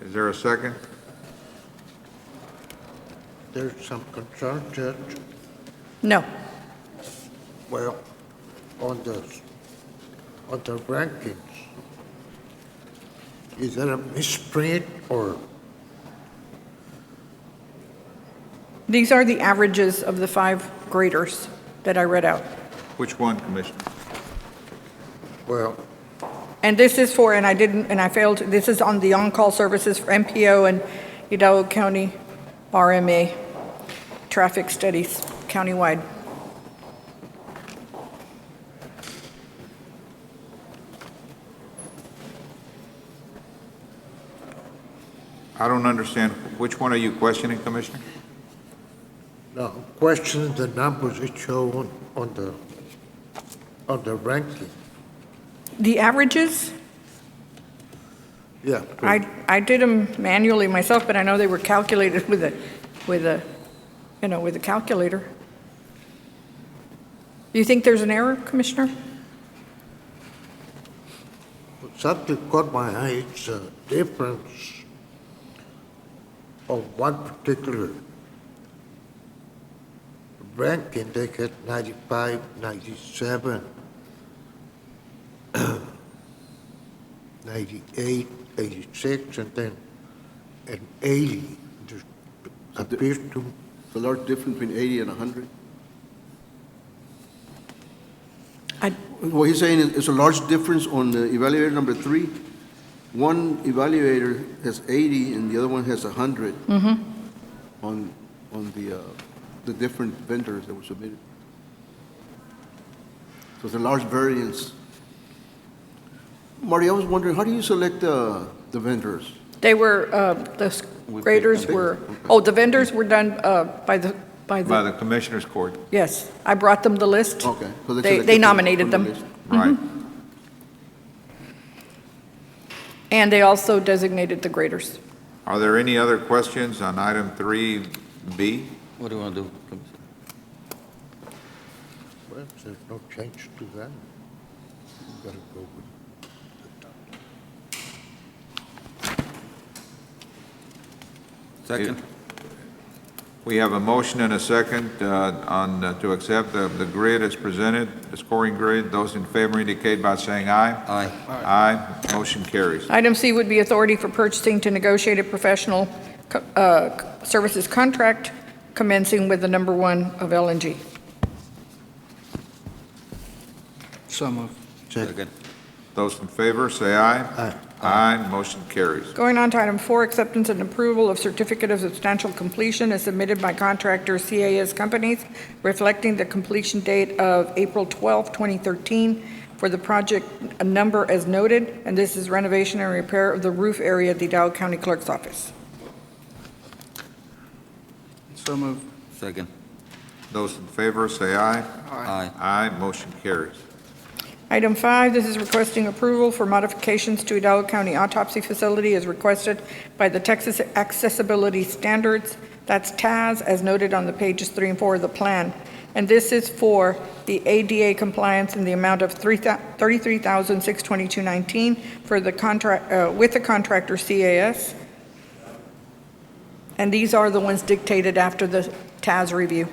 Is there a second? There's some concern, Judge. No. Well, on the rankings, is that a misprint or? These are the averages of the 5 graders that I read out. Which one, Commissioner? Well, And this is for, and I failed, this is on the on-call services for MPO and Hidalgo County RMA traffic studies countywide. I don't understand. Which one are you questioning, Commissioner? no, question the numbers it show on the ranking. The averages, Yeah. I did them manually myself, but I know they were calculated with a calculator. Do you think there's an error, Commissioner? Something caught my eye, it's a difference of one particular ranking. They get 95, 97, 98, 86, and then an 80. There appears to The large difference between 80 and 100? What he's saying is, it's a large difference on the evaluator number 3. One evaluator has 80 and the other one has 100 on the different vendors that were submitted. So it's a large variance. Marty, I was wondering, how do you select the vendors? They were, the graders were, the vendors were done by the, By the Commissioner's Court. yes. I brought them the list. Okay. So They selected nominated from the them. list. Right. And they also designated the graders. Are there any other questions on item 3B? What do you want to do? Commissioner? well, there's no change to that. You gotta go with Second. We have a motion and a second to accept the grid as presented, the scoring grid. Those in favor indicate by saying aye. Aye. Aye. Motion carries. Item C would be authority for purchasing to negotiate a professional services contract commencing with the number 1 of LNG. So moved. Second. Those in favor, say aye. Aye. Aye. Motion carries. Going on to item 4, acceptance and approval of certificate of substantial completion as submitted by contractor CAS Companies, reflecting the completion date of April 12, 2013, for the project number as noted, and this is renovation and repair of the roof area at the Hidalgo County Clerk's Office. So moved. Second. Those in favor, say aye. Aye. Aye. Motion carries. Item 5, this is requesting approval for modifications to Hidalgo County Autopsy Facility as requested by the Texas Accessibility Standards, that's TAS, as noted on the pages 3 and 4 of the plan. And this is for the ADA compliance in the amount of $33,622.19 for the contract, with the contractor CAS. And these are the ones dictated after the TAS review.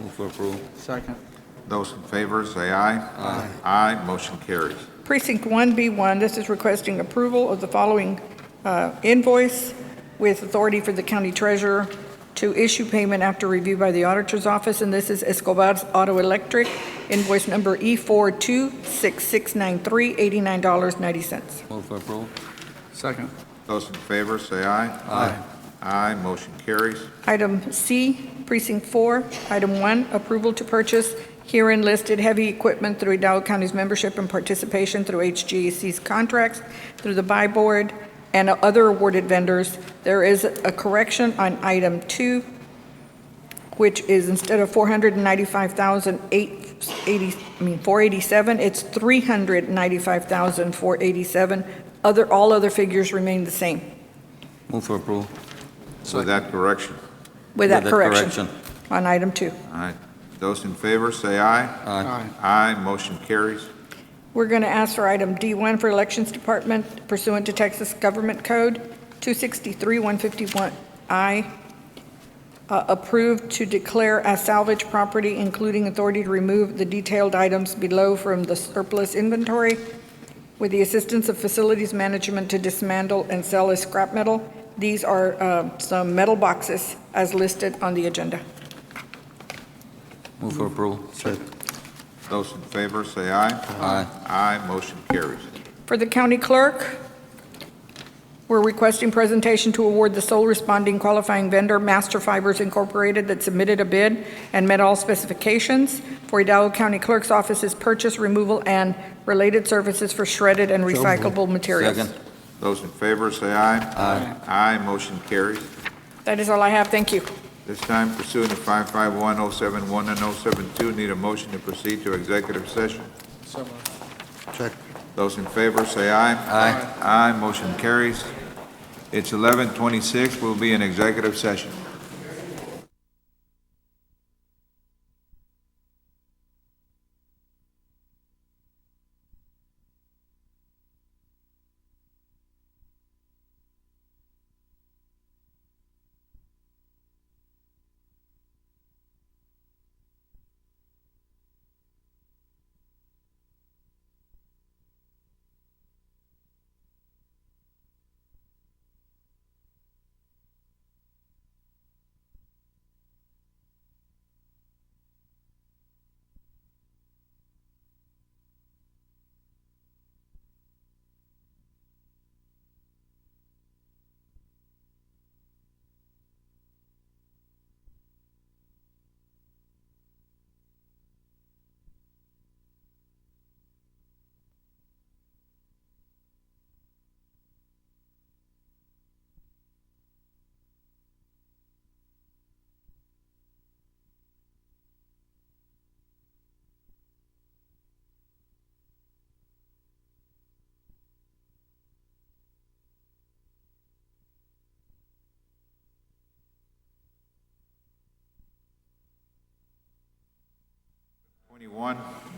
Move for approval. Second. Those in favor, say aye. Aye. Aye. Motion carries. Precinct 1B1, this is requesting approval of the following invoice with authority for the county treasurer to issue payment after review by the auditor's office, and this is Escobar's Auto Electric, invoice number E426693, $89.90. Move for approval. Second. Those in favor, say aye. Aye. Aye, motion carries. Item C, Precinct 4, Item 1, approval to purchase herein listed heavy equipment through Hidalgo County's membership and participation through HGAC's contracts, through the buy board, and other awarded vendors. There is a correction on Item 2, which is instead of $497, it's $395,487. All other figures remain the same. Move for approval. With that correction. With that correction on Item 2. All right. Those in favor, say aye. Aye. Aye, motion carries. We're going to ask for item D1 for Elections Department pursuant to Texas Government Code 263-151I, approved to declare as salvage property, including authority to remove the detailed items below from the surplus inventory with the assistance of facilities management to dismantle and sell as scrap metal. These are some metal boxes as listed on the agenda. Move for approval. Those in favor, say aye. Aye. Aye, motion carries. For the county clerk, we're requesting presentation to award the sole responding qualifying vendor, Master Fibers Incorporated, that submitted a bid and met all specifications for Hidalgo County Clerk's Office's purchase, removal, and related services for shredded and recyclable materials. Second. Those in favor, say aye. Aye. Aye, motion carries. That is all I have. Thank you. This time pursuant to 551-071 and 072, need a motion to proceed to executive session. Check. Those in favor, say aye. Aye. Aye, motion carries. It's 11:26, we'll be in executive session.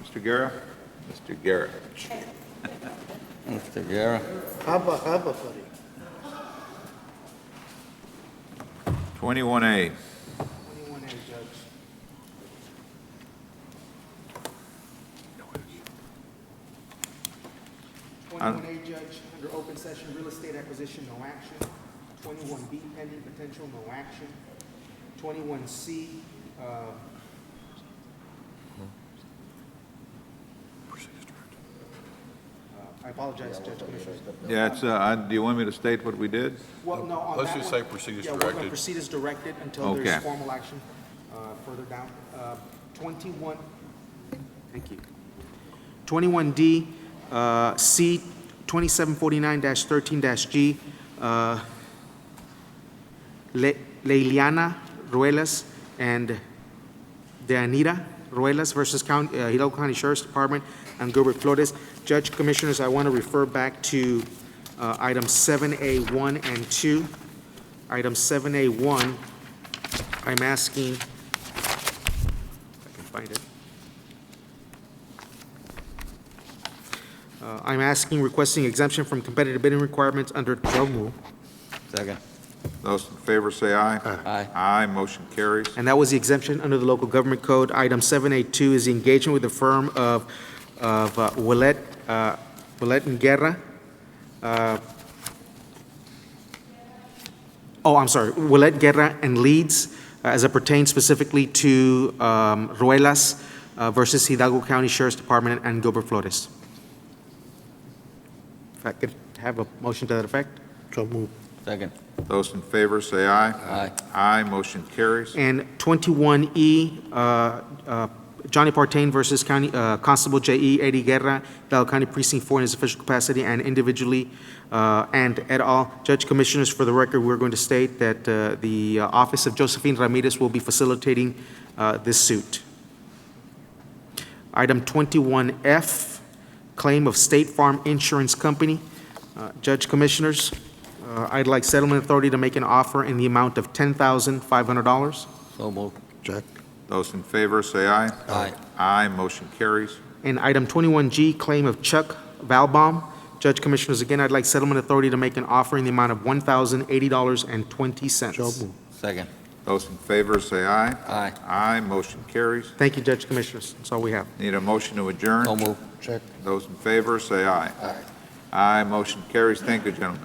Mr. Guerra? Mr. Guerra. Mr. Guerra. Haba, buddy. 21A. 21A, Judge. Judge, under open session, real estate acquisition, no action. 21B, pending potential, no action. 21C, I apologize, Judge Commissioners. Yeah, it's, do you want me to state what we did? Well, no, on Let's that just one- say proceed as Yeah, we're going to directed. proceed as directed until Okay. there's formal action further down. 21, thank you. 21D, C, 2749-13-G, Leiliana Ruelas and Deanira Ruelas versus Hidalgo County Sheriff's Department and Gilbert Flores. Judge Commissioners, I want to refer back to items 7A1 and 2. Item 7A1, I'm asking, if I can find it. I'm asking, requesting exemption from competitive bidding requirements under JOMU. Second. Those in favor say aye. Aye. Aye, motion carries. And that was the exemption under the local government code. Item 7A2 is the engagement with the firm of Willett and Guerra. I'm sorry, Willett Guerra and Leeds, as it pertains specifically to Ruelas versus Hidalgo County Sheriff's Department and Gilbert Flores. If I could have a motion to that effect? So move. Second. Those in favor say aye. Aye. Aye, motion carries. And 21E, Johnny Partain versus County Constable J.E. Eddie Guerra, Hidalgo County Precinct 4 in his official capacity and individually, and et al. Judge Commissioners, for the record, we're going to state that the Office of Josephine Ramirez will be facilitating this suit. Item 21F, claim of State Farm Insurance Company. Judge Commissioners, I'd like settlement authority to make an offer in the amount of $10,500. So moved. Check. Those in favor say aye. Aye. Aye, motion carries. And item 21G, claim of Chuck Valbaum. Judge Commissioners, again, I'd like settlement authority to make an offer in the amount of $1,080.20. So moved. Second. Those in favor say aye. Aye. Aye, motion carries. Thank you, Judge Commissioners. That's all we have. Need a motion to adjourn? So moved. Check. Those in favor say aye. Aye. Aye, motion carries. Thank you, gentlemen.